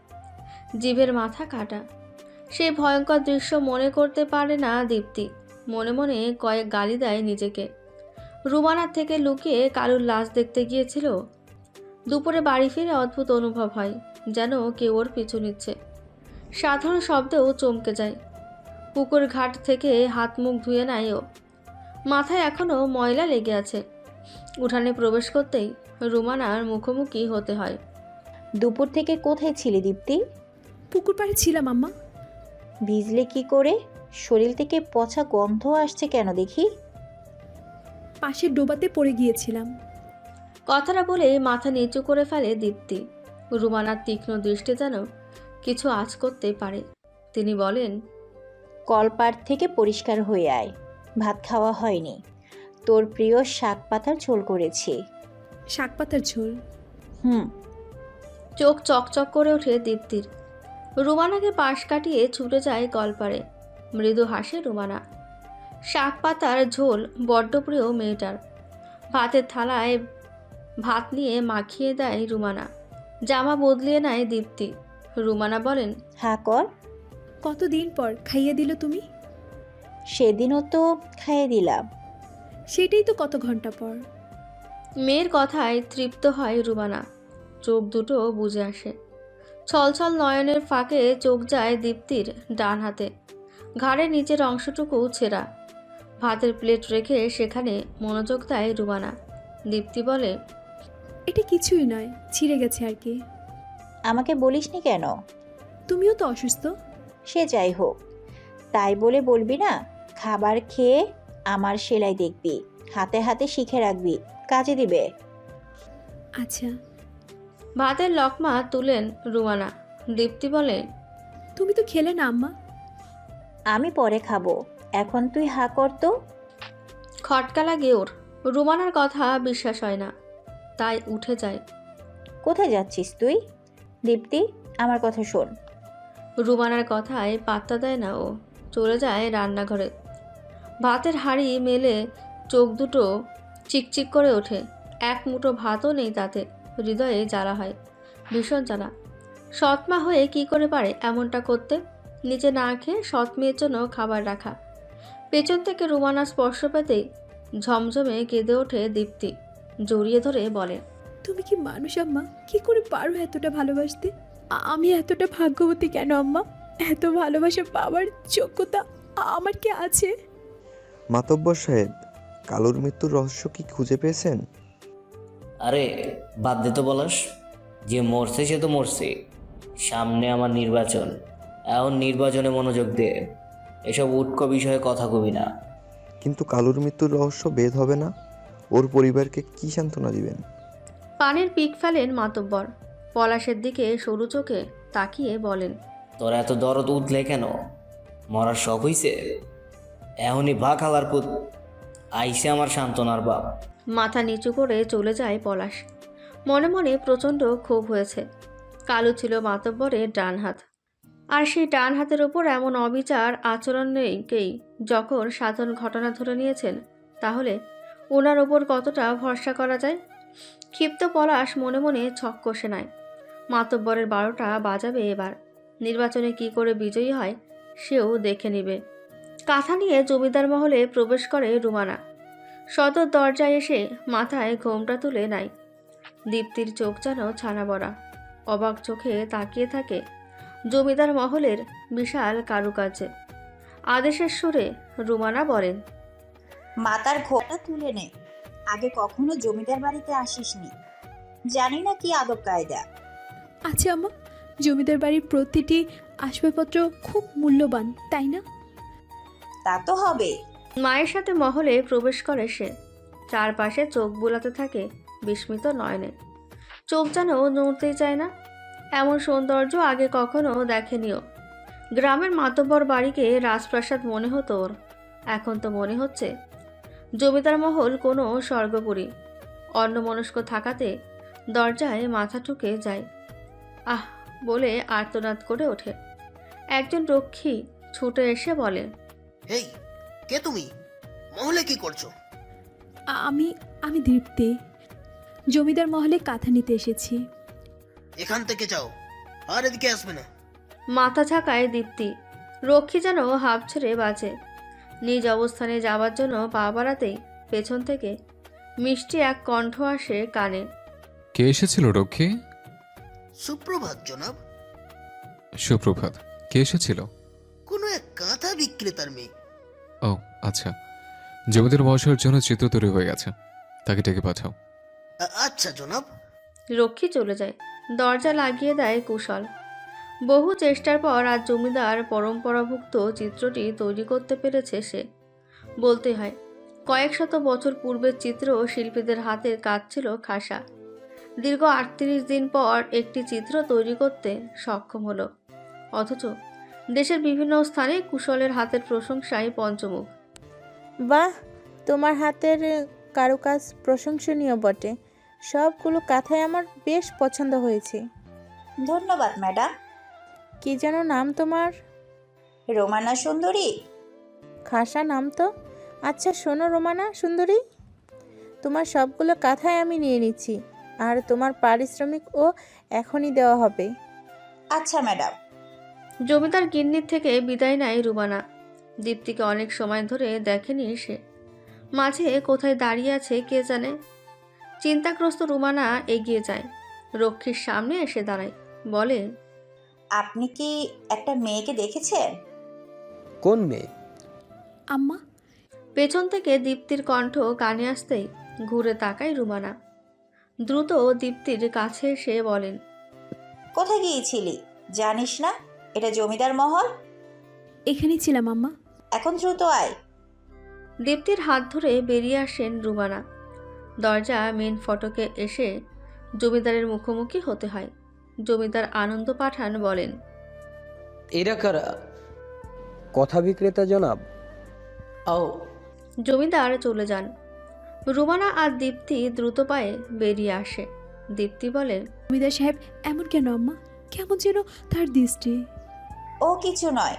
জিভের মাথা কাটা। সেই ভয়ঙ্কর দৃশ্য মনে করতে পারে না দীপ্তি। মনে মনে কয়েক গালি দেয় নিজেকে। রুমানার থেকে লুকিয়ে কালুর লাশ দেখতে গিয়েছিল। দুপুরে বাড়ি ফিরে অদ্ভুত অনুভব হয়, যেন কেউ ওর পিছু নিচ্ছে। সাধারণ শব্দেও চমকে যায়। পুকুর ঘাট থেকে হাত মুখ ধুয়ে নেয় ও। মাথায় এখনও ময়লা লেগে আছে। উঠানে প্রবেশ করতেই রুমানার মুখোমুখি হতে হয়। দুপুর থেকে কোথায় ছিলে দীপ্তি? পুকুর পাড়ে ছিলাম আম্মা। ভিজলে কি করে? শরীর থেকে পচা গন্ধ আসছে কেন দেখি? পাশের ডোবাতে পড়ে গিয়েছিলাম। কথাটা বলে মাথা নিচু করে ফেলে দীপ্তি। রুমানার তীক্ষ্ণ দৃষ্টি যেন কিছু আঁচ করতে পারে। তিনি বলেন, কলপাড় থেকে পরিষ্কার হয়ে আয়। ভাত খাওয়া হয়নি। তোর প্রিয় শাক পাতার ঝোল করেছি। শাক পাতার ঝোল? চোখ চকচক করে ওঠে দীপ্তির। রুমানাকে পাশ কাটিয়ে ছুটে যায় কলপাড়ে। মৃদু হাসে রুমানা। শাক পাতার ঝোল বড্ড প্রিয় মেয়েটার। ভাতের থালায় ভাত নিয়ে মাখিয়ে দেয় রুমানা। জামা বদলিয়ে নেয় দীপ্তি। রুমানা বলেন, হা কর। কতদিন পর খাইয়ে দিল তুমি? সেদিনও তো খাইয়ে দিলাম। সেটাই তো কত ঘন্টা পর। মেয়ের কথায় তৃপ্ত হয় রুমানা। চোখ দুটো বুজে আসে। ছলছল নয়নের ফাঁকে চোখ যায় দীপ্তির ডান হাতে। ঘাড়ের নিচের অংশটুকু ছেঁড়া। ভাতের প্লেট রেখে সেখানে মনোযোগ দেয় রুমানা। দীপ্তি বলে, এটা কিছুই নয়, ছিঁড়ে গেছে আর কি। আমাকে বলিসনি কেন? তুমিও তো অসুস্থ। সে যাই হোক, তাই বলে বলবি না? খাবার খেয়ে আমার সেলাই দেখবি, হাতে হাতে শিখে রাখবি, কাজে দিবে। আচ্ছা। ভাতের লকমা তুলেন রুমানা। দীপ্তি বলে, তুমি তো খেলে না আম্মা। আমি পরে খাবো, এখন তুই হা কর তো। খটকা লাগে ওর। রুমানার কথা বিশ্বাস হয় না, তাই উঠে যায়। কোথায় যাচ্ছিস তুই? দীপ্তি, আমার কথা শোন। রুমানার কথায় পাত্তা দেয় না ও, চলে যায় রান্নাঘরে। ভাতের হাঁড়ি মেলে চোখ দুটো চিকচিক করে ওঠে। এক মুঠো ভাতও নেই তাতে। হৃদয়ে জ্বালা হয়, ভীষণ জ্বালা। সৎমা হয়ে কি করে পারে এমনটা করতে? নিচে না খেয়ে সৎ মেয়ের জন্য খাবার রাখা। পেছন থেকে রুমানা স্পর্শ পেতেই ঝমঝমে কেঁদে ওঠে দীপ্তি। জড়িয়ে ধরে বলে, তুমি কি মানুষ আম্মা? কি করে পারো এতটা ভালোবাসতে? আমি এতটা ভাগ্যবতী কেন আম্মা? এত ভালোবাসা পাওয়ার যোগ্যতা আমার কি আছে? মাতব্বর সাহেব, কালুর মৃত্যুর রহস্য কি খুঁজে পেয়েছেন? আরে বাদ দে তো বলাস, যে মরছে সে তো মরছে। সামনে আমার নির্বাচন, এখন নির্বাচনে মনোযোগ দে, এসব উটকো বিষয়ে কথা কবি না। কিন্তু কালুর মৃত্যুর রহস্য বেদ হবে না? ওর পরিবারকে কি সান্ত্বনা দিবেন? পানের পিক ফেলেন মাতব্বর। পলাশের দিকে সরু চোখে তাকিয়ে বলেন, তোর এত দরদ উঠলে কেন? মরার শখ হইছে? এখনই ভা খালার পুত, আইসে আমার সান্ত্বনার বাপ। মাথা নিচু করে চলে যায় পলাশ। মনে মনে প্রচণ্ড ক্ষোভ হয়েছে। কালু ছিল মাতব্বরের ডান হাত, আর সেই ডান হাতের ওপর এমন অবিচার আচরণ নেইকেই যখন সাধারণ ঘটনা ধরে নিয়েছেন, তাহলে ওনার ওপর কতটা ভরসা করা যায়? ক্ষিপ্ত পলাশ মনে মনে ছক কষে নেয়। মাতব্বরের 12টা বাজাবে এবার। নির্বাচনে কি করে বিজয়ী হয় সেও দেখে নেবে। কাঁথা নিয়ে জমিদার মহলে প্রবেশ করে রুমানা। সদর দরজায় এসে মাথায় ঘোমটা তুলে নেয়। দীপ্তির চোখ যেন ছানা বড়া, অবাক চোখে তাকিয়ে থাকে জমিদার মহলের বিশাল কারুকার্যে। আদেশের সুরে রুমানা বলেন, মাতার ঘোমটা তুলে নে। আগে কখনো জমিদার বাড়িতে আসিসনি, জানি না কি আদব কায়দা। আচ্ছা আম্মা, জমিদার বাড়ির প্রতিটি আসবাবপত্র খুব মূল্যবান, তাই না? তা তো হবে। মায়ের সাথে মহলে প্রবেশ করে সে। চারপাশে চোখ বুলাতে থাকে বিস্মিত নয়নে। চোখ যেন নড়তেই চায় না। এমন সৌন্দর্য আগে কখনো দেখেনিও। গ্রামের মাতব্বর বাড়িকে রাজপ্রাসাদ মনে হতো ওর, এখন তো মনে হচ্ছে জমিদার মহল কোনো স্বর্গপুরী। অন্যমনস্ক থাকাতে দরজায় মাথা ঠুকে যায়। আহ বলে আর্তনাদ করে ওঠে। একজন রক্ষী ছুটে এসে বলে, এই কে তুমি? মহলে কি করছো? আমি আমি দীপ্তি, জমিদার মহলে কাঁথা নিতে এসেছি। এখান থেকে যাও, আর এদিকে আসবে না। মাথা ঝাঁকায় দীপ্তি। রক্ষী যেন হাঁপ ছেড়ে বাঁচে। নিজ অবস্থানে যাবার জন্য পা বাড়াতেই পেছন থেকে মিষ্টি এক কণ্ঠ আসে কানে। কে এসেছিল রক্ষী? সুপ্রভাত জনাব। সুপ্রভাত। কে এসেছিল? কোনো এক কাঁথা বিক্রেতার মেয়ে। ও আচ্ছা, জমিদার মহাশয়ের জন্য চিত্র তৈরি হয়ে গেছে, তাকে ডেকে পাঠাও। আচ্ছা জনাব। রক্ষী চলে যায়। দরজা লাগিয়ে দেয় কুশল। বহু চেষ্টার পর আজ জমিদার পরম্পরাভুক্ত চিত্রটি তৈরি করতে পেরেছে সে। বলতে হয়, কয়েক শত বছর পূর্বের চিত্র শিল্পীদের হাতের কাজ ছিল খাসা। দীর্ঘ 38 দিন পর একটি চিত্র তৈরি করতে সক্ষম হলো। অথচ দেশের বিভিন্ন স্থানে কুশলের হাতের প্রশংসায় পঞ্চমুখ। বাহ, তোমার হাতের কারুকাজ প্রশংসনীয় বটে। সবগুলো কাঁথাই আমার বেশ পছন্দ হয়েছে। ধন্যবাদ ম্যাডাম। কি যেন নাম তোমার? রোমানা সুন্দরী। খাসা নাম তো। আচ্ছা শোনো রোমানা সুন্দরী, তোমার সবগুলো কাঁথাই আমি নিয়ে নিচ্ছি, আর তোমার পারিশ্রমিকও এখনই দেওয়া হবে। আচ্ছা ম্যাডাম। জমিদার গিন্নির থেকে বিদায় নেয় রুমানা। দীপ্তিকে অনেক সময় ধরে দেখেনি সে। মাঝে কোথায় দাঁড়িয়ে আছে কে জানে। চিন্তাগ্রস্ত রুমানা এগিয়ে যায়, রক্ষীর সামনে এসে দাঁড়ায়, বলে, আপনি কি একটা মেয়েকে দেখেছেন? কোন মেয়ে? আম্মা। পেছন থেকে দীপ্তির কণ্ঠ কানে আসতেই ঘুরে তাকায় রুমানা। দ্রুত দীপ্তির কাছে এসে বলেন, কোথায় গিয়েছিলি জানিস না? এটা জমিদার মহল। এখানেই ছিলাম আম্মা। এখন দ্রুত আয়। দীপ্তির হাত ধরে বেরিয়ে আসেন রুমানা। দরজা মেন ফটকে এসে জমিদারের মুখোমুখি হতে হয়। জমিদার আনন্দ পাঠান বলেন, এরা কারা? কথা বিক্রেতা জনাব। ও। জমিদার চলে যান। রুমানা আর দীপ্তি দ্রুত পায়ে বেরিয়ে আসে। দীপ্তি বলে, জমিদার সাহেব এমন কেন আম্মা? কেমন যেন তার দৃষ্টি। ও কিছু নয়,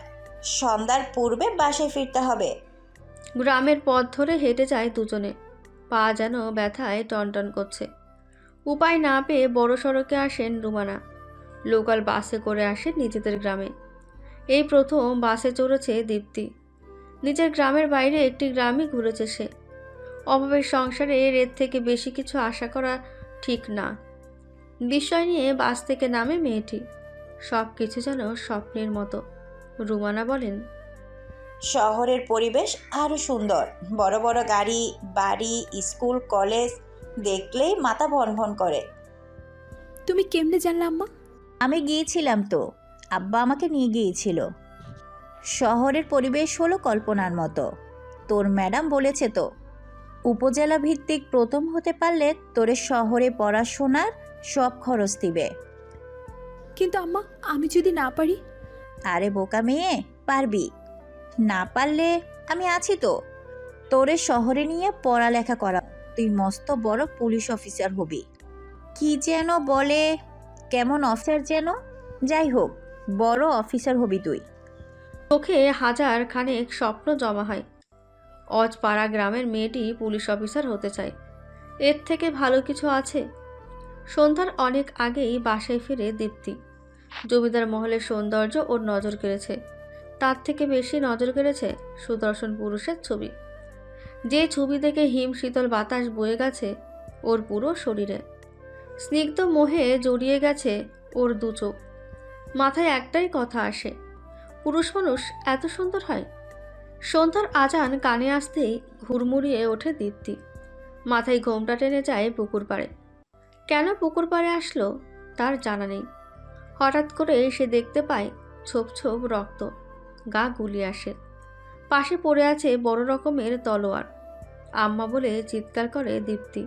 সন্ধ্যার পূর্বে বাসায় ফিরতে হবে। গ্রামের পথ ধরে হেঁটে যায় দুজনে। পা যেন ব্যথায় টনটন করছে। উপায় না পেয়ে বড় সড়কে আসেন রুমানা। লোকাল বাসে করে আসে নিজেদের গ্রামে। এই প্রথম বাসে চড়েছে দীপ্তি। নিজের গ্রামের বাইরে একটি গ্রামই ঘুরেছে সে। অভাবের সংসারে এর থেকে বেশি কিছু আশা করা ঠিক না। বিস্ময় নিয়ে বাস থেকে নামে মেয়েটি। সব কিছু যেন স্বপ্নের মতো। রুমানা বলেন, শহরের পরিবেশ আরো সুন্দর, বড় বড় গাড়ি, বাড়ি, স্কুল, কলেজ দেখলেই মাথা ভন ভন করে। তুমি কেমনে জানলে আম্মা? আমি গিয়েছিলাম তো, আব্বা আমাকে নিয়ে গিয়েছিল। শহরের পরিবেশ হলো কল্পনার মতো। তোর ম্যাডাম বলেছে তো, উপজেলা ভিত্তিক প্রথম হতে পারলে তোরে শহরে পড়াশোনার সব খরচ দিবে। কিন্তু আম্মা, আমি যদি না পারি? আরে বোকা মেয়ে, পারবি। না পারলে আমি আছি তো, তোরে শহরে নিয়ে পড়ালেখা করা। তুই মস্ত বড় পুলিশ অফিসার হবি। কি যেন বলে, কেমন অফিসার যেন, যাই হোক বড় অফিসার হবি তুই। চোখে হাজার খানেক স্বপ্ন জমা হয়। অজপাড়া গ্রামের মেয়েটি পুলিশ অফিসার হতে চায়। এর থেকে ভালো কিছু আছে? সন্ধ্যার অনেক আগেই বাসায় ফিরে দীপ্তি। জমিদার মহলের সৌন্দর্য ওর নজর কেড়েছে। তার থেকে বেশি নজর কেড়েছে সুদর্শন পুরুষের ছবি। যে ছবি দেখে হিম শীতল বাতাস বয়ে গেছে ওর পুরো শরীরে। স্নিগ্ধ মোহে জড়িয়ে গেছে ওর দু চোখ। মাথায় একটাই কথা আসে, পুরুষ মানুষ এত সুন্দর হয়? সন্ধ্যার আজান কানে আসতেই হুড়মুড়িয়ে ওঠে দীপ্তি। মাথায় ঘোমটা টেনে যায় পুকুর পাড়ে। কেন পুকুর পাড়ে আসলো তার জানা নেই। হঠাৎ করে সে দেখতে পায় ছোপ ছোপ রক্ত। গা গুলিয়ে আসে। পাশে পড়ে আছে বড় রকমের তলোয়ার। আম্মা বলে চিৎকার করে দীপ্তি।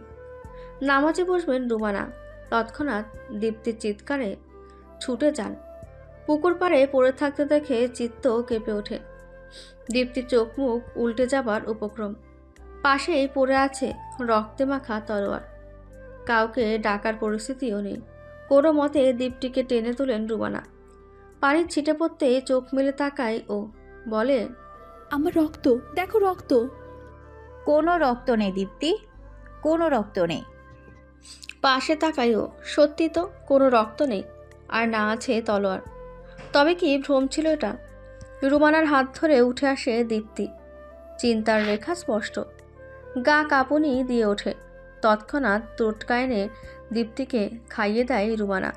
নামাজে বসবেন রুমানা। তৎক্ষণাৎ দীপ্তির চিৎকারে ছুটে যান। পুকুর পাড়ে পড়ে থাকতে দেখে চিত্ত কেঁপে ওঠে। দীপ্তির চোখ মুখ উল্টে যাবার উপক্রম। পাশেই পড়ে আছে রক্তে মাখা তলোয়ার। কাউকে ডাকার পরিস্থিতিও নেই। কোনো মতে দীপ্তিকে টেনে তোলেন রুমানা। পানির ছিটে পড়তে চোখ মেলে তাকায় ও বলে, আমার রক্ত, দেখো রক্ত। কোনো রক্ত নেই দীপ্তি, কোনো রক্ত নেই। পাশে তাকায়ও, সত্যি তো কোনো রক্ত নেই, আর না আছে তলোয়ার। তবে কি ভ্রম ছিল এটা? রুমানার হাত ধরে উঠে আসে দীপ্তি। চিন্তার রেখা স্পষ্ট। গা কাঁপুনি দিয়ে ওঠে। তৎক্ষণাৎ টোটকা এনে দীপ্তিকে খাইয়ে দেয় রুমানা।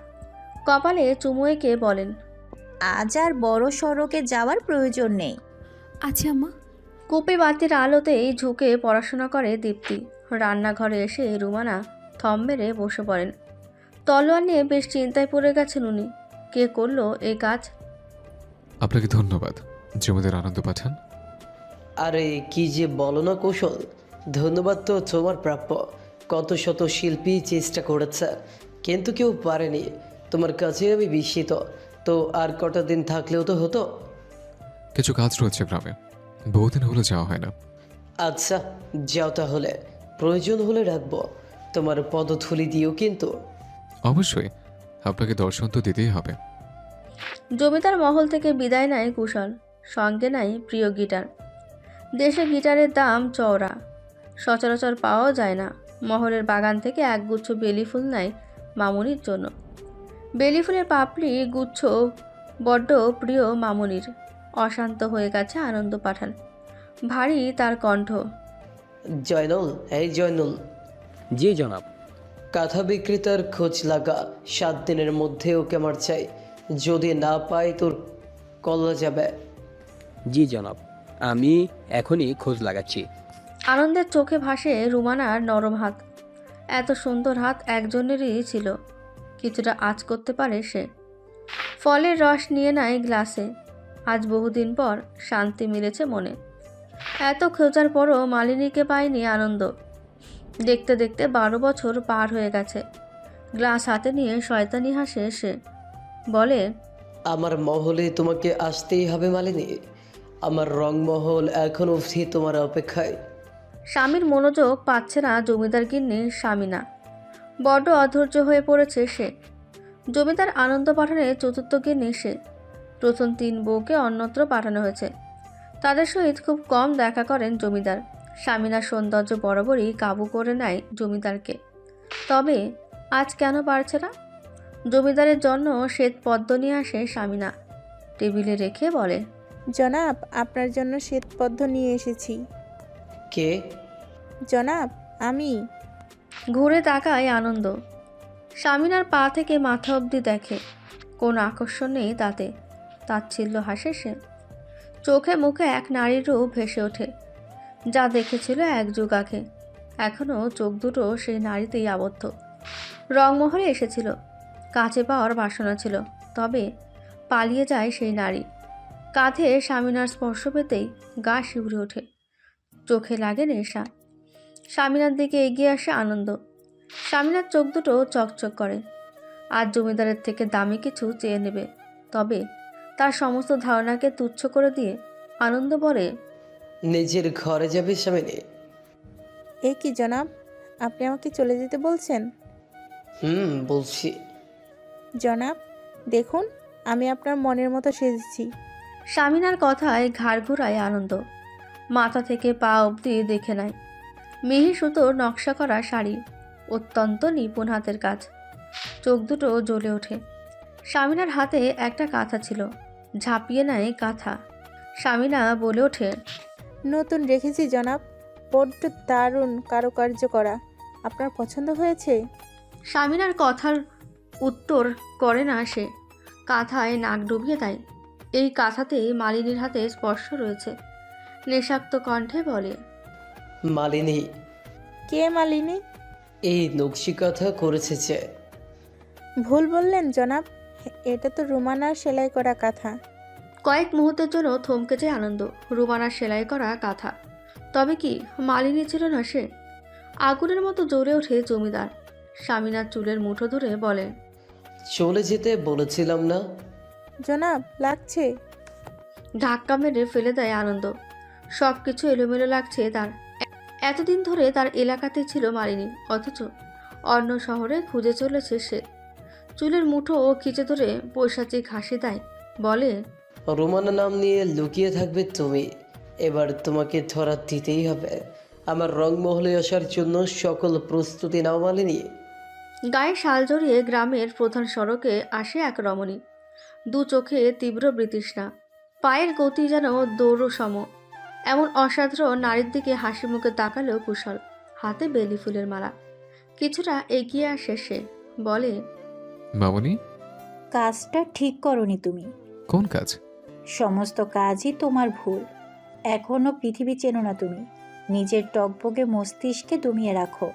কপালে চুমু এঁকে বলেন, আজ আর বড় সড়কে যাওয়ার প্রয়োজন নেই। আচ্ছা আম্মা। কূপে বাতির আলোতেই ঝুঁকে পড়াশোনা করে দীপ্তি। রান্নাঘরে এসে রুমানা থম মেরে বসে পড়েন। তলোয়ার নিয়ে বেশ চিন্তায় পড়ে গেছেন উনি। কে করলো এই কাজ? আপনাকে ধন্যবাদ, জমিদার আনন্দ পাঠান। আরে কি যে বলো না কৌশল, ধন্যবাদ তো তোমার প্রাপ্য। কত শত শিল্পী চেষ্টা করেছে, কিন্তু কেউ পারেনি। তোমার কাছে আমি বিস্মিত। তো আর কটা দিন থাকলেও তো হতো। কিছু কাজ রয়েছে গ্রামে, বহুদিন হলো যাওয়া হয় না। আচ্ছা যাও তাহলে, প্রয়োজন হলে রাখবো। তোমার পদধূলি দিও কিন্তু। অবশ্যই, আপনাকে দর্শন তো দিতেই হবে। জমিদার মহল থেকে বিদায় নেয় কুশল। সঙ্গে নাই প্রিয় গিটার। দেশে গিটারের দাম চওড়া, সচরাচর পাওয়াও যায় না। মহলের বাগান থেকে একগুচ্ছ বেলি ফুল নেয় মামুনির জন্য। বেলি ফুলের পাপড়ি গুচ্ছ বড্ড প্রিয় মামুনির। অশান্ত হয়ে গেছে আনন্দ পাঠান। ভারী তার কণ্ঠ। জয়নুল, এই জয়নুল। জি জনাব। কাঁথা বিক্রেতার খোঁজ লাগা, 7 দিনের মধ্যে ওকে আমার চাই। যদি না পাই তোর কল্লা যাবে। জি জনাব, আমি এখনই খোঁজ লাগাচ্ছি। আনন্দের চোখে ভাসে রুমানার নরম হাত। এত সুন্দর হাত একজনেরই ছিল। কিছুটা আঁচ করতে পারে সে। ফলের রস নিয়ে নেয় গ্লাসে। আজ বহুদিন পর শান্তি মিলেছে মনে। এত খোঁজার পরও মালিনীকে পায়নি আনন্দ। দেখতে দেখতে 12 বছর পার হয়ে গেছে। গ্লাস হাতে নিয়ে শয়তানি হাসে সে। বলে, আমার মহলে তোমাকে আসতেই হবে মালিনী। আমার রংমহল এখন অবধি তোমার অপেক্ষায়। স্বামীর মনোযোগ পাচ্ছে না জমিদার গিন্নির স্বামীনা। বড্ড অধৈর্য হয়ে পড়েছে সে। জমিদার আনন্দ পাঠানের চতুর্থ গিন্নি সে। প্রথম 3 বউকে অন্যত্র পাঠানো হয়েছে। তাদের সহিত খুব কম দেখা করেন জমিদার। স্বামীনার সৌন্দর্য বরাবরই কাবু করে নেয় জমিদারকে। তবে আজ কেন পারছে না? জমিদারের জন্য শ্বেত পদ্ম নিয়ে আসে স্বামীনা, টেবিলে রেখে বলে, জনাব, আপনার জন্য শ্বেতপদ্ম নিয়ে এসেছি। কে? জনাব, আমি। ঘুরে তাকায় আনন্দ। স্বামীনার পা থেকে মাথা অবধি দেখে, কোন আকর্ষণ নেই তাতে। তাচ্ছিল্য হাসে সে। চোখে মুখে এক নারীর রূপ ভেসে ওঠে, যা দেখেছিল এক যুগ আগে। এখনও চোখ দুটো সেই নারীতেই আবদ্ধ। রংমহলে এসেছিল, কাছে পাওয়ার বাসনা ছিল, তবে পালিয়ে যায় সেই নারী। কাঁধে স্বামীনার স্পর্শ পেতেই গা শিউরে ওঠে, চোখে লাগে নেশা। স্বামীনার দিকে এগিয়ে আসে আনন্দ। স্বামীনার চোখ দুটো চকচক করে। আজ জমিদারের থেকে দামি কিছু চেয়ে নেবে, তবে তার সমস্ত ধারণাকে তুচ্ছ করে দিয়ে আনন্দ বলে, নিজের ঘরে যাবে স্বামিনী? এ কি জনাব, আপনি আমাকে চলে যেতে বলছেন? বলছি। জনাব, দেখুন, আমি আপনার মনের মতো সেজেছি। স্বামীনার কথায় ঘাড় ঘুরায় আনন্দ। মাথা থেকে পা অবধি দেখে নেয়। মিহি সুতোর নকশা করা শাড়ি, অত্যন্ত নিপুণ হাতের কাজ। চোখ দুটো জ্বলে ওঠে। স্বামীনার হাতে একটা কাঁথা ছিল, ঝাঁপিয়ে নেয় কাঁথা। স্বামীনা বলে ওঠে, নতুন রেখেছি জনাব, বড্ড দারুণ কারুকার্য করা। আপনার পছন্দ হয়েছে? স্বামীনার কথার উত্তর করে না সে। কাঁথায় নাক ডুবিয়ে দেয়। এই কাঁথাতেই মালিনীর হাতে স্পর্শ রয়েছে। নেশাক্ত কণ্ঠে বলে, মালিনী। কে মালিনী? এই নকশি কথা করেছে যে। ভুল বললেন জনাব, এটা তো রুমানার সেলাই করা কাঁথা। কয়েক মুহূর্তের জন্য থমকে যায় আনন্দ। রুমানার সেলাই করা কাঁথা, তবে কি মালিনী ছিল না সে? আগুনের মতো জ্বলে ওঠে জমিদার। স্বামীনার চুলের মুঠো ধরে বলে, চলে যেতে বলেছিলাম না? জনাব, লাগছে। ধাক্কা মেরে ফেলে দেয় আনন্দ। সব কিছু এলোমেলো লাগছে তার। এতদিন ধরে তার এলাকাতে ছিল মালিনী, অথচ অন্য শহরে খুঁজে চলেছে সে। চুলের মুঠো ও খিচে ধরে পৈশাচিক হাসি দেয়, বলে, রোমানা নাম নিয়ে লুকিয়ে থাকবে তুমি। এবার তোমাকে ধরা দিতেই হবে। আমার রংমহলে আসার জন্য সকল প্রস্তুতি নাও মালিনী। গায়ে শাল জড়িয়ে গ্রামের প্রধান সড়কে আসে এক রমণী। দু চোখে তীব্র বৃতৃষ্ণা, পায়ের গতি যেন দৌড় সম। এমন অসাধারণ নারীর দিকে হাসি মুখে তাকালেও কুশল। হাতে বেলি ফুলের মালা। কিছুটা এগিয়ে আসে সে, বলে, মামনি, কাজটা ঠিক করনি তুমি। কোন কাজ? সমস্ত কাজই তোমার ভুল। এখনো পৃথিবী চেনো না তুমি। নিজের টকবগে মস্তিষ্কে দমিয়ে রাখো।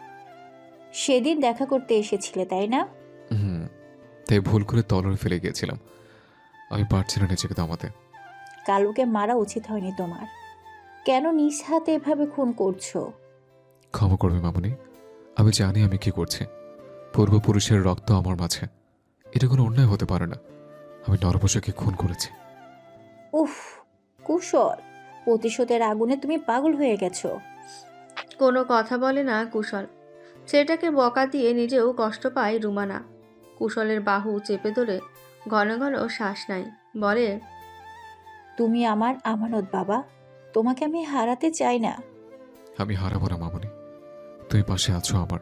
সেদিন দেখা করতে এসেছিলে, তাই না? তাই ভুল করে তলরে ফেলে গিয়েছিলাম। আমি পারছি না নিজেকে থামাতে। কালুকে মারা উচিত হয়নি তোমার। কেন নিজ হাতে এভাবে খুন করছো? ক্ষমা করবে মামনি, আমি জানি আমি কি করছি। পূর্বপুরুষের রক্ত আমার মাঝে, এটা কোনো অন্যায় হতে পারে না। আমি নরপশুকে খুন করেছি। উফ কুশল, প্রতিশোধের আগুনে তুমি পাগল হয়ে গেছো। কোনো কথা বলে না কুশল। ছেলেটাকে বকা দিয়ে নিজেও কষ্ট পায় রুমানা। কুশলের বাহু চেপে ধরে ঘন ঘন শ্বাস নেয়, বলে, তুমি আমার আমানত বাবা, তোমাকে আমি হারাতে চাই না। আমি হারাবো না মামনি, তুমি পাশে আছো আমার।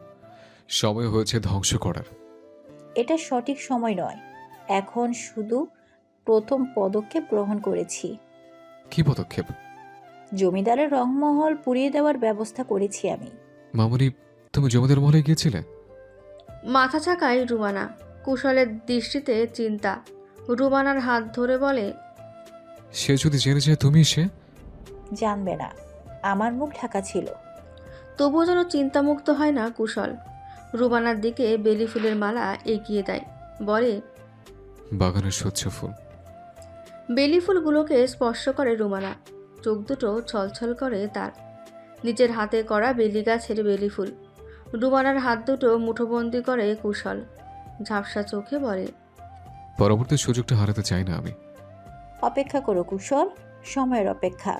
সময় হয়েছে ধ্বংস করার। এটা সঠিক সময় নয়। এখন শুধু প্রথম পদক্ষেপ গ্রহণ করেছি। কি পদক্ষেপ? জমিদারের রংমহল পুড়িয়ে দেওয়ার ব্যবস্থা করেছি আমি। মামনি, তুমি জমিদার মহলে গিয়েছিলে? মাথা ছাকায় রুমানা। কুশলের দৃষ্টিতে চিন্তা। রুমানার হাত ধরে বলে, সে যদি জেনে যায় তুমি সে? জানবে না, আমার মুখ ঢাকা ছিল। তবুও যেন চিন্তামুক্ত হয় না কুশল। রুমানার দিকে বেলি ফুলের মালা এগিয়ে দেয়, বলে, বাগানের স্বচ্ছ ফুল। বেলি ফুলগুলোকে স্পর্শ করে রুমানা। চোখ দুটো ছলছল করে তার। নিজের হাতে করা বেলি গাছের বেলি ফুল। রুমানার হাত দুটো মুঠোবন্দি করে কুশল। ঝাপসা চোখে বলে, পরবর্তী সুযোগটা হারাতে চাই না আমি। অপেক্ষা করো কুশল, সময়ের অপেক্ষা।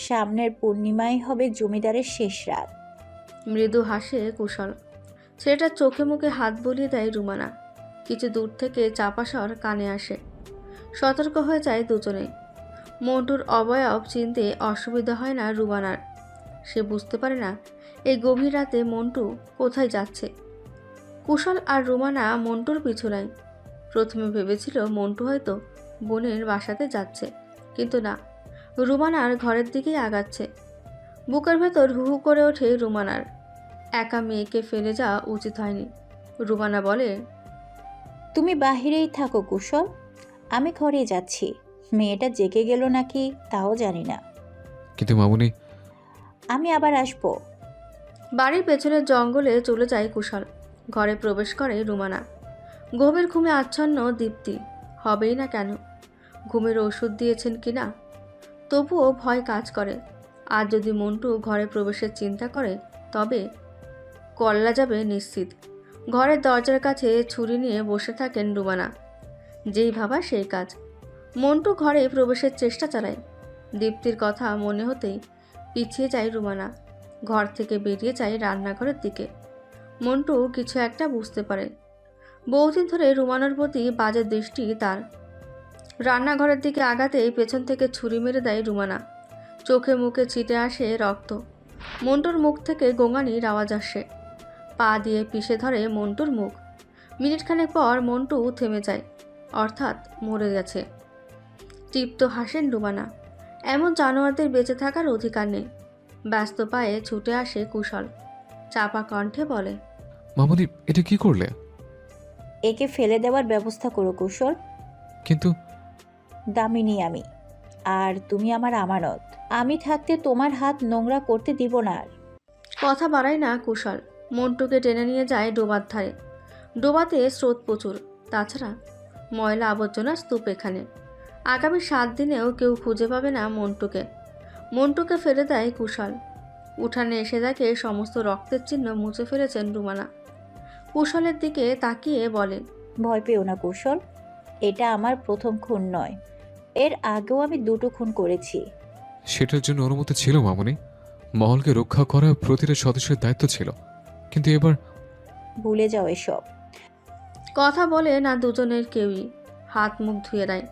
সামনের পূর্ণিমায় হবে জমিদারের শেষ রাত। মৃদু হাসে কুশল। ছেলেটার চোখে মুখে হাত বুলিয়ে দেয় রুমানা। কিছু দূর থেকে চাপা স্বর কানে আসে, সতর্ক হয়ে যায় দুজনে। মন্টুর অবয়ব চিনতে অসুবিধা হয় না রুমানার। সে বুঝতে পারে না এই গভীর রাতে মন্টু কোথায় যাচ্ছে। কুশল আর রুমানা মন্টুর পিছু নেয়। প্রথমে ভেবেছিল মন্টু হয়তো বোনের বাসাতে যাচ্ছে, কিন্তু না, রুমানার ঘরের দিকেই আগাচ্ছে। বুকের ভেতর হু হু করে ওঠে রুমানার। একা মেয়েকে ফেলে যাওয়া উচিত হয়নি। রুমানা বলে, তুমি বাহিরেই থাকো কুশল, আমি ঘরে যাচ্ছি। মেয়েটা জেগে গেল নাকি তাও জানি না। কিন্তু মামুনি, আমি আবার আসবো। বাড়ির পেছনের জঙ্গলে চলে যায় কুশল। ঘরে প্রবেশ করে রুমানা। গভীর ঘুমে আচ্ছন্ন দীপ্তি। হবেই না কেন, ঘুমের ওষুধ দিয়েছেন কিনা। তবুও ভয় কাজ করে। আর যদি মন্টু ঘরে প্রবেশের চিন্তা করে তবে কল্লা যাবে নিশ্চিত। ঘরের দরজার কাছে ছুরি নিয়ে বসে থাকেন রুমানা। যেই ভাবা সেই কাজ। মন্টু ঘরে প্রবেশের চেষ্টা চালায়। দীপ্তির কথা মনে হতেই পিছিয়ে যায় রুমানা। ঘর থেকে বেরিয়ে যায় রান্নাঘরের দিকে। মন্টু কিছু একটা বুঝতে পারে। বহুদিন ধরে রুমানার প্রতি বাজে দৃষ্টি তার। রান্নাঘরের দিকে আগাতেই পেছন থেকে ছুরি মেরে দেয় রুমানা। চোখে মুখে ছিটে আসে রক্ত। মন্টুর মুখ থেকে গোঙানির আওয়াজ আসে। পা দিয়ে পিষে ধরে মন্টুর মুখ। মিনিটখানেক পর মন্টু থেমে যায়, অর্থাৎ মরে গেছে। তৃপ্ত হাসেন রুমানা। এমন জানোয়ারদের বেঁচে থাকার অধিকার নেই। ব্যস্ত পায়ে ছুটে আসে কুশল। চাপা কণ্ঠে বলে, মামুনি এটা কি করলে? একে ফেলে দেওয়ার ব্যবস্থা করো কুশল। কিন্তু দামিনী আমি, আর তুমি আমার আমানত। আমি থাকতে তোমার হাত নোংরা করতে দিব না আর। কথা বাড়ায় না কুশল। মন্টুকে টেনে নিয়ে যায় ডোবার ধারে। ডোবাতে স্রোত প্রচুর, তাছাড়া ময়লা আবর্জনা স্তূপ এখানে। আগামী 7 দিনেও কেউ খুঁজে পাবে না মন্টুকে। মন্টুকে ফেলে দেয় কুশল। উঠানে এসে দেখে সমস্ত রক্তের চিহ্ন মুছে ফেলেছেন রুমানা। কুশলের দিকে তাকিয়ে বলে, ভয় পেও না কুশল, এটা আমার প্রথম খুন নয়। এর আগেও আমি 2টো খুন করেছি। সেটার জন্য অনুমতি ছিল মামুনি। মহলকে রক্ষা করা প্রতিটা সদস্যের দায়িত্ব ছিল, কিন্তু এবার ভুলে যাও এসব। কথা বলে না দুজনের কেউই। হাত মুখ ধুয়ে দেয়।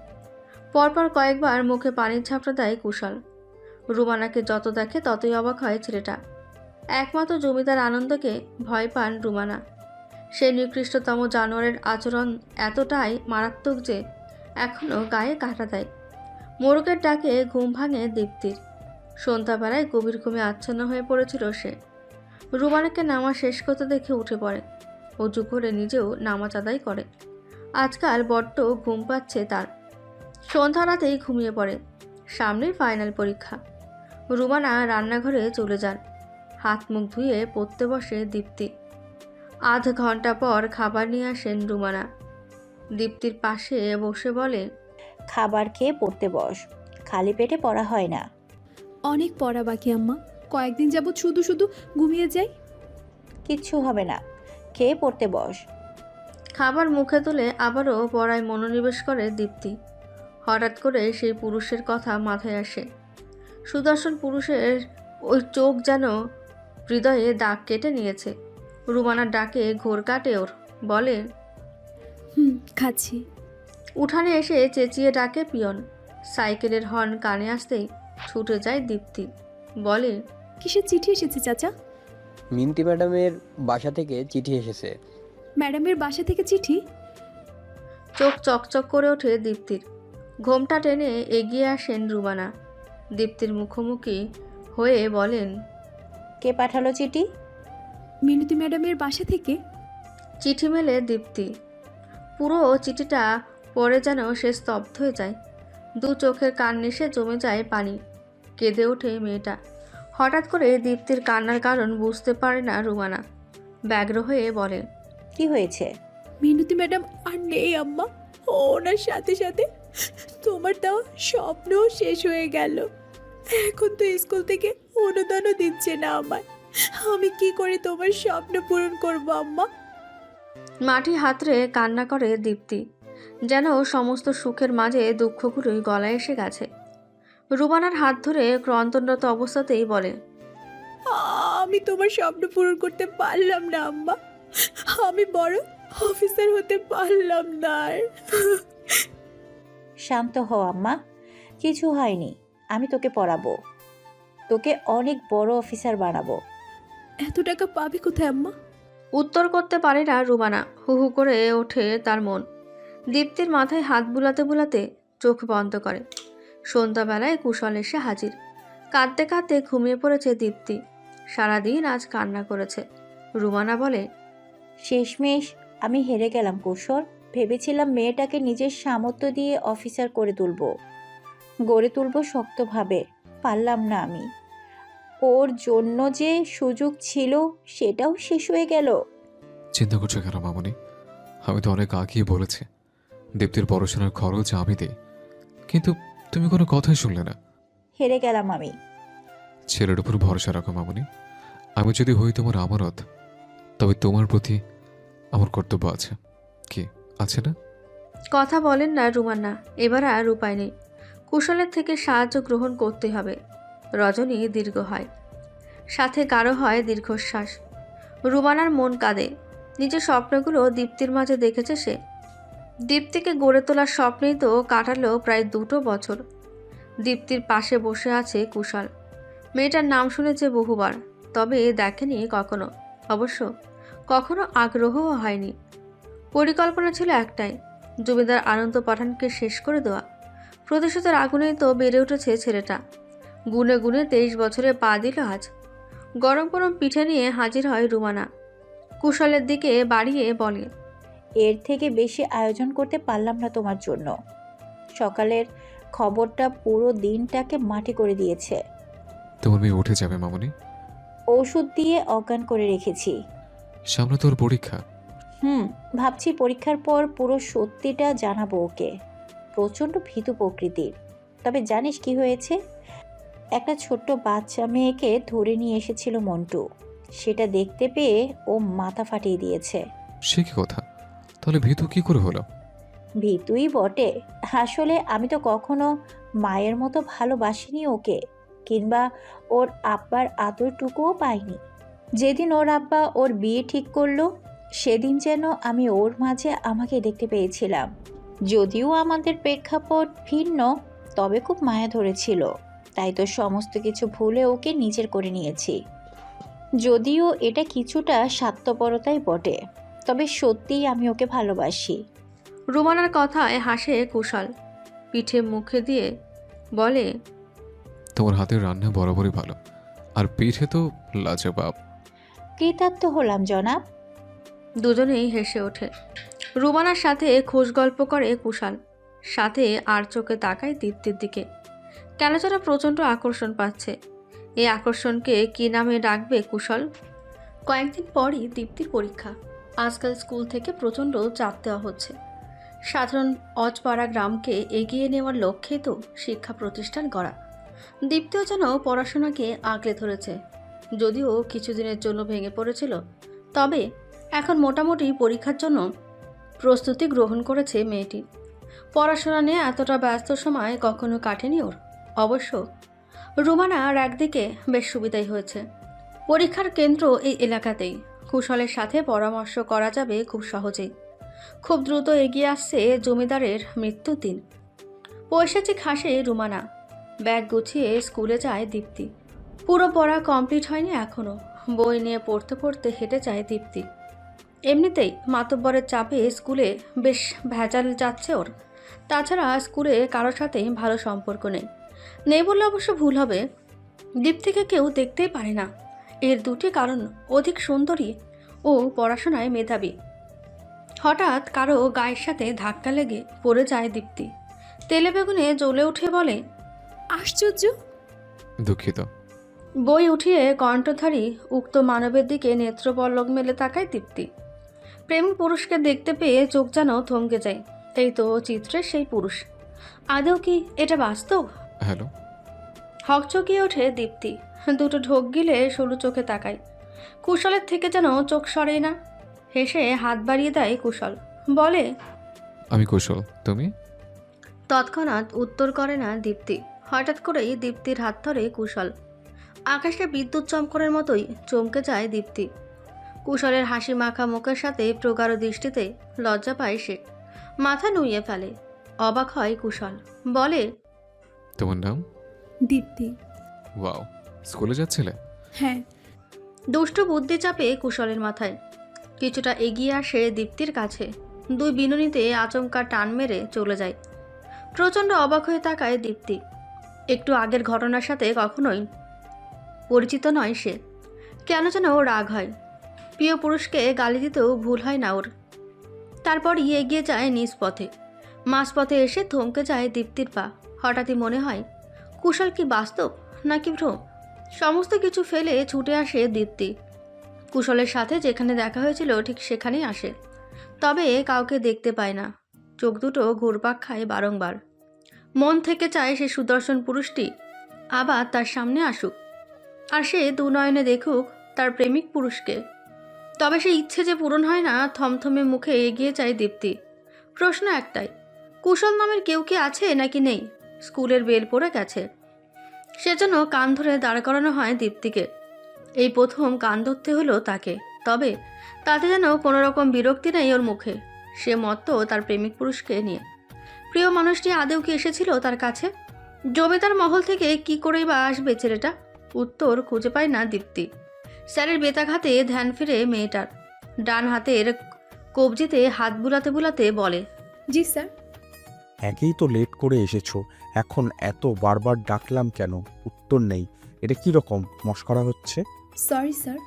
পরপর কয়েকবার মুখে পানির ঝাপটা দেয় কুশল। রুমানাকে যত দেখে ততই অবাক হয় ছেলেটা। একমাত্র জমিদার আনন্দকে ভয় পান রুমানা। সেই নিকৃষ্টতম জানোয়ারের আচরণ এতটাই মারাত্মক যে এখনও গায়ে কাটা দেয়। মোরগের ডাকে ঘুম ভাঙে দীপ্তির। সন্ধ্যাবেলায় গভীর ঘুমে আচ্ছন্ন হয়ে পড়েছিল সে। রুমানাকে নামা শেষ করতে দেখে উঠে পড়ে। অজু করে নিজেও নামাজ আদায় করে। আজকাল বড্ড ঘুম পাচ্ছে তার। সন্ধ্যা রাতেই ঘুমিয়ে পড়ে। সামনের ফাইনাল পরীক্ষা। রুমানা রান্নাঘরে চলে যান। হাত মুখ ধুয়ে পড়তে বসে দীপ্তি। আধ ঘন্টা পর খাবার নিয়ে আসেন রুমানা। দীপ্তির পাশে বসে বলে, খাবার খেয়ে পড়তে বস, খালি পেটে পড়া হয় না। অনেক পড়া বাকি আম্মা, কয়েকদিন যাবৎ শুধু শুধু ঘুমিয়ে যাই। কিচ্ছু হবে না, খেয়ে পড়তে বস। খাবার মুখে তুলে আবারও পড়ায় মনোনিবেশ করে দীপ্তি। হঠাৎ করে সেই পুরুষের কথা মাথায় আসে। সুদর্শন পুরুষের ওই চোখ যেন হৃদয়ে দাগ কেটে নিয়েছে। রুমানার ডাকে ঘোর কাটে ওর। বলে, খাচ্ছি। উঠানে এসে চেঁচিয়ে ডাকে পিয়ন। সাইকেলের হর্ন কানে আসতেই ছুটে যায় দীপ্তি। বলে, কিসের চিঠি এসেছে চাচা? মিন্তি ম্যাডামের বাসা থেকে চিঠি এসেছে। ম্যাডামের বাসা থেকে চিঠি? চোখ চকচক করে ওঠে দীপ্তির। ঘোমটা টেনে এগিয়ে আসেন রুমানা। দীপ্তির মুখোমুখি হয়ে বলেন, কে পাঠালো চিঠি? মিনতি ম্যাডামের বাসা থেকে। চিঠি মেলে দীপ্তি। পুরো চিঠিটা পড়ে যেন সে স্তব্ধ হয়ে যায়। দু চোখের কান্নিসে জমে যায় পানি। কেঁদে ওঠে মেয়েটা। হঠাৎ করে দীপ্তির কান্নার কারণ বুঝতে পারে না রুমানা। ব্যগ্র হয়ে বলে, কি হয়েছে? মিনতি ম্যাডাম আর নেই আম্মা। ওনার সাথে সাথে তোমার দেওয়া স্বপ্নও শেষ হয়ে গেল। এখন তো স্কুল থেকে অনুদানও দিচ্ছে না আমায়। আমি কি করে তোমার স্বপ্ন পূরণ করব আম্মা? মাটি হাতড়ে কান্না করে দীপ্তি। যেন সমস্ত সুখের মাঝে দুঃখগুলোই গলায় এসে গেছে। রুমানার হাত ধরে ক্রন্দনরত অবস্থাতেই বলে, আমি তোমার স্বপ্ন পূরণ করতে পারলাম না আম্মা। আমি বড় অফিসার হতে পারলাম না। শান্ত হও আম্মা, কিছু হয়নি। আমি তোকে পড়াবো, তোকে অনেক বড় অফিসার বানাবো। এত টাকা পাবি কোথায় আম্মা? উত্তর করতে পারে না রুমানা। হু হু করে ওঠে তার মন। দীপ্তির মাথায় হাত বুলাতে বুলাতে চোখ বন্ধ করে। সন্ধ্যাবেলায় কুশল এসে হাজির। কাঁদতে কাঁদতে ঘুমিয়ে পড়েছে দীপ্তি। সারাদিন আজ কান্না করেছে। রুমানা বলে, শেষমেশ আমি হেরে গেলাম কৌশল। ভেবেছিলাম মেয়েটাকে নিজের সামর্থ্য দিয়ে অফিসার গড়ে তুলবো শক্তভাবে। পারলাম না আমি। ওর জন্য যে সুযোগ ছিল সেটাও শেষ হয়ে গেল। চিন্তা করছো কেন মামনি? আমি তো অনেক আগেই বলেছি দীপ্তির পড়াশোনার খরচ আমি দিই, কিন্তু তুমি কোনো কথাই শুনলে না। হেরে গেলাম আমি। ছেলের উপর ভরসা রাখো মামনি। আমি যদি হই তোমার আমানত, তবে তোমার প্রতি আমার কর্তব্য আছে। কি আছে না? কথা বলেন না রুমানা। এবার আর উপায় নেই, কুশলের থেকে সাহায্য গ্রহণ করতে হবে। রজনী দীর্ঘ হয়, সাথে গাঢ় হয় দীর্ঘশ্বাস। রুমানার মন কাঁদে। নিজের স্বপ্নগুলো দীপ্তির মাঝে দেখেছে সে। দীপ্তিকে গড়ে তোলার স্বপ্নেই তো কাটালো প্রায় 2 বছর। দীপ্তির পাশে বসে আছে কুশল। মেয়েটার নাম শুনেছে বহুবার, তবে দেখেনি কখনো। অবশ্য কখনো আগ্রহও হয়নি। পরিকল্পনা ছিল একটাই, জমিদার আনন্দ পাঠানকে শেষ করে দেওয়া। প্রতিশোধের আগুনেই তো বেড়ে উঠেছে ছেলেটা। গুনে গুনে 23 বছরে পা দিল আজ। গরম গরম পিঠে নিয়ে হাজির হয় রুমানা। কুশলের দিকে বাড়িয়ে বলে, এর থেকে বেশি আয়োজন করতে পারলাম না তোমার জন্য। সকালের খবরটা পুরো দিনটাকে মাটি করে দিয়েছে। তোমার মেয়ে উঠে যাবে মামনি। ওষুধ দিয়ে অজ্ঞান করে রেখেছি। সামনে তোর পরীক্ষা। ভাবছি পরীক্ষার পর পুরো সত্যিটা জানাবো ওকে। প্রচণ্ড ভীতু প্রকৃতির। তবে জানিস কি হয়েছে? একটা ছোট্ট বাচ্চা মেয়েকে ধরে নিয়ে এসেছিল মন্টু। সেটা দেখতে পেয়ে ও মাথা ফাটিয়ে দিয়েছে। সে কি কথা? তাহলে ভীতু কি করে হলো? ভীতুই বটে। আসলে আমি তো কখনো মায়ের মতো ভালোবাসিনি ওকে, কিংবা ওর আব্বার আদরটুকুও পাইনি। যেদিন ওর আব্বা ওর বিয়ে ঠিক করলো, সেদিন যেন আমি ওর মাঝে আমাকে দেখতে পেয়েছিলাম। যদিও আমাদের প্রেক্ষাপট ভিন্ন, তবে খুব মায়া ধরেছিল। তাই তো সমস্ত কিছু ভুলে ওকে নিজের করে নিয়েছি। যদিও এটা কিছুটা স্বার্থপরতাই বটে, তবে সত্যিই আমি ওকে ভালোবাসি। রুমানার কথায় হাসে কুশল। পিঠে মুখে দিয়ে বলে, তোমার হাতের রান্না বরাবরই ভালো, আর পিঠে তো লাজবাব। কৃতার্থ হলাম জনাব। দুজনেই হেসে ওঠে। রুমানার সাথে খোশ গল্প করে কুশল, সাথে আর চোখে তাকায় দীপ্তির দিকে। কেন যেন প্রচণ্ড আকর্ষণ পাচ্ছে। এই আকর্ষণকে কি নামে ডাকবে কুশল? কয়েকদিন পরই দীপ্তির পরীক্ষা। আজকাল স্কুল থেকে প্রচণ্ড চাপ দেওয়া হচ্ছে। সাধারণ অজপাড়া গ্রামকে এগিয়ে নেওয়ার লক্ষ্যে তো শিক্ষা প্রতিষ্ঠান গড়া। দীপ্তিও যেন পড়াশোনাকে আগলে ধরেছে। যদিও কিছুদিনের জন্য ভেঙে পড়েছিল, তবে এখন মোটামুটি পরীক্ষার জন্য প্রস্তুতি গ্রহণ করেছে মেয়েটি। পড়াশোনা নিয়ে এতটা ব্যস্ত সময় কখনো কাটেনি ওর। অবশ্য রুমানার একদিকে বেশ সুবিধাই হয়েছে। পরীক্ষার কেন্দ্র এই এলাকাতেই। কুশলের সাথে পরামর্শ করা যাবে খুব সহজেই। খুব দ্রুত এগিয়ে আসছে জমিদারের মৃত্যুর দিন। পৈশাচিক হাসে রুমানা। ব্যাগ গুছিয়ে স্কুলে যায় দীপ্তি। পুরো পড়া কমপ্লিট হয়নি এখনও। বই নিয়ে পড়তে পড়তে হেঁটে যায় দীপ্তি। এমনিতেই মাতব্বরের চাপে স্কুলে বেশ ভেজাল যাচ্ছে ওর। তাছাড়া স্কুলে কারোর সাথেই ভালো সম্পর্ক নেই বললে অবশ্য ভুল হবে। দীপ্তিকে কেউ দেখতেই পারে না। এর দুটি কারণ, অধিক সুন্দরী ও পড়াশোনায় মেধাবী। হঠাৎ কারো গায়ের সাথে ধাক্কা লেগে পড়ে যায় দীপ্তি। তেলে বেগুনে জ্বলে উঠে বলে, আশ্চর্য! দুঃখিত। বই উঠিয়ে কণ্ঠধারী উক্ত মানবের দিকে নেত্রপল্লব মেলে তাকায় দীপ্তি। প্রেমিক পুরুষকে দেখতে পেয়ে চোখ যেন থমকে যায়। এই তো চিত্রের সেই পুরুষ। আদৌ কি এটা বাস্তব? হ্যালো। হকচকিয়ে ওঠে দীপ্তি। দুটো ঢোক গিলে সরু চোখে তাকায়। কুশলের থেকে যেন চোখ সরেই না। হেসে হাত বাড়িয়ে দেয় কুশল। বলে, আমি কুশল, তুমি? তৎক্ষণাৎ উত্তর করে না দীপ্তি। হঠাৎ করেই দীপ্তির হাত ধরে কুশল। আকাশে বিদ্যুৎ চমকনের মতোই চমকে যায় দীপ্তি। কুশলের হাসি মাখা মুখের সাথে প্রগাঢ় দৃষ্টিতে লজ্জা পায় সে। মাথা নুইয়ে ফেলে। অবাক হয় কুশল, বলে, তোমার নাম? দীপ্তি। ওয়াও, স্কুলে যাচ্ছিলে? হ্যাঁ। দুষ্ট বুদ্ধি চাপে কুশলের মাথায়। কিছুটা এগিয়ে আসে দীপ্তির কাছে, দুই বিনুনিতে আচমকা টান মেরে চলে যায়। প্রচণ্ড অবাক হয়ে তাকায় দীপ্তি। একটু আগের ঘটনার সাথে কখনোই পরিচিত নয় সে। কেন যেন ওর রাগ হয়। প্রিয় পুরুষকে গালি দিতেও ভুল হয় না ওর। তারপরই এগিয়ে যায় নিজ পথে। মাঝপথে এসে থমকে যায় দীপ্তির পা। হঠাৎই মনে হয়, কুশল কি বাস্তব নাকি ভ্রম? সমস্ত কিছু ফেলে ছুটে আসে দীপ্তি। কুশলের সাথে যেখানে দেখা হয়েছিল ঠিক সেখানেই আসে, তবে কাউকে দেখতে পায় না। চোখ দুটো ঘুরপাক খায় বারংবার। মন থেকে চায় সে সুদর্শন পুরুষটি আবার তার সামনে আসুক, আর সে দুনয়নে দেখুক তার প্রেমিক পুরুষকে। তবে সে ইচ্ছে যে পূরণ হয় না। থমথমে মুখে এগিয়ে যায় দীপ্তি। প্রশ্ন একটাই, কুশল নামের কেউ কি আছে নাকি নেই? স্কুলের বেল পড়ে গেছে, সেজন্য কান ধরে দাঁড় করানো হয় দীপ্তিকে। এই প্রথম কান ধরতে হলো তাকে। তবে তাতে যেন কোনো রকম বিরক্তি নেই ওর মুখে। সে মত্ত তার প্রেমিক পুরুষকে নিয়ে। প্রিয় মানুষটি আদেও কি এসেছিল তার কাছে? জমিদার মহল থেকে কি করেই বা আসবে ছেলেটা? উত্তর খুঁজে পায় না দীপ্তি। স্যারের বেতাঘাতে ধ্যান ফিরে মেয়েটার। ডান হাতের কবজিতে হাত বুলাতে বুলাতে বলে, জি স্যার। একেই তো লেট করে এসেছো, এখন এত বারবার ডাকলাম কেন? উত্তর নেই। এটা কি রকম মশকরা হচ্ছে? Sorry sir.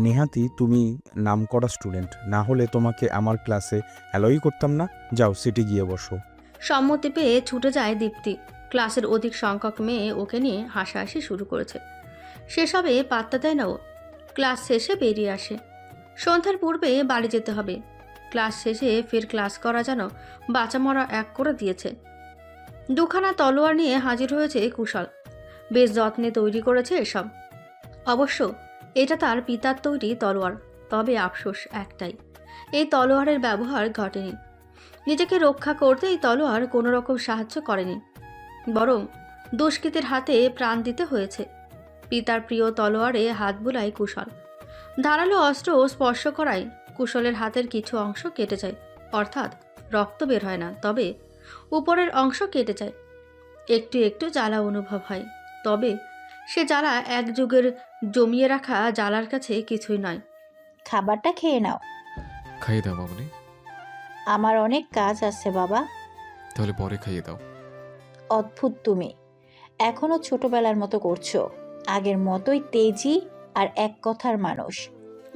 নেহাতি তুমি নামকরা স্টুডেন্ট, না হলে তোমাকে আমার ক্লাসে অ্যালোই করতাম না। যাও সিটে গিয়ে বসো। সম্মতি পেয়ে ছুটে যায় দীপ্তি। ক্লাসের অধিক সংখ্যক মেয়ে ওকে নিয়ে হাসাহাসি শুরু করেছে। সেসবে পাত্তা দেয় না ও। ক্লাস শেষে বেরিয়ে আসে। সন্ধ্যার পূর্বে বাড়ি যেতে হবে। ক্লাস শেষে ফের ক্লাস করা যেন বাঁচা মরা এক করে দিয়েছে। দুখানা তলোয়ার নিয়ে হাজির হয়েছে কুশল। বেশ যত্নে তৈরি করেছে এসব। অবশ্য এটা তার পিতার তৈরি তলোয়ার। তবে আফসোস একটাই, এই তলোয়ারের ব্যবহার ঘটেনি। নিজেকে রক্ষা করতে এই তলোয়ার কোনো রকম সাহায্য করেনি, বরং দুষ্কৃতীর হাতে প্রাণ দিতে হয়েছে। পিতার প্রিয় তলোয়ারে হাত বুলায় কুশল। ধারালো অস্ত্র স্পর্শ করায় কুশলের হাতের কিছু অংশ কেটে যায়, অর্থাৎ রক্ত বের হয় না, তবে উপরের অংশ কেটে যায়। একটু একটু জ্বালা অনুভব হয়, তবে সে জ্বালা এক যুগের জমিয়ে রাখা জ্বালার কাছে কিছুই নয়। খাবারটা খেয়ে নাও। খাইয়ে দাও মামনি। আমার অনেক কাজ আছে বাবা। তাহলে পরে খাইয়ে দাও। অদ্ভুত তুমি, এখনো ছোটবেলার মতো করছো। আগের মতোই তেজি আর এক কথার মানুষ।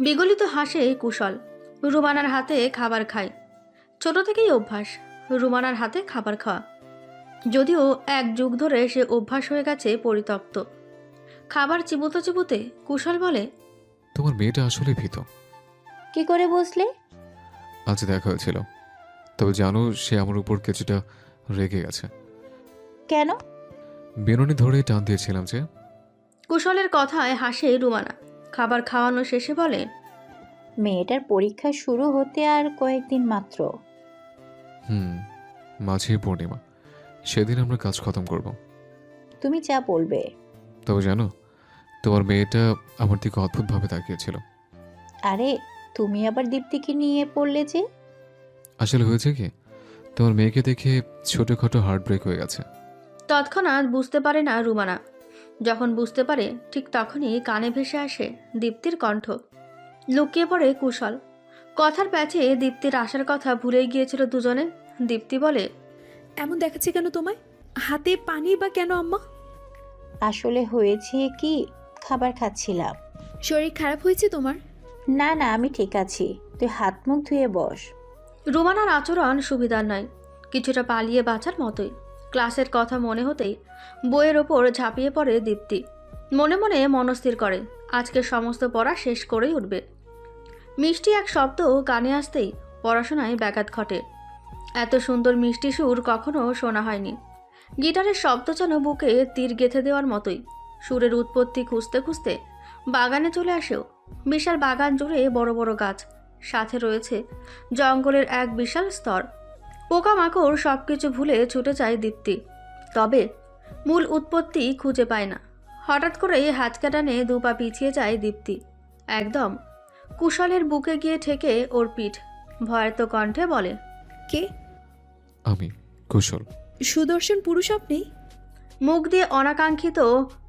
বিগলিত হাসে কুশল। রুমানার হাতে খাবার খায়। ছোট থেকেই অভ্যাস রুমানার হাতে খাবার খাওয়া, যদিও এক যুগ ধরে সে অভ্যাস হয়ে গেছে পরিতপ্ত। খাবার চিবুতে চিবুতে কুশল বলে, তোমার মেয়েটা আসলে ভীত। কি করে বুঝলে? আজ দেখা হয়েছিল, তবে জানো সে আমার উপর কিছুটা রেগে গেছে। কেন? বেনুনি ধরে টান দিয়েছিলাম যে। কুশলের কথায় হাসে রুমানা। খাবার খাওয়ানো শেষে বলে, মেয়েটার পরীক্ষা শুরু হতে আর কয়েকদিন মাত্র। মাঝে পূর্ণিমা, সেদিন আমরা কাজ খতম করব। তুমি যা বলবে। তবে জানো, তোমার মেয়েটা আমার দিকে অদ্ভুতভাবে তাকিয়েছিল। আরে তুমি আবার দীপ্তিকে নিয়ে পড়লে যে? আসলে হয়েছে কি, তোমার মেয়েকে দেখে ছোটখাটো হার্ট ব্রেক হয়ে গেছে। তৎক্ষণাৎ বুঝতে পারে না রুমানা। যখন বুঝতে পারে ঠিক তখনই কানে ভেসে আসে দীপ্তির কণ্ঠ। লুকিয়ে পড়ে কুশল। কথার প্যাচে দীপ্তির আসার কথা ভুলেই গিয়েছিল দুজনে। দীপ্তি বলে, এমন দেখাচ্ছে কেন তোমায়? হাতে পানি বা কেন আম্মা? আসলে হয়েছে কি, খাবার খাচ্ছিলাম। শরীর খারাপ হয়েছে তোমার? না না, আমি ঠিক আছি। তুই হাত মুখ ধুয়ে বস। রুমানার আচরণ সুবিধার নয়, কিছুটা পালিয়ে বাঁচার মতোই। ক্লাসের কথা মনে হতেই বইয়ের ওপর ঝাঁপিয়ে পড়ে দীপ্তি। মনে মনে মনস্থির করে আজকে সমস্ত পড়া শেষ করেই উঠবে। মিষ্টি এক শব্দ কানে আসতেই পড়াশোনায় ব্যাঘাত ঘটে। এত সুন্দর মিষ্টি সুর কখনো শোনা হয়নি। গিটারের শব্দ যেন বুকে তীর গেঁথে দেওয়ার মতোই। সুরের উৎপত্তি খুঁজতে খুঁজতে বাগানে চলে আসেও। বিশাল বাগান জুড়ে বড় বড় গাছ, সাথে রয়েছে জঙ্গলের এক বিশাল স্তর। পোকামাকড় সবকিছু ভুলে ছুটে যায় দীপ্তি, তবে মূল উৎপত্তি খুঁজে পায় না। হঠাৎ করে হাঁচকা টানে দুপা পিছিয়ে যায় দীপ্তি। একদম কুশলের বুকে গিয়ে ঠেকে ওর পিঠ। ভয়ার্ত কণ্ঠে বলে, কে? আমি কুশল। সুদর্শন পুরুষ আপনি? মুখ দিয়ে অনাকাঙ্ক্ষিত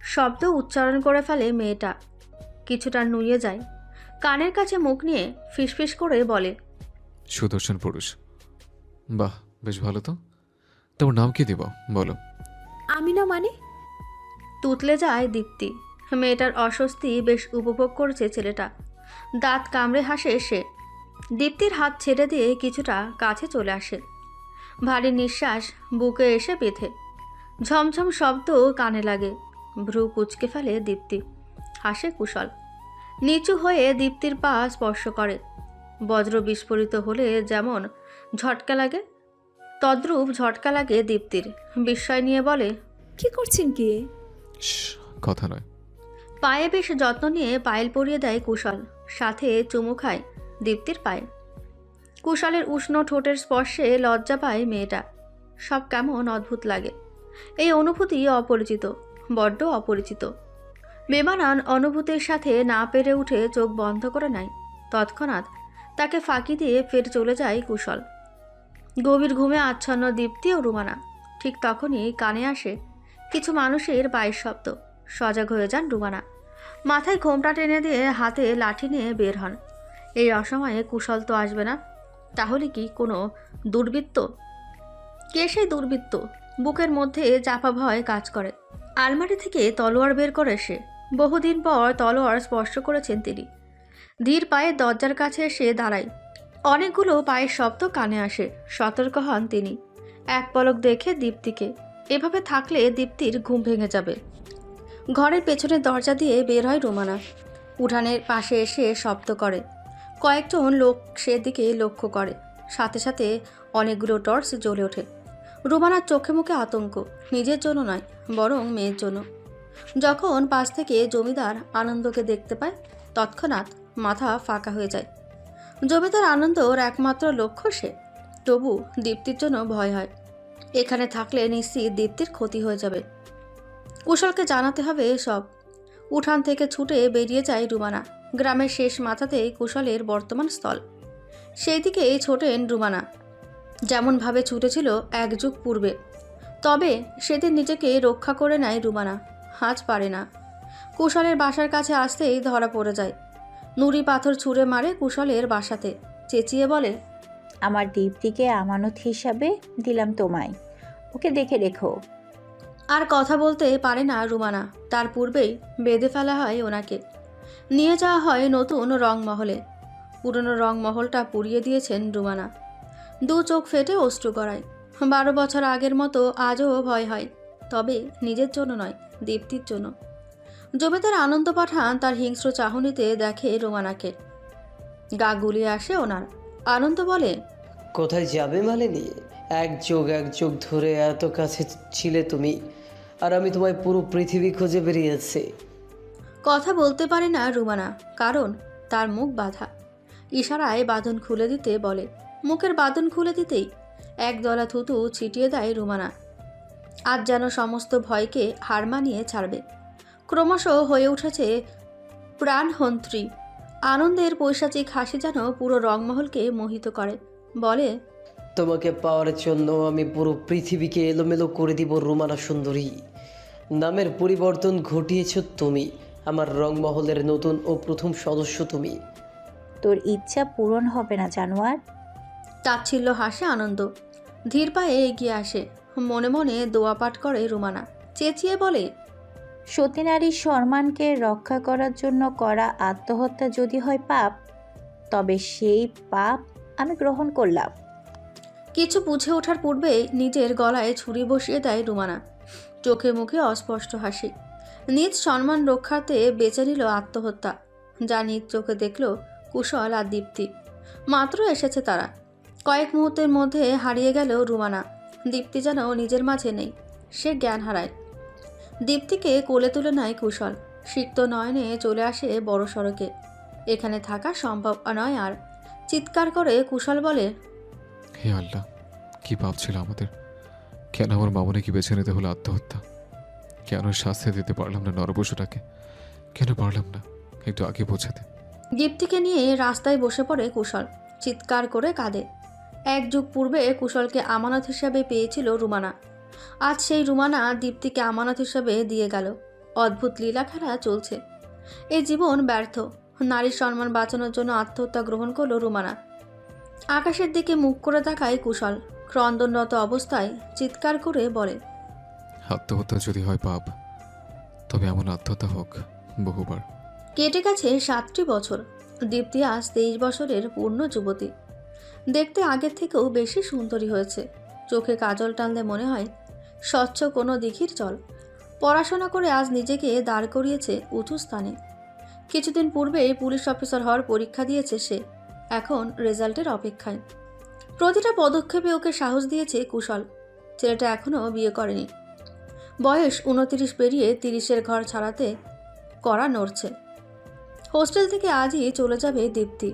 শব্দ উচ্চারণ করে ফেলে মেয়েটা। কিছুটা নুয়ে যায়, কানের কাছে মুখ নিয়ে ফিসফিস করে বলে, সুদর্শন পুরুষ। বাহ, বেশ ভালো তো। তোমার নাম কি দিব বলো? আমি না মানে? তুতলে যায় দীপ্তি। মেয়েটার অস্বস্তি বেশ উপভোগ করছে ছেলেটা। দাঁত কামড়ে হাসে সে। দীপ্তির হাত ছেড়ে দিয়ে কিছুটা কাছে চলে আসে। ভারী নিঃশ্বাস বুকে এসে বেঁধে। ঝমঝম শব্দ কানে লাগে। ভ্রু কুঁচকে ফেলে দীপ্তি। হাসে কুশল। নিচু হয়ে দীপ্তির পা স্পর্শ করে। বজ্র বিস্ফোরিত হলে যেমন ঝটকা লাগে, তদ্রূপ ঝটকা লাগে দীপ্তির। বিস্ময় নিয়ে বলে, কি করছেন কি? কথা নয়। পায়ে বেশ যত্ন নিয়ে পায়েল পরিয়ে দেয় কুশল, সাথে চুমু খায় দীপ্তির পায়ে। কুশলের উষ্ণ ঠোঁটের স্পর্শে লজ্জা পায় মেয়েটা। সব কেমন অদ্ভুত লাগে। এই অনুভূতি অপরিচিত, বড্ড অপরিচিত। বেমানান অনুভূতির সাথে না পেরে উঠে চোখ বন্ধ করে নেয়। তৎক্ষণাৎ তাকে ফাঁকি দিয়ে ফের চলে যায় কুশল। গভীর ঘুমে আচ্ছন্ন দীপ্তি ও রুমানা। ঠিক তখনই কানে আসে কিছু মানুষের পায়ের শব্দ। সজাগ হয়ে যান রুমানা। মাথায় ঘোমটা টেনে দিয়ে হাতে লাঠি নিয়ে বের হন। এই অসময়ে কুশল তো আসবে না। তাহলে কি কোনো দুর্বৃত্ত? কে সেই দুর্বৃত্ত? বুকের মধ্যে চাপা ভয় কাজ করে। আলমারি থেকে তলোয়ার বের করে সে। বহুদিন পর তলোয়ার স্পর্শ করেছেন তিনি। ধীর পায়ে দরজার কাছে এসে দাঁড়ায়। অনেকগুলো পায়ের শব্দ কানে আসে। সতর্ক হন তিনি। এক পলক দেখে দীপ্তিকে। এভাবে থাকলে দীপ্তির ঘুম ভেঙে যাবে। ঘরের পেছনের দরজা দিয়ে বের হয় রুমানা। উঠানের পাশে এসে শব্দ করে। কয়েকজন লোক সেদিকে লক্ষ্য করে। সাথে সাথে অনেকগুলো টর্চ জ্বলে ওঠে। রুমানার চোখে মুখে আতঙ্ক। নিজের জন্য নয়, বরং মেয়ের জন্য। যখন পাশ থেকে জমিদার আনন্দকে দেখতে পায়, তৎক্ষণাৎ মাথা ফাঁকা হয়ে যায়। জমিদার আনন্দর একমাত্র লক্ষ্য সে। তবু দীপ্তির জন্য ভয় হয়। এখানে থাকলে নিশ্চিত দীপ্তির ক্ষতি হয়ে যাবে। কুশলকে জানাতে হবে সব। উঠান থেকে ছুটে বেরিয়ে যায় রুমানা। গ্রামের শেষ মাথাতেই কুশলের বর্তমান স্থল। সেই দিকেই ছোটেন রুমানা, যেমনভাবে ছুটেছিল এক যুগ পূর্বে। তবে সেদিন নিজেকে রক্ষা করে নেয় রুমানা। আজ পারে না। কুশলের বাসার কাছে আসতেই ধরা পড়ে যায়। নুড়ি পাথর ছুঁড়ে মারে কুশলের বাসাতে। চেঁচিয়ে বলে, আমার দীপ্তিকে আমানত হিসাবে দিলাম তোমায়, ওকে দেখে রেখো। আর কথা বলতে পারে না রুমানা। তার পূর্বেই বেঁধে ফেলা হয় ওনাকে। নিয়ে যাওয়া হয় নতুন রংমহলে। পুরনো রংমহলটা পুড়িয়ে দিয়েছেন রুমানা। দু চোখ ফেটে অশ্রু গড়ায়। 12 বছর আগের মতো আজও ভয় হয়। তবে নিজের জন্য নয়, দীপ্তির জন্য। জমিদার আনন্দ পাঠান তার হিংস্র চাহনিতে দেখে রুমানাকে। গা গুলিয়ে আসে ওনার। আনন্দ বলে, কোথায় যাবে মালিনী? এক যুগ ধরে এত কাছে ছিলে তুমি, আর আমি তোমায় পুরো পৃথিবী খুঁজে বেরিয়েছি। কথা বলতে পারে না রুমানা, কারণ তার মুখ বাঁধা। ইশারায় বাঁধন খুলে দিতে বলে। মুখের বাঁধন খুলে দিতেই একদলা থুতু ছিটিয়ে দেয় রুমানা। আজ যেন সমস্ত ভয়কে হার মানিয়ে ছাড়বে। ক্রমশ হয়ে উঠেছে প্রাণহন্ত্রী। আনন্দের পৈশাচিক হাসি যেন পুরো রংমহলকে মোহিত করে। বলে, তোমাকে পাওয়ার জন্য আমি পুরো পৃথিবীকে এলোমেলো করে দিব রুমানা সুন্দরী। নামের পরিবর্তন ঘটিয়েছ তুমি। আমার রংমহলের নতুন ও প্রথম সদস্য তুমি। তোর ইচ্ছা পূরণ হবে না জানোয়ার। তাচ্ছিল্য হাসে আনন্দ। ধীর পায়ে এগিয়ে আসে। মনে মনে দোয়া পাঠ করে রুমানা। চেঁচিয়ে বলে, সতী নারীর সম্মানকে রক্ষা করার জন্য করা আত্মহত্যা যদি হয় পাপ, তবে সেই পাপ আমি গ্রহণ করলাম। কিছু বুঝে ওঠার পূর্বেই নিজের গলায় ছুরি বসিয়ে দেয় রুমানা। চোখে মুখে অস্পষ্ট হাসি। নিজ সম্মান রক্ষার্থে বেছে নিল আত্মহত্যা। যা নিজ চোখে দেখল কুশল আর দীপ্তি। মাত্র এসেছে তারা। কয়েক মুহূর্তের মধ্যে হারিয়ে গেল রুমানা। দীপ্তি যেন নিজের মাঝে নেই। সে জ্ঞান হারায়। দীপ্তিকে কোলে তুলে নেয় কুশল। সিক্ত নয়নে চলে আসে বড় সড়কে। এখানে থাকা সম্ভব নয় আর। চিৎকার করে কুশল বলে, হে আল্লাহ, কি পাপ ছিল আমাদের! কেন আমার মামনিকে বেছে নিতে হলো আত্মহত্যা? কেন শাস্তি দিতে পারলাম না নরপশুটাকে? কেন পারলাম না একটু আগে বোঝাতে? দীপ্তিকে নিয়ে রাস্তায় বসে পড়ে কুশল। চিৎকার করে কাঁদে। এক যুগ পূর্বে কুশলকে আমানত হিসাবে পেয়েছিল রুমানা। আজ সেই রুমানা দীপ্তিকে আমানত হিসাবে দিয়ে গেল। অদ্ভুত লীলা খেলা চলছে। এই জীবন ব্যর্থ। নারীর সম্মান বাঁচানোর জন্য আত্মহত্যা গ্রহণ করলো রুমানা। আকাশের দিকে মুখ করে তাকায় কুশল। ক্রন্দনরত অবস্থায় চিৎকার করে বলে, আত্মহত্যা যদি হয় পাপ, তবে এমন আত্মহত্যা হোক বহুবার। কেটে গেছে 7টি বছর। দীপ্তি আজ 23 বছরের পূর্ণ যুবতী। দেখতে আগের থেকেও বেশি সুন্দরী হয়েছে। চোখে কাজল টানলে মনে হয় স্বচ্ছ কোনো দিঘির জল। পড়াশোনা করে আজ নিজেকে দাঁড় করিয়েছে উঁচু স্থানে। কিছুদিন পূর্বেই পুলিশ অফিসার হওয়ার পরীক্ষা দিয়েছে সে। এখন রেজাল্টের অপেক্ষায়। প্রতিটা পদক্ষেপে ওকে সাহস দিয়েছে কুশল। ছেলেটা এখনও বিয়ে করেনি। বয়স 29 পেরিয়ে 30-এর ঘর ছাড়াতে করা নড়ছে। হোস্টেল থেকে আজই চলে যাবে দীপ্তি।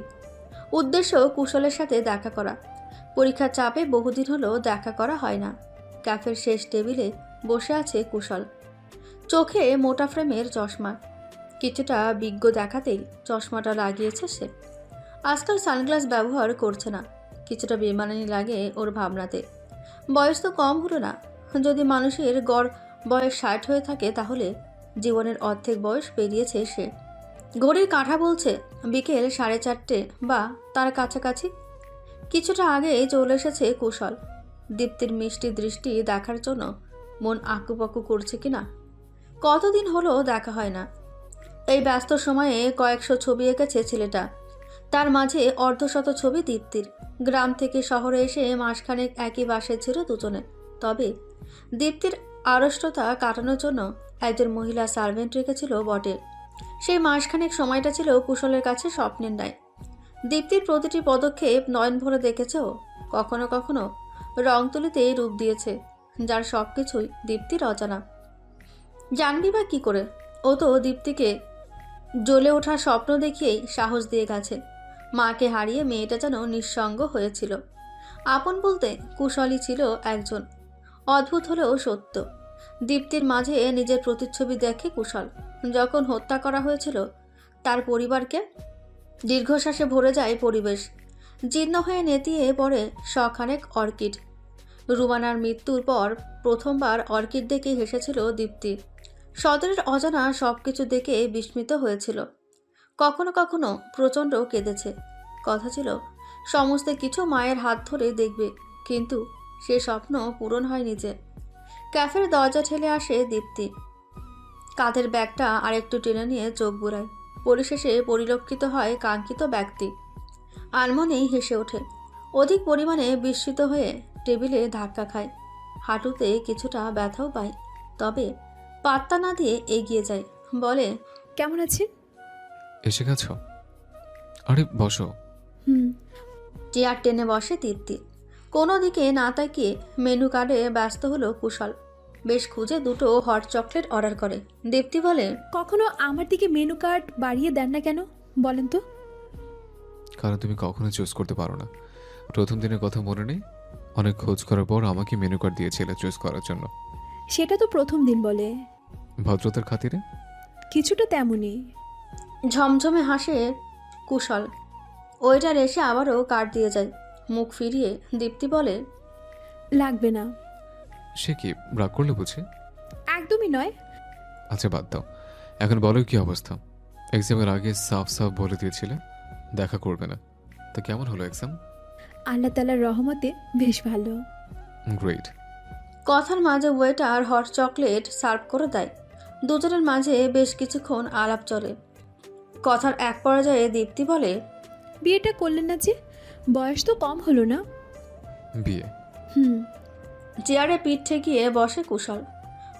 উদ্দেশ্য কুশলের সাথে দেখা করা। পরীক্ষার চাপে বহুদিন হলো দেখা করা হয় না। ক্যাফের শেষ টেবিলে বসে আছে কুশল। চোখে মোটা ফ্রেমের চশমা। কিছুটা বিজ্ঞ দেখাতেই চশমাটা লাগিয়েছে সে। আজকাল সানগ্লাস ব্যবহার করছে না। কিছুটা বেমানানি লাগে ওর ভাবনাতে। বয়স তো কম হলো না। যদি মানুষের গড় বয়স 60 হয়ে থাকে তাহলে জীবনের অর্ধেক বয়স পেরিয়েছে সে। ঘড়ির কাঁটা বলছে বিকেল 4:30 বা তার কাছাকাছি। কিছুটা আগে চলে এসেছে কুশল। দীপ্তির মিষ্টি দৃষ্টি দেখার জন্য মন আকুপাকু করছে কিনা। কতদিন হলো দেখা হয় না। এই ব্যস্ত সময়ে কয়েকশো ছবি এঁকেছে ছেলেটা। তার মাঝে অর্ধশত ছবি দীপ্তির। গ্রাম থেকে শহরে এসে মাসখানেক একই বাসে ছিল দুজনে। তবে দীপ্তির আড়ষ্টতা কাটানোর জন্য একজন মহিলা সার্ভেন্ট রেখেছিল বটে। সেই মাসখানেক সময়টা ছিল কুশলের কাছে স্বপ্নের ন্যায়। দীপ্তির প্রতিটি পদক্ষেপ নয়ন ভরে দেখেছেও। কখনো কখনো রং তুলিতে রূপ দিয়েছে, যার সব কিছুই দীপ্তির অজানা। জানবি বা কী করে? ও তো দীপ্তিকে জ্বলে ওঠার স্বপ্ন দেখিয়েই সাহস দিয়ে গেছে। মাকে হারিয়ে মেয়েটা যেন নিঃসঙ্গ হয়েছিল। আপন বলতে কুশলই ছিল একজন। অদ্ভুত হলেও সত্য। দীপ্তির মাঝে নিজের প্রতিচ্ছবি দেখে কুশল। যখন হত্যা করা হয়েছিল তার পরিবারকে, দীর্ঘশ্বাসে ভরে যায় পরিবেশ। জীর্ণ হয়ে নেতিয়ে পড়ে শখানেক অর্কিড। রুমানার মৃত্যুর পর প্রথমবার অর্কিড দেখে হেসেছিল দীপ্তি। সদরের অজানা সব কিছু দেখে বিস্মিত হয়েছিল। কখনো কখনো প্রচণ্ড কেঁদেছে। কথা ছিল সমস্ত কিছু মায়ের হাত ধরে দেখবে, কিন্তু সে স্বপ্ন পূরণ হয়নি যে। ক্যাফের দরজা ঠেলে আসে দীপ্তি। কাঁধের ব্যাগটা আরেকটু টেনে নিয়ে চোখ বুড়ায়। পরিশেষে পরিলক্ষিত হয় কাঙ্ক্ষিত ব্যক্তি। আনমনেই হেসে ওঠে। অধিক পরিমাণে বিস্মিত হয়ে টেবিলে ধাক্কা খায়। হাঁটুতে কিছুটা ব্যথাও পায়, তবে পাত্তা না দিয়ে এগিয়ে যায়। বলে, কেমন আছেন? এসে গেছো? আরে বসো। চেয়ার টেনে বসে দীপ্তি। কোনো দিকে না তাকিয়ে মেনু কার্ডে ব্যস্ত হলো কুশল। বেশ খুঁজে দুটো হট চকলেট অর্ডার করে। দীপ্তি বলে, কখনো আমার দিকে মেনু কার্ড বাড়িয়ে দেন না কেন বলেন তো? কারণ তুমি কখনো চুজ করতে পারো না। প্রথম দিনের কথা মনে নেই? অনেক খোঁজ করার পর আমাকে মেনু কার্ড দিয়েছিলে চুজ করার জন্য। সেটা তো প্রথম দিন বলে। ভদ্রতার খাতিরে? কিছুটা তেমনই। ঝমঝমে হাসে কুশল। ওইটার এসে আবারও কার্ড দিয়ে যায়। মুখ ফিরিয়ে দীপ্তি বলে, লাগবে না। সে কি রাগ করলে বুঝি? একদমই নয়। আচ্ছা বাদ দাও, এখন বলো কি অবস্থা? এক্সামের আগে সাফ সাফ বলে দিয়েছিলে দেখা করবে না, তো কেমন হলো এক্সাম? আল্লাহ তাআলার রহমতে বেশ ভালো। গ্রেট। কথার মাঝে ওয়েটার হট চকলেট সার্ভ করে দেয়। দুজনের মাঝে বেশ কিছুক্ষণ আলাপ চলে। কথার এক পর্যায়ে দীপ্তি বলে, বিয়েটা করলেন না যে? বয়স তো কম হলো না? বিয়ে? চেয়ারে পিঠ ঠেকিয়ে বসে কুশল।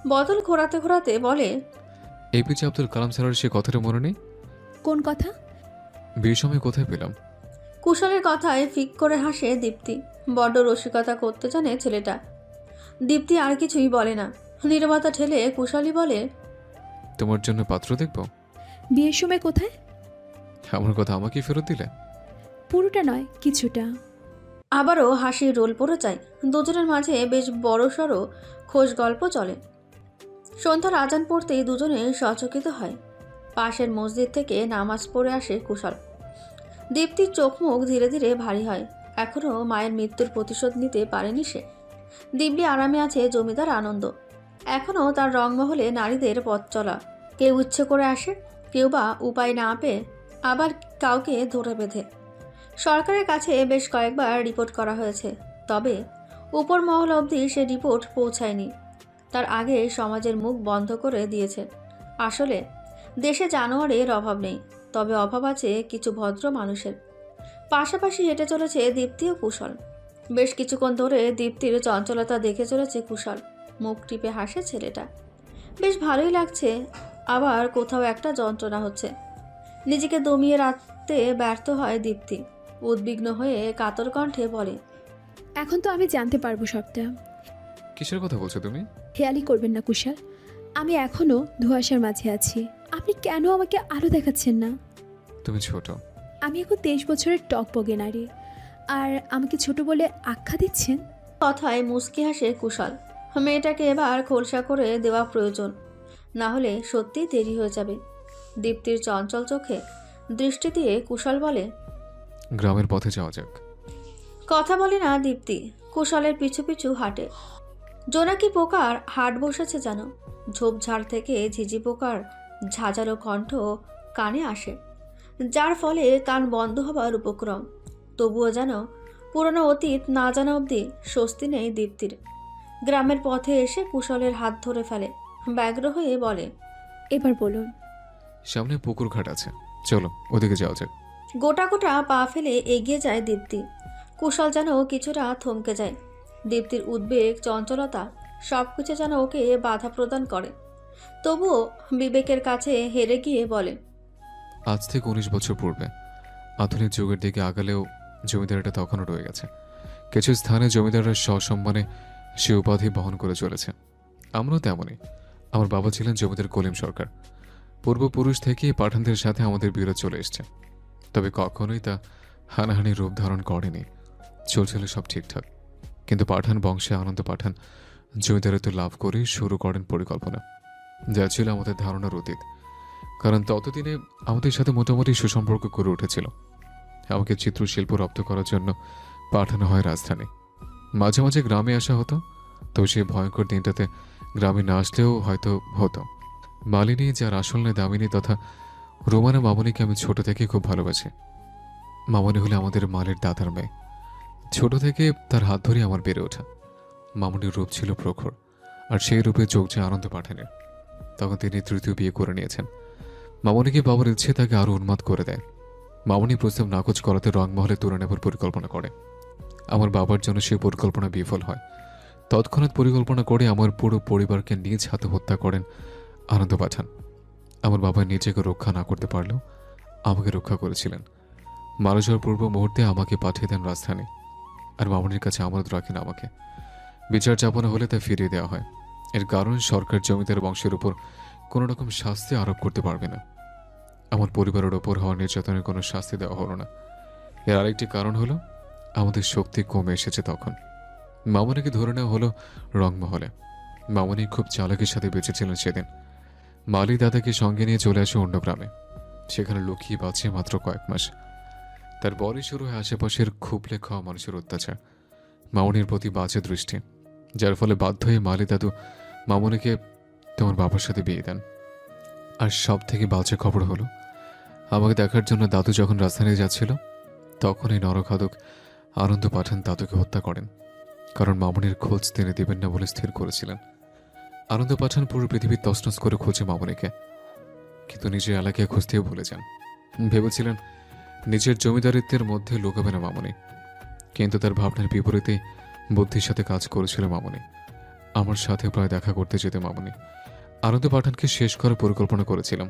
বোতল ঘোরাতে ঘোরাতে বলে, এপিজে আব্দুল কালাম স্যারের সে কথাটা মনে নেই? কোন কথা? বিয়ের সময় কোথায় পেলাম? কুশলের কথায় ফিক করে হাসে দীপ্তি। বড্ড রসিকতা করতে জানে ছেলেটা। দীপ্তি আর কিছুই বলে না। নীরবতা ঠেলে কুশলই বলে, তোমার জন্য পাত্র দেখব। বিয়ের সময় কোথায়? আমার কথা আমাকেই ফেরত দিলে? পুরোটা নয়, কিছুটা। আবারও হাসির রোল পড়ে যায়। দুজনের মাঝে বেশ বড়সড় খোশ গল্প চলে। সন্ধ্যার আজান পড়তেই দুজনে সচকিত হয়। পাশের মসজিদ থেকে নামাজ পড়ে আসে কুশল। দীপ্তির চোখ মুখ ধীরে ধীরে ভারী হয়। এখনও মায়ের মৃত্যুর প্রতিশোধ নিতে পারেনি সে। দিব্যি আরামে আছে জমিদার আনন্দ। এখনও তার রংমহলে নারীদের পথ চলা। কেউ ইচ্ছে করে আসে, কেউ বা উপায় না পেয়ে আবার কাউকে ধরে বেঁধে। সরকারের কাছে বেশ কয়েকবার রিপোর্ট করা হয়েছে, তবে উপর মহল অবধি সে রিপোর্ট পৌঁছায়নি। তার আগে সমাজের মুখ বন্ধ করে দিয়েছে। আসলে দেশে জানোয়ারের অভাব নেই, তবে অভাব আছে কিছু ভদ্র মানুষের। পাশাপাশি হেঁটে চলেছে দীপ্তি ও কুশল। বেশ কিছুক্ষণ ধরে দীপ্তির চঞ্চলতা দেখে চলেছে কুশল। মুখ টিপে হাসে ছেলেটা। বেশ ভালোই লাগছে, আবার কোথাও একটা যন্ত্রণা হচ্ছে। নিজেকে দমিয়ে রাখতে ব্যর্থ হয় দীপ্তি। উদ্বিগ্ন হয়ে কাতর কণ্ঠে বলে, এখন তো আমি জানতে পারবো সবটা। কিসের কথা বলছো তুমি? খেয়ালই করবেন না কুশল, আমি এখনো ধোঁয়াশার মাঝে আছি। আপনি কেন আমাকে আলো দেখাচ্ছেন না? তুমি ছোট। আমি এখন 23 বছরের টকবগে নারী, আর আমাকে ছোট বলে আখ্যা দিচ্ছেন? কথায় মুচকি হাসে কুশল। মেয়েটাকে এবার খোলসা করে দেওয়া প্রয়োজন, না হলে সত্যিই দেরি হয়ে যাবে। দীপ্তির চঞ্চল চোখে দৃষ্টি দিয়ে কুশল বলে, গ্রামের পথে যাওয়া যাক। কথা বলে না দীপ্তি, কুশলের পিছু পিছু হাঁটে। জোনাকি পোকার হাট বসেছে যেন। ঝোপঝাড় থেকে ঝিঝি পোকার ঝাঁঝালো কণ্ঠ কানে আসে, যার ফলে কান বন্ধ হবার উপক্রম। তবুও যেন পুরনো অতীত না জানা অবধি স্বস্তি নেই দীপ্তির। গ্রামের পথে এসে কুশলের হাত ধরে ফেলে, ব্যগ্র হয়ে বলে, এবার বলুন। সামনে পুকুর ঘাট আছে, চলো ওদিকে যাওয়া যাক। গোটা গোটা পা ফেলে এগিয়ে যায় দীপ্তি। কুশল যেন কিছুটা থমকে যায়। দীপ্তির উদ্বেগ, চঞ্চলতা সবকিছু যেন ওকে বাধা প্রদান করে। তবুও বিবেকের কাছে হেরে গিয়ে বলে, আজ থেকে 19 বছর পূর্বে আধুনিক যুগের দিকে আগালেও জমিদারিটা তখনও রয়ে গেছে। কিছু স্থানে জমিদাররা সসম্মানে সে উপাধি বহন করে চলেছে। আমরাও তেমনই। আমার বাবা ছিলেন জমিদার কলিম সরকার। পূর্বপুরুষ থেকেই পাঠানদের সাথে আমাদের বিরোধ চলে এসছে, তবে কখনোই তা হানাহানি রূপ ধারণ করেনি। চলছিল সব ঠিকঠাক, কিন্তু পাঠান বংশে আনন্দ পাঠান জমিদারিত্ব লাভ করে শুরু করেন পরিকল্পনা, যা ছিল আমাদের ধারণার অতীত। কারণ ততদিনে আমাদের সাথে মোটামুটি সুসম্পর্ক করে উঠেছিল। আমাকে চিত্রশিল্প রপ্ত করার জন্য পাঠানো হয় রাজধানী। মাঝে মাঝে গ্রামে আসা হতো, তো সেই ভয়ঙ্কর দিনটাতে গ্রামে না আসলেও হয়তো হতো। মালিনী, যার আসল নাম দামিনী তথা রোমানা মামনিকে আমি ছোট থেকে খুব ভালোবাসি। মামনি হলে আমাদের মালের দাদার মেয়ে। ছোট থেকে তার হাত ধরে আমার বেড়ে ওঠা। মামনির রূপ ছিল প্রখর, আর সেই রূপে যোগ যে আনন্দ পাঠানের। তখন তিনি তৃতীয় বিয়ে করে নিয়েছেন। মামনিকে বাবার ইচ্ছে তাকে আরও উন্মাদ করে দেয়। মামনি প্রস্তাব নাকচ করাতে রংমহলে তুলে নেবার পরিকল্পনা করে। আমার বাবার জন্য সেই পরিকল্পনা বিফল হয়। তৎক্ষণাৎ পরিকল্পনা করে আমার পুরো পরিবারকে নিজ হাতে হত্যা করেন আনন্দ পাঠান। আমার বাবা নিজেকে রক্ষা না করতে পারলেও আমাকে রক্ষা করেছিলেন। মারা যাওয়ার পূর্ব মুহূর্তে আমাকে পাঠিয়ে দেন রাজধানী, আর মামনির কাছে আমানত রাখেন আমাকে। বিচার চাপানো হলে তা ফিরিয়ে দেওয়া হয়। এর কারণ সরকার জমিদার বংশের উপর কোনো রকম শাস্তি আরোপ করতে পারবে না। আমার পরিবারের ওপর হওয়া নির্যাতনের কোনো শাস্তি দেওয়া হলো না। এর আরেকটি কারণ হলো আমাদের শক্তি কমে এসেছে তখন। মামনিকে ধরে নেওয়া হলো রংমহলে। মামনি খুব চালাকির সাথে বেঁচেছিলেন সেদিন। মালি দাদাকে সঙ্গে নিয়ে চলে আসে অন্য গ্রামে। সেখানে লুকিয়ে বাঁচে মাত্র কয়েক মাস। তারপরই শুরু হয় আশেপাশের খুবলে খাওয়া মানুষের অত্যাচার। মামনির প্রতি বাজে দৃষ্টি, যার ফলে বাধ্য হয়ে মালি দাদু মামনিকে তোমার বাবার সাথে বিয়ে দেন। আর সব থেকে বাজে খবর হলো, আমাকে দেখার জন্য দাদু যখন রাজধানী যাচ্ছিল, তখন এই নরখাদক আনন্দ পাঠান দাদুকে হত্যা করেন। কারণ মামনির খোঁজ তিনি দেবেন না বলে স্থির করেছিলেন। আনন্দ পাঠান পুরো পৃথিবী তছনছ করে খোঁজে মামনিকে, কিন্তু নিজের এলাকায় খুঁজতেও ভুলে যান। ভেবেছিলেন নিজের জমিদারিত্বের মধ্যে লুকাবে না মামনি, কিন্তু তার ভাবনার বিপরীতে বুদ্ধির সাথে কাজ করেছিল মামনি। আমার সাথে প্রায় দেখা করতে যেতে মামনি। আনন্দ পাঠানকে শেষ করার পরিকল্পনা করেছিলাম,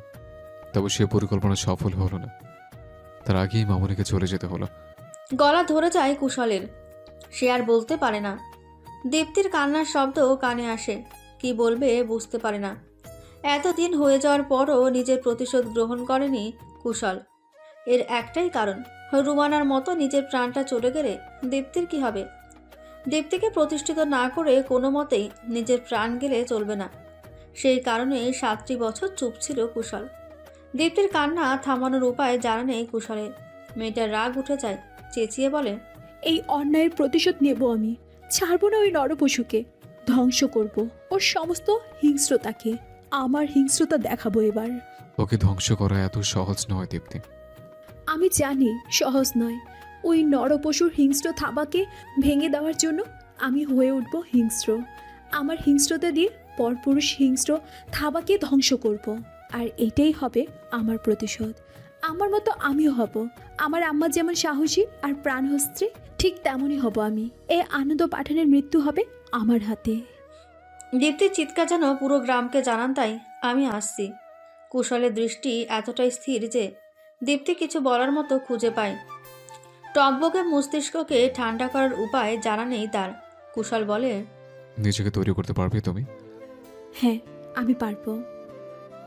তবে সে পরিকল্পনা সফল হলো না। তার আগেই মামনিকে চলে যেতে হলো। গলা ধরে যায় কুশলের। সে আর বলতে পারে না। দীপ্তির কান্নার শব্দ কানে আসে, কি বলবে বুঝতে পারে না। এতদিন হয়ে যাওয়ার পরও নিজের প্রতিশোধ গ্রহণ করেনি কুশল। এর একটাই কারণ, রুমানার মতো নিজের প্রাণটা চলে গেলে দীপ্তির কি হবে? দীপ্তিকে প্রতিষ্ঠিত না করে কোনো মতেই নিজের প্রাণ গেলে চলবে না। সেই কারণে 7টি বছর চুপ ছিল কুশল। দীপ্তির কান্না থামানোর উপায় জানা নেই কুশলের। মেয়েটার রাগ উঠে যায়, চেঁচিয়ে বলে, এই অন্যায়ের প্রতিশোধ নেব আমি। ছাড়বো না ওই নরপশুকে, ধ্বংস করব ওর সমস্ত হিংস্রতাকে। আমার হিংস্রতা দেখাবো এবার। ওকে ধ্বংস করা এত সহজ নয় দীপ্তি। আমি জানি সহজ নয়। ওই নরপশুর হিংস্র থাবাকে ভেঙে দেওয়ার জন্য আমি হয়ে উঠব হিংস্র। আমার হিংস্রতা দিয়ে পরপুরুষ হিংস্র থাবাকে ধ্বংস করব। আর এটাই হবে আমার প্রতিশোধ। আমার মতো আমিও হব। আমার আম্মা যেমন সাহসী আর প্রাণহস্ত্রী, ঠিক তেমনই হব আমি। এই আনন্দ পাঠানের মৃত্যু হবে আমার হাতে। দীপ্তির চিৎকার যেন পুরো গ্রামকে জানান, তাই আমি আসছি। কুশলের দৃষ্টি এতটাই স্থির যে দীপ্তি কিছু বলার মতো খুঁজে পায়। টকবকে মস্তিষ্ককে ঠান্ডা করার উপায় জানা নেই তার। কুশল বলে, নিজেকে তৈরি করতে পারবে তুমি? হ্যাঁ, আমি পারবো।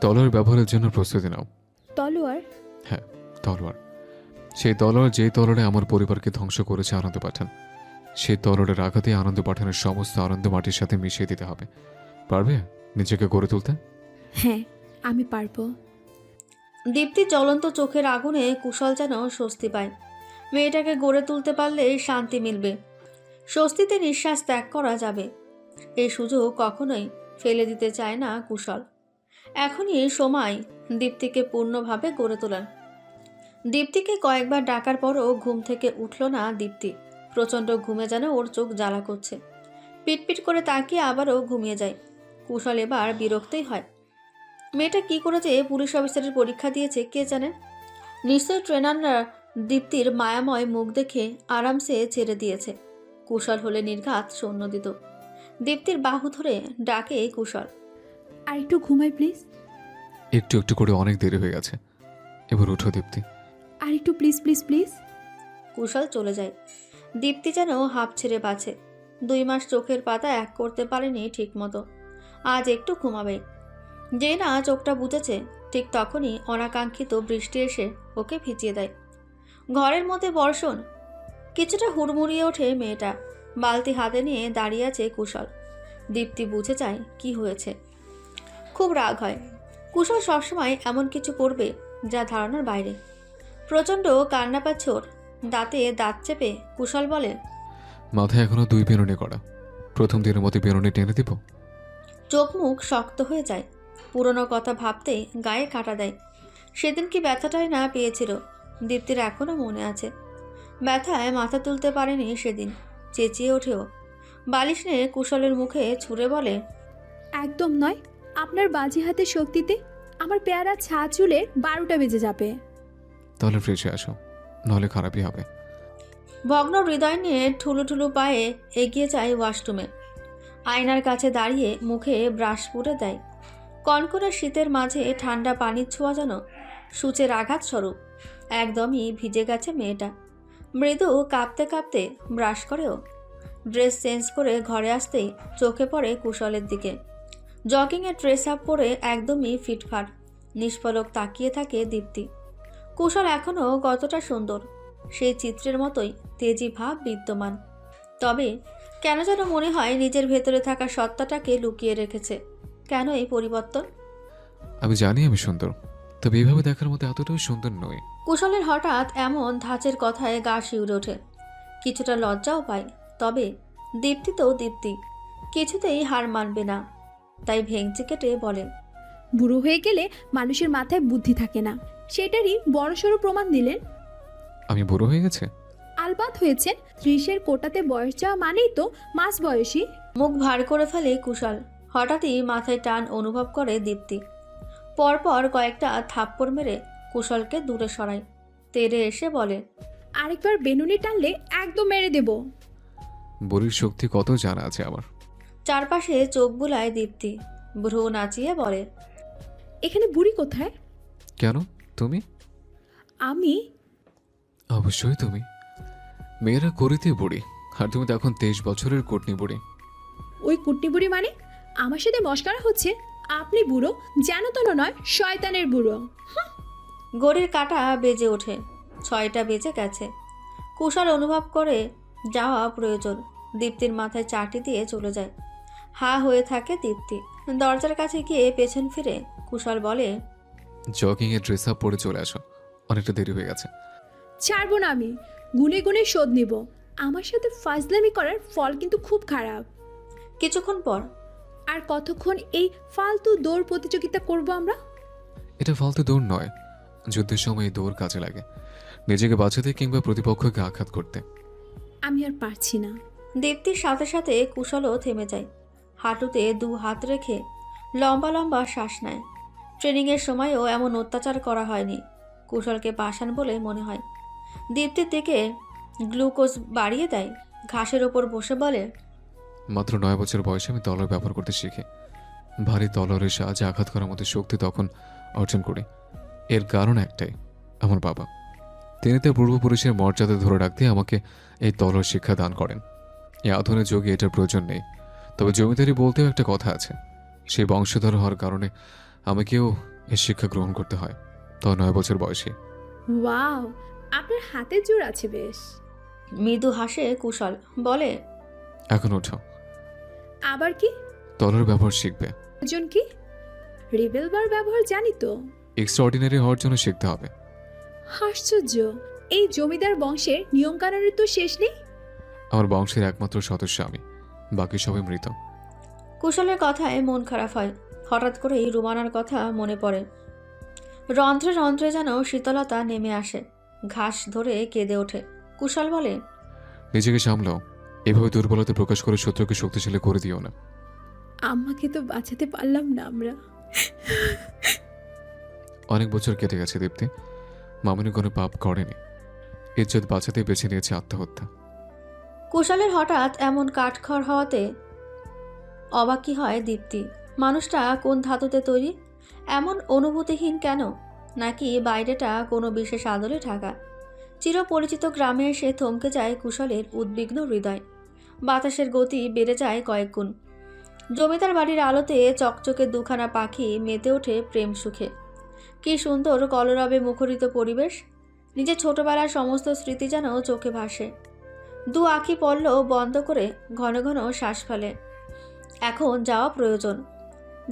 তলোয়ার ব্যবহারের জন্য প্রস্তুতি নাও। তলোয়ার? হ্যাঁ, তলোয়ার। সেই তলোয়ার যেই তলোয়ারে আমার পরিবারকে ধ্বংস করেছে আনন্দ পাঠান, সেই তলোয়ারের আঘাতে আনন্দ পাঠানের সমস্ত আনন্দ মাটির সাথে মিশিয়ে দিতে হবে। পারবে নিজেকে গড়ে তুলতে? হ্যাঁ, আমি পারবো। দীপ্তির জ্বলন্ত চোখের আগুনে কুশল যেন স্বস্তি পায়। মেয়েটাকে গড়ে তুলতে পারলে শান্তি মিলবে, স্বস্তিতে নিঃশ্বাস ত্যাগ করা যাবে। এই সুযোগ কখনোই ফেলে দিতে চায় না কুশল। এখনই সময় দীপ্তিকে পূর্ণভাবে গড়ে তোলার। দীপ্তিকে কয়েকবার ডাকার পরও ঘুম থেকে উঠল না দীপ্তি। প্রচণ্ড ঘুমে যেন ওর চোখ জ্বালা করছে। পিটপিট করে তাকিয়ে আবারও ঘুমিয়ে যায়। কুশল এবার বিরক্তই হয়। মেয়েটা কি করেছে, পুলিশ অফিসারের পরীক্ষা দিয়েছে কে জানে। নিশ্চয়ই ট্রেনাররা দীপ্তির মায়াময় মুখ দেখে আরামসে ছেড়ে দিয়েছে। কুশল হলে নির্ঘাত সৈন্য দিত। দীপ্তির বাহু ধরে ডাকে কুশল, আর একটু ঘুমাই প্লিজ। একটু একটু করে অনেক দেরি হয়ে গেছে, এবার উঠো দীপ্তি। আর একটু প্লিজ প্লিজ প্লিজ। কুশল চলে যায়। দীপ্তি যেন হাঁপ ছেড়ে বাঁচে। 2 মাস চোখের পাতা এক করতে পারেনি ঠিক মতো। আজ একটু ঘুমাবে। যে না চোখটা বুঝেছে, ঠিক তখনই অনাকাঙ্ক্ষিত বৃষ্টি এসে ওকে ভিজিয়ে দেয়। ঘরের মধ্যে বর্ষণ। কিছুটা হুড়মুড়িয়ে ওঠে মেয়েটা। বালতি হাতে নিয়ে দাঁড়িয়ে আছে কুশল। দীপ্তি বুঝে যায় কি হয়েছে। খুব রাগ হয়। কুশল সবসময় এমন কিছু করবে যা ধারণার বাইরে। প্রচণ্ড কান্না পাচ্ছে ওর। দাঁতে দাঁত চেপে কুশল বলে, মাথায় এখনো 2 বেরোনি করা, প্রথম দিনের মতো বেরোনি টেনে দিব। চোখ মুখ শক্ত হয়ে যায়। পুরনো কথা ভাবতেই গায়ে কাটা দেয়। সেদিন কি ব্যথাটাই না পেয়েছিল দীপ্তির এখনও মনে আছে। ব্যথায় মাথা তুলতে পারেনি সেদিন। চেঁচিয়ে ওঠেও। বালিশ নিয়ে কুশলের মুখে ছুঁড়ে বলে, একদম নয়। আপনার বাজি হাতে শক্তিতে আমার পেয়ারা ছা চুলে 12টা বেজে যাবে। তাহলে ফ্রেশে আসো, নাহলে খারাপই হবে। ভগ্ন হৃদয় নিয়ে ঠুলু ঠুলু পায়ে এগিয়ে যায় ওয়াশরুমে। আয়নার কাছে দাঁড়িয়ে মুখে ব্রাশ পুড়ে দেয়। কনকনে শীতের মাঝে ঠান্ডা পানির ছোঁয়া যেন সূচের আঘাত স্বরূপ। একদমই ভিজে গেছে মেয়েটা। মৃদু কাঁপতে কাঁপতে ব্রাশ করেও। ড্রেস চেঞ্জ করে ঘরে আসতেই চোখে পড়ে কুশলের দিকে। জগিংয়ে ড্রেস আপ পরে একদমই ফিটফাট। নিষ্পলক তাকিয়ে থাকে দীপ্তি। কুশল এখনও কতটা সুন্দর, সেই চিত্রের মতোই তেজি ভাব বিদ্যমান। তবে কেন যেন মনে হয় নিজের ভেতরে থাকা সত্তাটাকে লুকিয়ে রেখেছে। কেন এই পরিবর্তন? আমি জানি আমি সুন্দর, তবে এইভাবে দেখার মতো এতটাও সুন্দর নই। কুশলের হঠাৎ এমন ধাঁচের কথায় গা শিউরে ওঠে। কিছুটা লজ্জাও পায়। তবে দীপ্তি তো দীপ্তি, কিছুতেই হার মানবে না। তাই ভেঙচি কেটে বলে, বুড়ো হয়ে গেলে মানুষের মাথায় বুদ্ধি থাকে না, সেটারই বড়সড় প্রমাণ দিলেন। আমি বুড়ো হয়ে গেছে? আলবাত হয়েছেন। 30-এর কোটাতে বয়স যাওয়া মানেই তো মাস বয়সী। মুখ ভার করে ফেলে কুশল। হঠাৎই মাথায় টান অনুভব করে দীপ্তি। পরপর কয়েকটা থাপ্পড় মেরে কুশলকে দূরে সরায়। তেড়ে এসে বলে, আরেকবার বেনুনি টানলে একদম মেরে দেব। বুড়ির শক্তি কত জানা আছে আমার। চারপাশে চোখ বুলায় দীপ্তি। ভ্রু নাচিয়ে বলে, এখানে বুড়ি কোথায়? কেন তুমি? আমি? অবশ্যই তুমি। মেয়েরা করিতে বুড়ি, আর তুমি তো এখন 23 বছরের কোটনি বুড়ি। ওই কুটনি বুড়ি মানে? আমার সাথে মস্করা হচ্ছে? আপনি বুড়ো, যেন তেন নয়, শয়তানের বুড়ো। ঘড়ির কাঁটা বেজে ওঠে। 6টা বেজে গেছে। কুশল অনুভব করে যাওয়া প্রয়োজন। দীপ্তির মাথায় চাটি দিয়ে চলে যায়। হা হয়ে থাকে দীপ্তি। দরজার কাছে গিয়ে পেছন ফিরে কুশল বলে, জগিংয়ে ড্রেস আপ পরে চলে আসো, অনেকটা দেরি হয়ে গেছে। ছাড়বো না আমি। গুনে গুনে শোধ নিব। আমার সাথে ফাজলামি করার ফল কিন্তু খুব খারাপ। কিছুক্ষণ পর আর কতক্ষণ এই ফালতু দৌড় প্রতিযোগিতা করব আমরা? এটা ফালতু দৌড় নয়, যুদ্ধের সময় এই দৌড় কাজে লাগে, নিজেকে বাঁচাতে কিংবা প্রতিপক্ষকে আঘাত করতে। আমি আর পারছি না। দীপ্তির সাথে সাথে কুশলও থেমে যায়। হাঁটুতে 2 হাত রেখে লম্বা লম্বা শ্বাস নেয়। ট্রেনিংয়ের সময়ও এমন অত্যাচার করা হয়নি। কুশলকে পাষাণ বলে মনে হয়। দীপ্তির দিকে গ্লুকোজ বাড়িয়ে দেয়, ঘাসের ওপর বসে বলে, মাত্র 9 বছর বয়সে আমি তলোয়ার ব্যবহার করতে শিখি। ভারী তলোয়ারের সাহায্যে আঘাত করার মতো শক্তি তখন অর্জন করি। এর কারণ একটাই, আমার বাবা। তিনি তার পূর্বপুরুষের মর্যাদা ধরে রাখতে আমাকে এই তলোয়ার শিক্ষা দান করেন। এই আধুনিক যুগে এটার প্রয়োজন নেই, তবে জমিদারি বলতেও একটা কথা আছে। সেই বংশধর হওয়ার কারণে আমাকেও এই শিক্ষা গ্রহণ করতে হয়, তাও 9 বছর বয়সে। ওয়াও, আপনার হাতে জোর আছে বেশ। মৃদু হাসে কুশল, বলে, এখন ওঠো, আবার কি? তলোয়ার ব্যবহার শিখবে। ওজন কি? রিভলভার ব্যবহার জানি তো। এক্সট্রাঅর্ডিনারি হওয়ার জন্য শিখতে হবে। আশ্চর্য, এই জমিদার বংশের নিয়মকানুনের তো শেষ নেই। আমার বংশের একমাত্র সদস্য আমি, বাকি সবাই মৃত। কুশলের কথায় মন খারাপ হয়। হঠাৎ করেই রুমানার কথা মনে পড়ে। রন্ধ্রে রন্ধ্রে যেন শীতলতা নেমে আসে, ঘাস ধরে কেঁদে ওঠে। কুশল বলে, নিজেকে সামলাও, এভাবে দুর্বলতা প্রকাশ করে শত্রুকে শক্তিশালী করে দিও না। আম্মাকে তো বাঁচাতে পারলাম না আমরা। অনেক বছর কেটে গেছে দীপ্তি, মামনি কোনো পাপ করেনি, ইজ্জত বাঁচাতে বেছে নিয়েছে আত্মহত্যা। কুশলের হঠাৎ এমন কাঠখড় হওয়াতে অবাকই হয় দীপ্তি। মানুষটা কোন ধাতুতে তৈরি? এমন অনুভূতিহীন কেন? নাকি বাইরেটা কোনো বিশেষ আদলে ঢাকা? চিরপরিচিত গ্রামে এসে থমকে যায় কুশলের উদ্বিগ্ন হৃদয়। বাতাসের গতি বেড়ে যায় কয়েক গুণ। জমিদার বাড়ির আলোতে চকচকে 2খানা পাখি মেতে ওঠে প্রেম সুখে। কি সুন্দর কলরবে মুখরিত পরিবেশ। নিজের ছোটবেলার সমস্ত স্মৃতি যেন চোখে ভাসে। 2 আঁখি পড়ল বন্ধ করে ঘন ঘন শ্বাস ফেলে। এখন যাওয়া প্রয়োজন।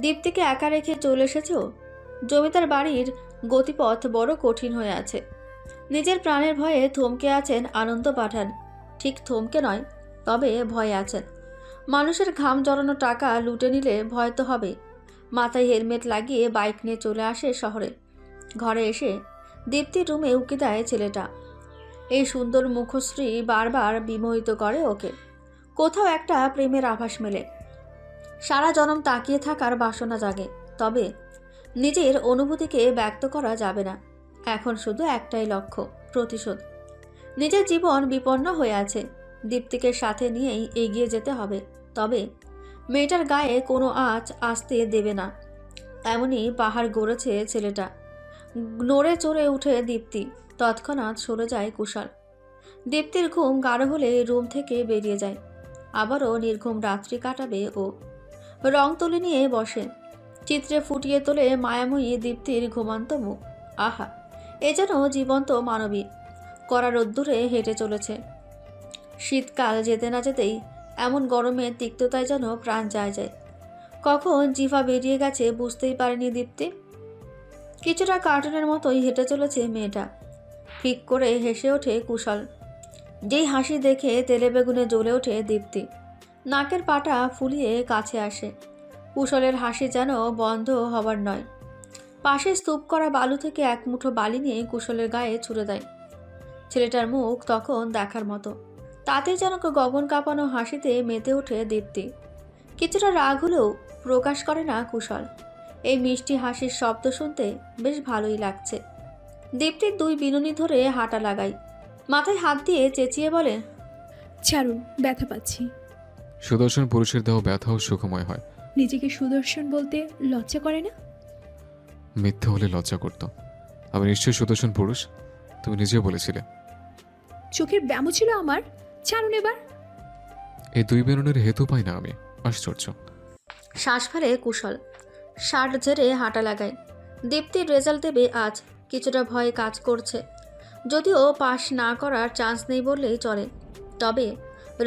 দীপ্তিকে একা রেখে চলে এসেছো? জমিদার বাড়ির গতিপথ বড় কঠিন হয়ে আছে। নিজের প্রাণের ভয়ে থমকে আছেন আনন্দ পাঠান। ঠিক থমকে নয়, তবে ভয়ে আছেন। মানুষের ঘাম জড়ানো টাকা লুটে নিলে ভয় তো হবে। মাথায় হেলমেট লাগিয়ে বাইক নিয়ে চলে আসে শহরে। ঘরে এসে দীপ্তির রুমে উকি দেয় ছেলেটা। এই সুন্দর মুখশ্রী বারবার বিমোহিত করে ওকে। কোথাও একটা প্রেমের আভাস মেলে। সারা জনম তাকিয়ে থাকার বাসনা জাগে, তবে নিজের অনুভূতিকে ব্যক্ত করা যাবে না। এখন শুধু একটাই লক্ষ্য, প্রতিশোধ। নিজের জীবন বিপন্ন হয়ে আছে, দীপ্তিকে সাথে নিয়েই এগিয়ে যেতে হবে। তবে মেয়েটার গায়ে কোনো আঁচ আসতে দেবে না, এমনই পাহাড় গড়েছে ছেলেটা। নড়ে চড়ে উঠে দীপ্তি, তৎক্ষণাৎ সরে যায় কুশল। দীপ্তির ঘুম গাঢ় হলে রুম থেকে বেরিয়ে যায়। আবারও নির্ঘুম রাত্রি কাটাবে ও। রং তুলি নিয়ে বসে, চিত্রে ফুটিয়ে তোলে মায়াময়ী দীপ্তির ঘুমান্ত মুখ। আহা, এ যেন জীবন্ত মানবী। কড়া রোদ্দুরে হেঁটে চলেছে। শীতকাল যেতে না যেতেই এমন গরমে তিক্ততায় যেন প্রাণ যায় যায়। কখন জিভা বেরিয়ে গেছে বুঝতেই পারেনি দীপ্তি। কিছুটা কার্টুনের মতোই হেঁটে চলেছে মেয়েটা। ফিক করে হেসে ওঠে কুশল। যেই হাসি দেখে তেলে বেগুনে জ্বলে ওঠে দীপ্তি। নাকের পাটা ফুলিয়ে কাছে আসে। কুশলের হাসি যেন বন্ধ হবার নয়। পাশে স্তূপ করা বালু থেকে এক মুঠো বালি নিয়ে কুশলের গায়ে ছুঁড়ে দেয়। ছেলেটার মুখ তখন দেখার মতো। তাতে যেন গগন কাঁপানো হাসিতে মেতে ওঠে দীপ্তি। কিছুটা রাগ হলেও প্রকাশ করে না কুশল। এই মিষ্টি হাসির শব্দ শুনতে বেশ ভালোই লাগছে। দীপ্তির 2 বিনুনি ধরে হাঁটা লাগায়। মাথায় হাত দিয়ে চেঁচিয়ে বলে, ছাড়ুন, ব্যথা পাচ্ছি। সুদর্শন পুরুষের দেহ ব্যথাও সুখময় হয়। নিজেকে সুদর্শন বলতে লজ্জা করে না? মিথ্যে হলে লজ্জা করত। আমি নিশ্চয়ই সুদর্শন পুরুষ, তুমি নিজেও বলেছিলে। চোখের ব্যামো ছিল আমার। ছাড়ুন এবার। এই 2 বেরোনের হেতু পাই না আমি, আশ্চর্য। শ্বাস ফেলে কুশল, শার্ট ঝেড়ে হাঁটা লাগায়। দীপ্তির রেজাল্ট দেবে আজ। কিছুটা ভয়ে কাজ করছে, যদিও পাশ না করার চান্স নেই বললেই চলে। তবে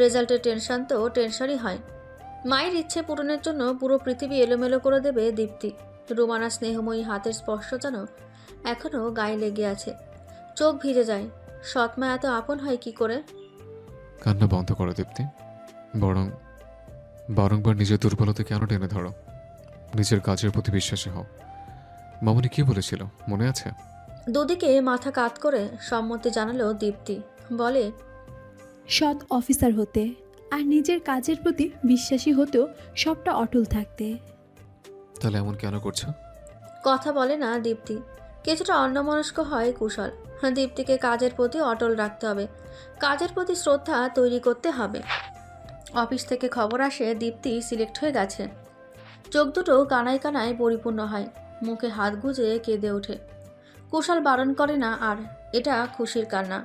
রেজাল্টের টেনশন তো টেনশনই হয়। মায়ের ইচ্ছে পূরণের জন্য পুরো পৃথিবী এলোমেলো করে দেবে দীপ্তি। রুমানা স্নেহময়ী হাতের স্পর্শ যেন এখনও গায়ে লেগে আছে। চোখ ভিজে যায়। সৎমা এত আপন হয় কি করে? কান্না বন্ধ করো দীপ্তি, বরং বারংবার নিজের দুর্বলতা কেন টেনে ধরো? নিজের কাজের প্রতি বিশ্বাসী হও। মামনি কি বলেছিল মনে আছে? দুদিকে মাথা কাত করে সম্মতি জানালো দীপ্তি। বলে, সৎ অফিসার হতে আর নিজের কাজের প্রতি বিশ্বাসী হতেও সবটা অটল থাকতে। তাহলে এমন কেন করছো? কথা বলে না দীপ্তি। কিছুটা অন্যমনস্ক হয় কুশল। দীপ্তিকে কাজের প্রতি অটল রাখতে হবে, কাজের প্রতি শ্রদ্ধা তৈরি করতে হবে। অফিস থেকে খবর আসে দীপ্তি সিলেক্ট হয়ে গেছে। চোখ দুটো কানায় কানায় পরিপূর্ণ হয়, মুখে হাত গুজে কেঁদে ওঠে। কুশল বারণ করে না আর, এটা খুশির কান্না।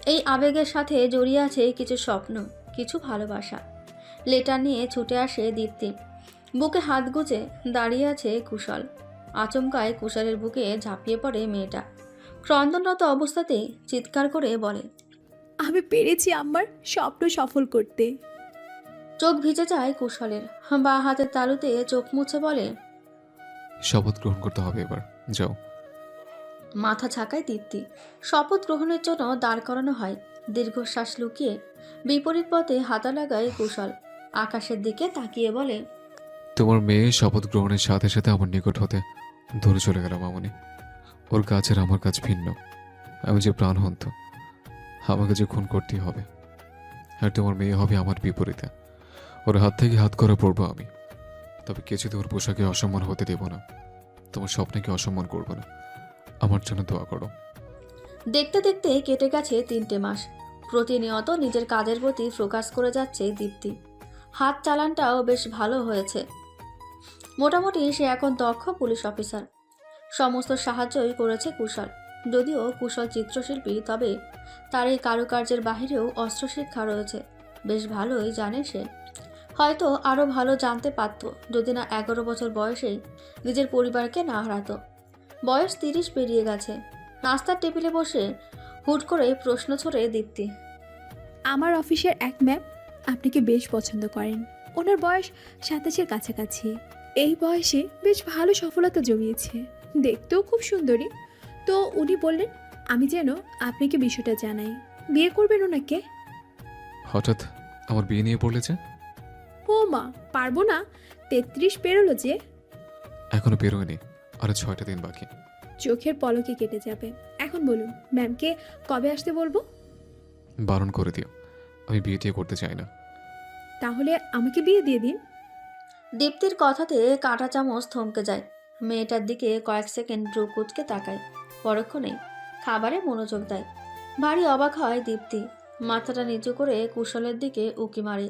এই আবেগের সাথে জড়িয়ে আছে কিছু স্বপ্ন, কিছু ভালোবাসা। লেটার নিয়ে ছুটে আসে দীপ্তি। বুকে হাত গুজে দাঁড়িয়ে আছে কুশল। আচমকায় কুশলের বুকে ঝাঁপিয়ে পড়ে মেয়েটা। ক্রন্দনরত অবস্থাতেই চিৎকার করে বলে, আমি পেরেছি আমার স্বপ্ন সফল করতে। চোখ ভিজে যায় কুশলের। বা হাতের তালুতে চোখ মুছে বলে, শপথ গ্রহণ করতে হবে এবার, যাও। মাথা ঝাঁকায় দীপ্তি। শপথ গ্রহণের জন্য দাঁড় করানো হয়। দীর্ঘশ্বাস লুকিয়ে বিপরীত পথে হাতা লাগায় কুশল। আকাশের দিকে তাকিয়ে বলে, তোমার মেয়ে শপথ গ্রহণের সাথে সাথে আমার নিকট হতে দূরে চলে গেল মামনি। ওর কাজ আর আমার কাজ ভিন্ন। আমি যে প্রাণহন্ত, আমাকে যে খুন করতেই হবে। আর তোমার মেয়ে হবে আমার বিপরীতে। ওর হাত থেকে হাত করা পড়বো আমি। তবে কিছুতে ওর পোশাকে অসম্মান হতে দেব না। তোমার স্বপ্নকে অসম্মান করবো না। আমার জন্য দোয়া করো। দেখতে দেখতে কেটে গেছে 3টে মাস। প্রতিনিয়ত নিজের কাজের প্রতি ফোকাস করে যাচ্ছে দীপ্তি। হাত চালানটাও বেশ ভালো হয়েছে। মোটামুটি সে এখন দক্ষ পুলিশ অফিসার। সমস্ত সাহায্যই করেছে কুশল। যদিও কুশল চিত্রশিল্পী, তবে তার এই কারুকার্যের বাহিরেও অস্ত্রশিক্ষা রয়েছে। বেশ ভালোই জানে সে। হয়তো আরও ভালো জানতে পারত যদি না 11 বছর বয়সেই নিজের পরিবারকে না হারাতো। বয়স 30 পেরিয়ে গেছে। নাস্তার টেবিলে বসে হুট করে প্রশ্ন ছড়ে দীপ্তি। আমার অফিসের এক ম্যাম আপনাকে বেশ পছন্দ করেন। ওনার বয়স 27-এর কাছাকাছি। এই বয়সে বেশ ভালো সফলতা জমিয়েছে, দেখতেও খুব সুন্দরী। তো উনি বললেন আমি যেন আপনাকে বিষয়টা জানাই। বিয়ে করবেন ওনাকে? হঠাৎ আমার বিয়ে নিয়ে পড়লে যে? ও মা, পারবো না। 33 পেরোলো যে। এখনো বেরোয়নি, আরো 6টা দিন বাকি। চোখের পলকে কেটে যাবে। এখন বলুন ম্যামকে কবে আসতে বলবো? বারণ করে দিও, আমি বিয়ে টিয়ে করতে চাই না। তাহলে আমাকে বিয়ে দিয়ে দিন। দীপ্তির কথাতে কাঁটা চামচ থমকে যায়। মেয়েটার দিকে কয়েক সেকেন্ড ভ্রু কুঁচকে তাকায়। পরক্ষণেই খাবারে মনোযোগ দেয়। ভারী অবাক হয় দীপ্তি। মাথাটা নিচু করে কুশলের দিকে উকি মারে।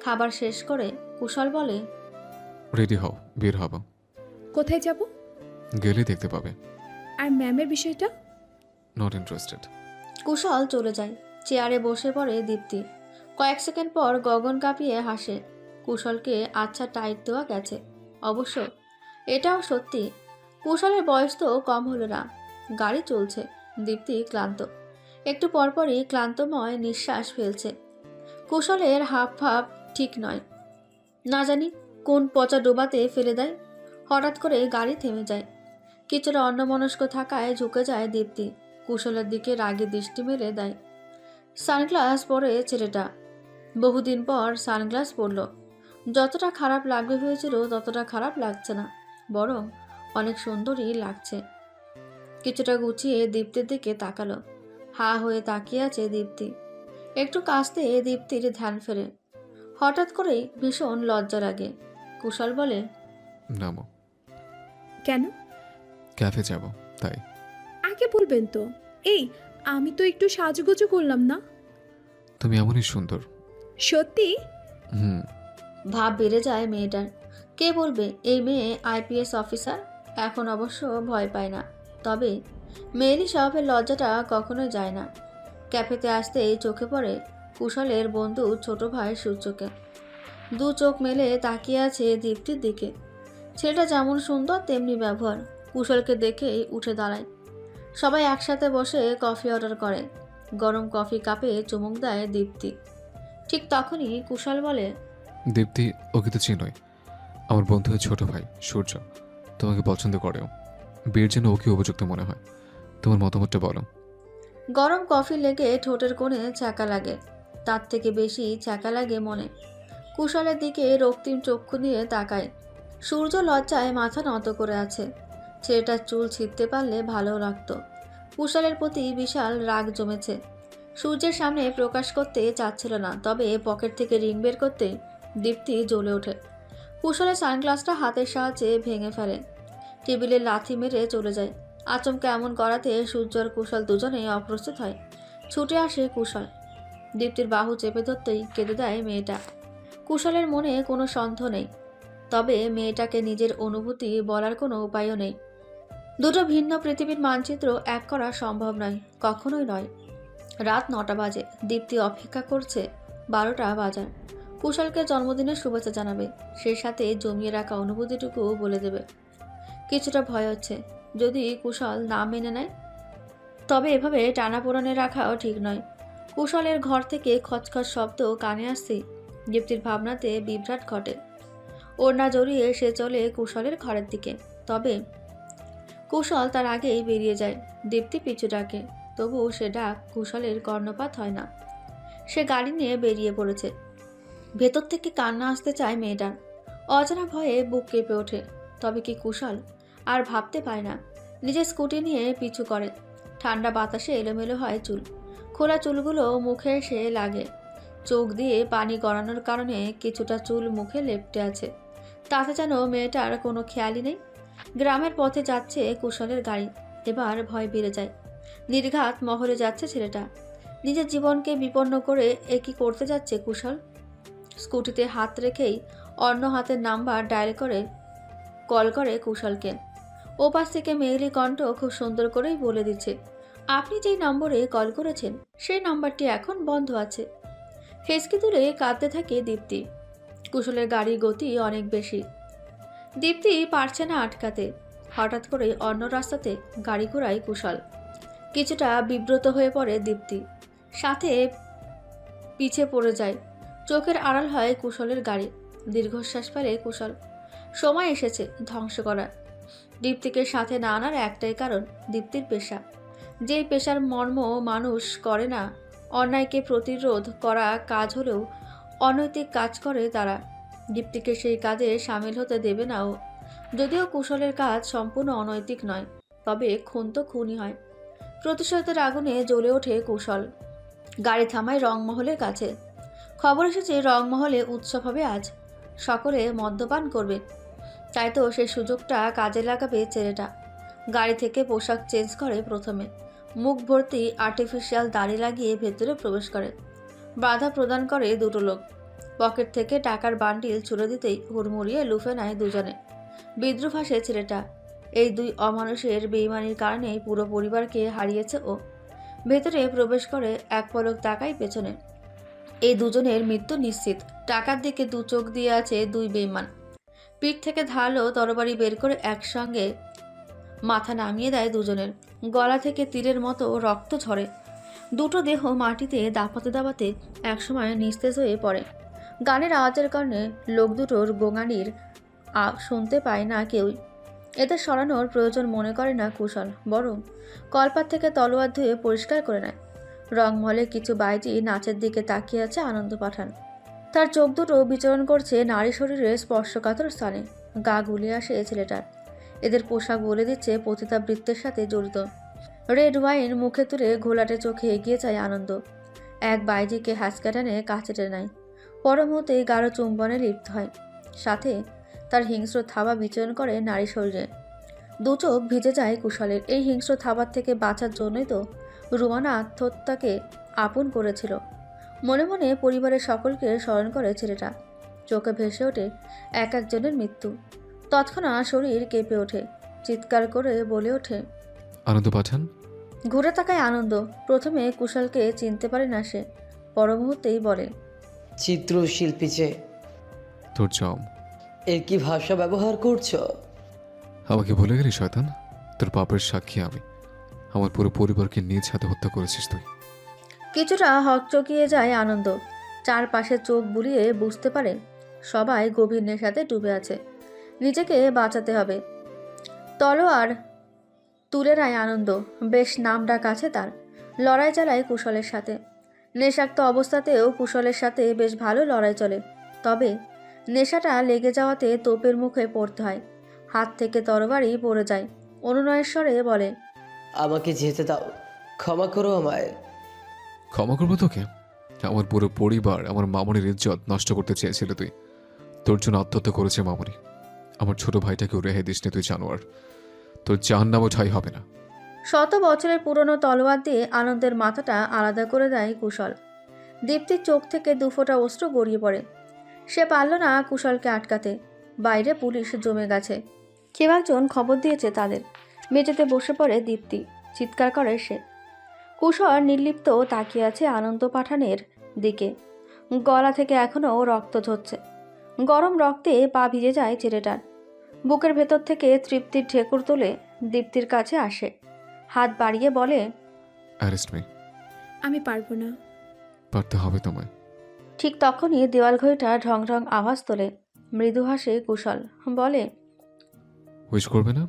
খাবার শেষ করে কুশল বলে, রেডি হও, বের হব। কোথায় যাব? গেলে দেখতে পাবে। আর ম্যামের বিষয়টা? Not interested. কুশল চলে যায়। চেয়ারে বসে পড়ে দীপ্তি। কয়েক সেকেন্ড পর গগন কাঁপিয়ে হাসে। কুশলকে আচ্ছা টাইট দেওয়া গেছে। অবশ্য এটাও সত্যি, কুশলের বয়স তো কম হলো না। গাড়ি চলছে। দীপ্তি ক্লান্ত। একটু পরপরই ক্লান্তময় নিঃশ্বাস ফেলছে। কুশলের হাফ হাফ ঠিক নয়। না জানি কোন পচা ডোবাতে ফেলে দেয়। হঠাৎ করে গাড়ি থেমে যায়। কিছুটা অন্যমনস্ক থাকায় ঝুঁকে যায় দীপ্তি। কুশলের দিকে রাগে দৃষ্টি মেলে দেয়। সানগ্লাস পরে ছেলেটা। বহুদিন পর সানগ্লাস পরল। যতটা খারাপ লাগবে হয়েছিল ততটা খারাপ লাগছে না, বরং অনেক সুন্দরই লাগছে। কিছুটা গুছিয়ে দীপ্তির দিকে তাকালো। হা হয়ে তাকিয়ে আছে দীপ্তি। একটু কাছতে দীপ্তির ধ্যান ফেরে। হঠাৎ করেই ভীষণ লজ্জা লাগে। কুশল বলে, নামো। কেন? ক্যাফে যাব তাই। আগে বলবেন তো। এই আমি তো একটু সাজুগুজু করলাম না। তুমি এমনই সুন্দর। সত্যি? হুম। ভাব বেড়ে যায় মেয়েটার। কে বলবে এই মেয়ে আইপিএস অফিসার? এখন অবশ্য ভয় পায় না, তবে মেয়েরই স্বভাবের লজ্জাটা কখনোই যায় না। ক্যাফেতে আসতেই চোখে পড়ে কুশলের বন্ধু ছোট ভাই সূর্যকে। দু চোখ মেলে তাকিয়ে আছে দীপ্তির দিকে। ছেলেটা যেমন সুন্দর তেমনি ব্যবহার। কুশলকে দেখেই উঠে দাঁড়ায়। সবাই একসাথে বসে কফি অর্ডার করে। গরম কফি কাপে চুমুক দেয় দীপ্তি। ঠিক তখনই কুশল বলে, দীপ্তি, ওকে তো চিনোই। আমার বন্ধুর ছোট ভাই সূর্য তোমাকে পছন্দ করেও। বিয়ের জন্য ওকে উপযুক্ত মনে হয়। তোমার মতামতটা বলো। গরম কফি লেগে ঠোঁটের কোণে ছ্যাঁকা লাগে। তার থেকে বেশি ছ্যাঁকা লাগে মনে। কুশলের দিকে রক্তিম চক্ষু দিয়ে তাকায়। সূর্য লজ্জায় মাথা নত করে আছে। ছেলেটার চুল ছিঁড়তে পারলে ভালো লাগতো। কুশলের প্রতি বিশাল রাগ জমেছে। সূর্যের সামনে প্রকাশ করতে চাচ্ছিল না, তবে পকেট থেকে রিং বের করতে দীপ্তি জ্বলে ওঠে। কুশলের সানগ্লাসটা হাতের সাহায্যে ভেঙে ফেলে, টেবিলে লাথি মেরে চলে যায়। আচমকা এমন করাতে সূর্য আর কুশল দুজনেই অপ্রস্তুত হয়। ছুটে আসে কুশল, দীপ্তির বাহু চেপে ধরতেই কেঁদে দেয় মেয়েটা। কুশলের মনে কোনো সন্দেহ নেই, তবে মেয়েটাকে নিজের অনুভূতি বলার কোনো উপায়ও নেই। দুটো ভিন্ন পৃথিবীর মানচিত্র এক করা সম্ভব নয়, কখনোই নয়। রাত 9টা বাজে। দীপ্তি অপেক্ষা করছে 12টা বাজার। কুশলকে জন্মদিনের শুভেচ্ছা জানাবে, সেই সাথে জমিয়ে রাখা অনুভূতিটুকু বলে দেবে। কিছুটা ভয় হচ্ছে, যদি কুশল না মেনে নেয়। তবে এভাবে টানাপোড়ানে রাখাও ঠিক নয়। কুশলের ঘর থেকে খচখচ শব্দ কানে আসছে। দীপ্তির ভাবনাতে বিভ্রাট ঘটে। ওড়না জড়িয়ে সে চলে কুশলের ঘরের দিকে, তবে কুশল তার আগেই বেরিয়ে যায়। দীপ্তি পিছু ডাকে, তবুও সে ডাক কুশলের কর্ণপাত হয় না। সে গাড়ি নিয়ে বেরিয়ে পড়েছে। ভেতর থেকে কান্না আসতে চায় মেয়েটার। অজানা ভয়ে বুক কেঁপে ওঠে। তবে কি কুশল আর ভাবতে পায় না। নিজের স্কুটি নিয়ে পিছু করে। ঠান্ডা বাতাসে এলোমেলো হয় চুল। খোলা চুলগুলো মুখে এসে লাগে। চোখ দিয়ে পানি গড়ানোর কারণে কিছুটা চুল মুখে লেপ্টে আছে। তাতে যেন মেয়েটার কোনো খেয়ালই নেই। গ্রামের পথে যাচ্ছে কুশলের গাড়ি। এবার ভয় বেড়ে যায়। নির্ঘাত মহলে যাচ্ছে ছেলেটা। নিজের জীবনকে বিপন্ন করে এ কি করতে যাচ্ছে কুশল? স্কুটিতে হাত রেখেই অন্য হাতের নাম্বার ডায়াল করে কল করে কুশলকে। ওপাশ থেকে মেয়েলি কণ্ঠ খুব সুন্দর করেই বলে দিচ্ছে, আপনি যেই নম্বরে কল করেছেন সেই নাম্বারটি এখন বন্ধ আছে। হেসকি তুলে কাঁদতে থাকে দীপ্তি। কুশলের গাড়ির গতি অনেক বেশি। দীপ্তি পারছে না আটকাতে। হঠাৎ করে অন্য রাস্তাতে গাড়ি ঘোরায় কুশল। কিছুটা বিব্রত হয়ে পড়ে দীপ্তি, সাথে পিছে পড়ে যায়। চোখের আড়াল হয় কুশলের গাড়ি। দীর্ঘশ্বাস ফেলে কুশল। সময় এসেছে ধ্বংস করার। দীপ্তিকে সাথে না আনার একটাই কারণ, দীপ্তির পেশা। যেই পেশার মর্ম মানুষ করে না। অন্যায়কে প্রতিরোধ করা কাজ হলেও অনৈতিক কাজ করে তারা। দীপ্তিকে সেই কাজে সামিল হতে দেবে না ও। যদিও কুশলের কাজ সম্পূর্ণ অনৈতিক নয়, তবে খুন তো খুনই হয়। প্রতিশোধের আগুনে জ্বলে ওঠে কুশল। গাড়ি থামায় রংমহলের কাছে। খবর এসেছে রংমহলে উৎসব হবে আজ। সকলে মদ্যপান করবে। তাই তো সেই সুযোগটা কাজে লাগাবে ছেলেটা। গাড়ি থেকে পোশাক চেঞ্জ করে প্রথমে। মুখ ভর্তি আর্টিফিশিয়াল দাড়ি লাগিয়ে ভেতরে প্রবেশ করে। বাধা প্রদান করে দুটো লোক। পকেট থেকে টাকার বান্ডিল ছুড়ে দিতেই হুড়মুড়িয়ে লুফে নেয় দুজনে। বিদ্রুপ হাসে ছেলেটা। এই দুই অমানুষের বেইমানির কারণেই পুরো পরিবারকে হারিয়েছে ও। ভেতরে প্রবেশ করে এক পলক তাকায় পেছনে। এই দুজনের মৃত্যু নিশ্চিত। টাকার দিকে দু চোখ দিয়ে আছে দুই বেইমান। পিঠ থেকে ধারালো তরবারি বের করে একসঙ্গে মাথা নামিয়ে দেয় দুজনের। গলা থেকে তীরের মতো রক্ত ঝরে। দুটো দেহ মাটিতে দাপাতে দাপাতে একসময় নিস্তেজ হয়ে পড়ে। গানের আওয়াজের কারণে লোক দুটোর গোঙানির শুনতে পায় না কেউই। এদের সরানোর প্রয়োজন মনে করে না কুশল, বরং কলপাত থেকে তলোয়ার ধুয়ে পরিষ্কার করে নেয়। রংমহলে কিছু বাইজি নাচের দিকে তাকিয়ে আছে আনন্দ পাঠান। তার চোখ দুটো বিচরণ করছে নারী শরীরের স্পর্শকাতর স্থানে। গা গুলিয়ে আসে ছেলেটার। এদের পোশাক বলে দিচ্ছে পতিতাবৃত্তের সাথে জড়িত। রেড ওয়াইন মুখে তুলে ঘোলাটে চোখে এগিয়ে যায় আনন্দ। এক বাইজিকে হ্যাঁচকা টেনে কাছে টেনে নেয়। পর মুহূর্তেই গাঢ় চুম্বনে লিপ্ত হয়। সাথে তার হিংস্র থাবা বিচরণ করে নারী শরীরে। দু চোখ ভিজে যায় কুশলের। এই হিংস্র থাবার থেকে বাঁচার জন্যই তো রুমানা আত্মহত্যাকে আপন করেছিল। মনে মনে পরিবারের সকলকে স্মরণ করে ছেলেটা। চোখে ভেসে ওঠে এক একজনের মৃত্যু। তৎক্ষণাৎ শরীর কেঁপে ওঠে। চিৎকার করে বলে ওঠে, আনন্দ পাঠান। ঘুরে তাকায় আনন্দ। প্রথমে কুশলকে চিনতে পারে না সে। পর মুহূর্তেই বলে, চিত্রশিল্পী যে। তোর জম। এর কি ভাষা ব্যবহার করছো? আমাকে ভুলে গেলি শয়তান? তোর পাপের সাক্ষী আমি। আমার পুরো পরিবারকে নিজ হাতে হত্যা করেছিস তুই। কিছুটা হকচকিয়ে যায় আনন্দ। চারপাশে চোখ বুলিয়ে বুঝতে পারে সবাই গভীর নেশাতে ডুবে আছে। নিজেকে বাঁচাতে হবে। তলোয়ার তুলে নেয় আনন্দ। বেশ নাম ডাক আছে তার। লড়াই চালায় কুশলের সাথে। নেশাক্ত অবস্থাতেও কুশলের সাথে বেশ ভালো লড়াই চলে, তবে নেশাটা লেগে যাওয়াতে তোপের মুখে পড়তে হয়। হাত থেকে তরবারি পড়ে যায়। অনুনয়ের স্বরে বলে, আমাকে যেতে দাও, ক্ষমা করো আমায়। ক্ষমা করবো তোকে? আমার পুরো পরিবার, আমার মামনির ইজ্জত নষ্ট করতে চেয়েছিলে তুই। তোর জন্য আত্মহত্যা করেছে মামনি। আমার ছোট ভাইটাকেও রেহাই দিস নি তুই, জানোয়ার। তোর জাহান্নামও ঠাঁই হবে না। শত বছরের পুরনো তলোয়ার দিয়ে আনন্দের মাথাটা আলাদা করে দেয় কুশল। দীপ্তির চোখ থেকে দুফোঁটা অশ্রু গড়িয়ে পড়ে। সে পারল না কুশলকে আটকাতে। বাইরে পুলিশ জমে গেছে। কেউ একজন খবর দিয়েছে তাদের। মেঝেতে বসে পড়ে দীপ্তি, চিৎকার করে সে। কুশল নির্লিপ্ত তাকিয়ে আছে আনন্দ পাঠানের দিকে। গলা থেকে এখনও রক্ত ঝরছে। গরম রক্তে পা ভিজে যায় ছেলেটার। বুকের ভেতর থেকে তৃপ্তির ঢেকুর তুলে দীপ্তির কাছে আসে, হাত বাড়িয়ে বলে, অ্যারেস্ট মি। আমি পারবো না। পারতে হবে তোমায়। ঠিক তখনই দেওয়াল ঘড়িটা ঢং ঢং আওয়াজ তোলে। মৃদু হাসে কুশল, বলে, উইশ করবে না?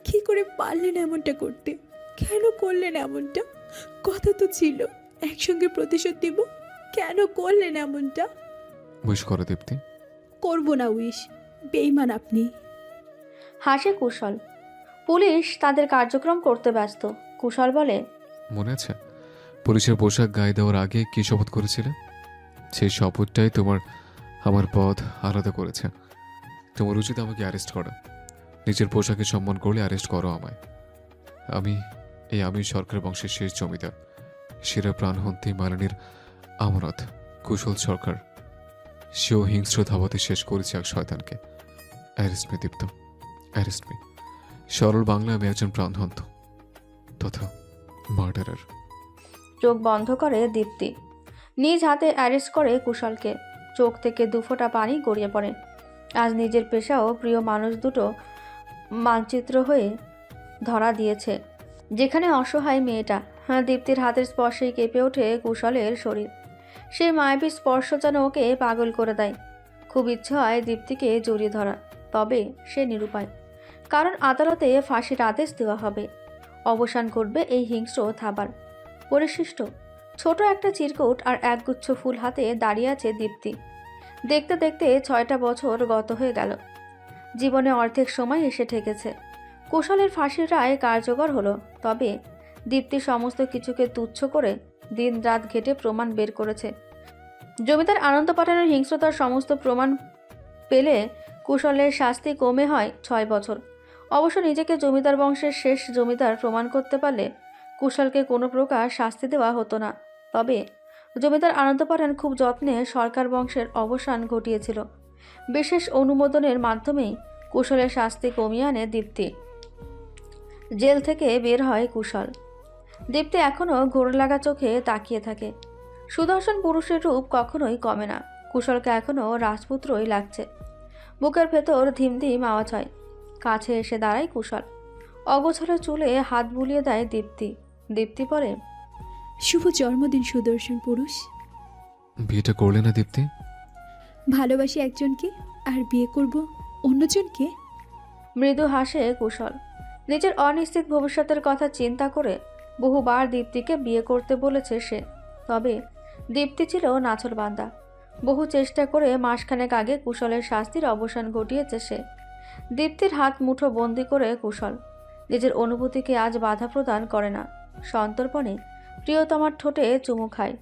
কি করে পারলেন এমনটা করতে? কেন করলেন এমনটা? কথা তো ছিল একসঙ্গে প্রতিশোধ দিব, কেন করলেন এমনটা? উইশ করো দীপ্তি। করবো না উইশ, বেইমান আপনি। হাসে কুশল। পুলিশ তাদের কার্যক্রম করতে ব্যস্ত। কুশল বলে, মনে আছে পুলিশের পোশাক গায়ে দেওয়ার আগে কি শপথ করেছিলে? সেই শপথটাই তোমার আমার পথ আলাদা করেছে। তোমার উচিত আমাকে অ্যারেস্ট করা। নিজের পোশাকে সম্মান করলে অ্যারেস্ট করো আমায়। আমি সরকার বংশের শেষ জমিদার, সেরা প্রাণহন্ত্রী মালিনীর আমানত কুশল সরকার। সেও হিংস্র ধাবাতে শেষ করেছে এক শয়তানকে। অ্যারেস্ট মি দীপ্ত, অ্যারেস্ট মি। সরল বাংলা আমি একজন প্রাণহন্ত তথা মার্ডারার। চোখ বন্ধ করে দীপ্তি। নিজ হাতে অ্যারেস্ট করে কুশলকে। চোখ থেকে দুফোঁটা পানি গড়িয়ে পড়ে। আজ নিজের পেশা ও প্রিয় মানুষ দুটো মানচিত্র হয়ে ধরা দিয়েছে। যেখানে অসহায় মেয়েটা। দীপ্তির হাতের স্পর্শেই কেঁপে ওঠে কুশলের শরীর। সেই মায়াবী স্পর্শ যেন ওকে পাগল করে দেয়। খুব ইচ্ছে হয় দীপ্তিকে জড়িয়ে ধরা, তবে সে নিরুপায়। কারণ আদালতে ফাঁসির আদেশ দেওয়া হবে। অবসান করবে এই হিংস্র থাবার। পরিশিষ্ট ছোট একটা চিরকুট আর একগুচ্ছ ফুল হাতে দাঁড়িয়ে আছে দীপ্তি। দেখতে দেখতে 6টা বছর গত হয়ে গেল। জীবনে অর্ধেক সময় এসে ঠেকেছে। কুশলের ফাঁসির রায় কার্যকর হলো, তবে দীপ্তি সমস্ত কিছুকে তুচ্ছ করে দিন রাত ঘেটে প্রমাণ বের করেছে। জমিদার আনন্দ পাঠানোর হিংস্রতার সমস্ত প্রমাণ পেলে কুশলের শাস্তি কমে হয় 6 বছর। অবশ্য নিজেকে জমিদার বংশের শেষ জমিদার প্রমাণ করতে পারলে কুশলকে কোনো প্রকার শাস্তি দেওয়া হতো না। তবে জমিদার আনন্দ পাঠান খুব যত্নে সরকার বংশের অবসান ঘটিয়েছিল। বিশেষ অনুমোদনের মাধ্যমেই কুশলের শাস্তি কমিয়ে আনে দীপ্তি। জেল থেকে বের হয় কুশল। দীপ্তি এখনও ঘোর লাগা চোখে তাকিয়ে থাকে। সুদর্শন পুরুষের রূপ কখনোই কমে না। কুশলকে এখনও রাজপুত্রই লাগছে। বুকের ভেতর ধিমধিম আওয়াজ হয়। কাছে এসে দাঁড়ায় কুশল। অগোছালো চুলে হাত বুলিয়ে দেয় দীপ্তি। দীপ্তি বলে, শুভ জন্মদিন সুদর্শন পুরুষ। বিয়েটা করলে না দীপ্তি? ভালোবাসি একজনকে আর বিয়ে করব অন্যজনকে। মৃদু হাসে কুশল। নিজের অনিশ্চিত ভবিষ্যতের কথা চিন্তা করে বহুবার দীপ্তিকে বিয়ে করতে বলেছে সে। তবে দীপ্তি ছিল নাছোড়বান্দা। বহু চেষ্টা করে মাসখানেক আগে কুশলের শাস্তির অবসান ঘটিয়েছে সে। দীপ্তির হাত মুঠো বন্দি করে কুশল নিজের অনুভূতিকে আজ বাধা প্রদান করে না। সন্তর্পণে প্রিয়তমার ঠোঁটে চুমু খায়।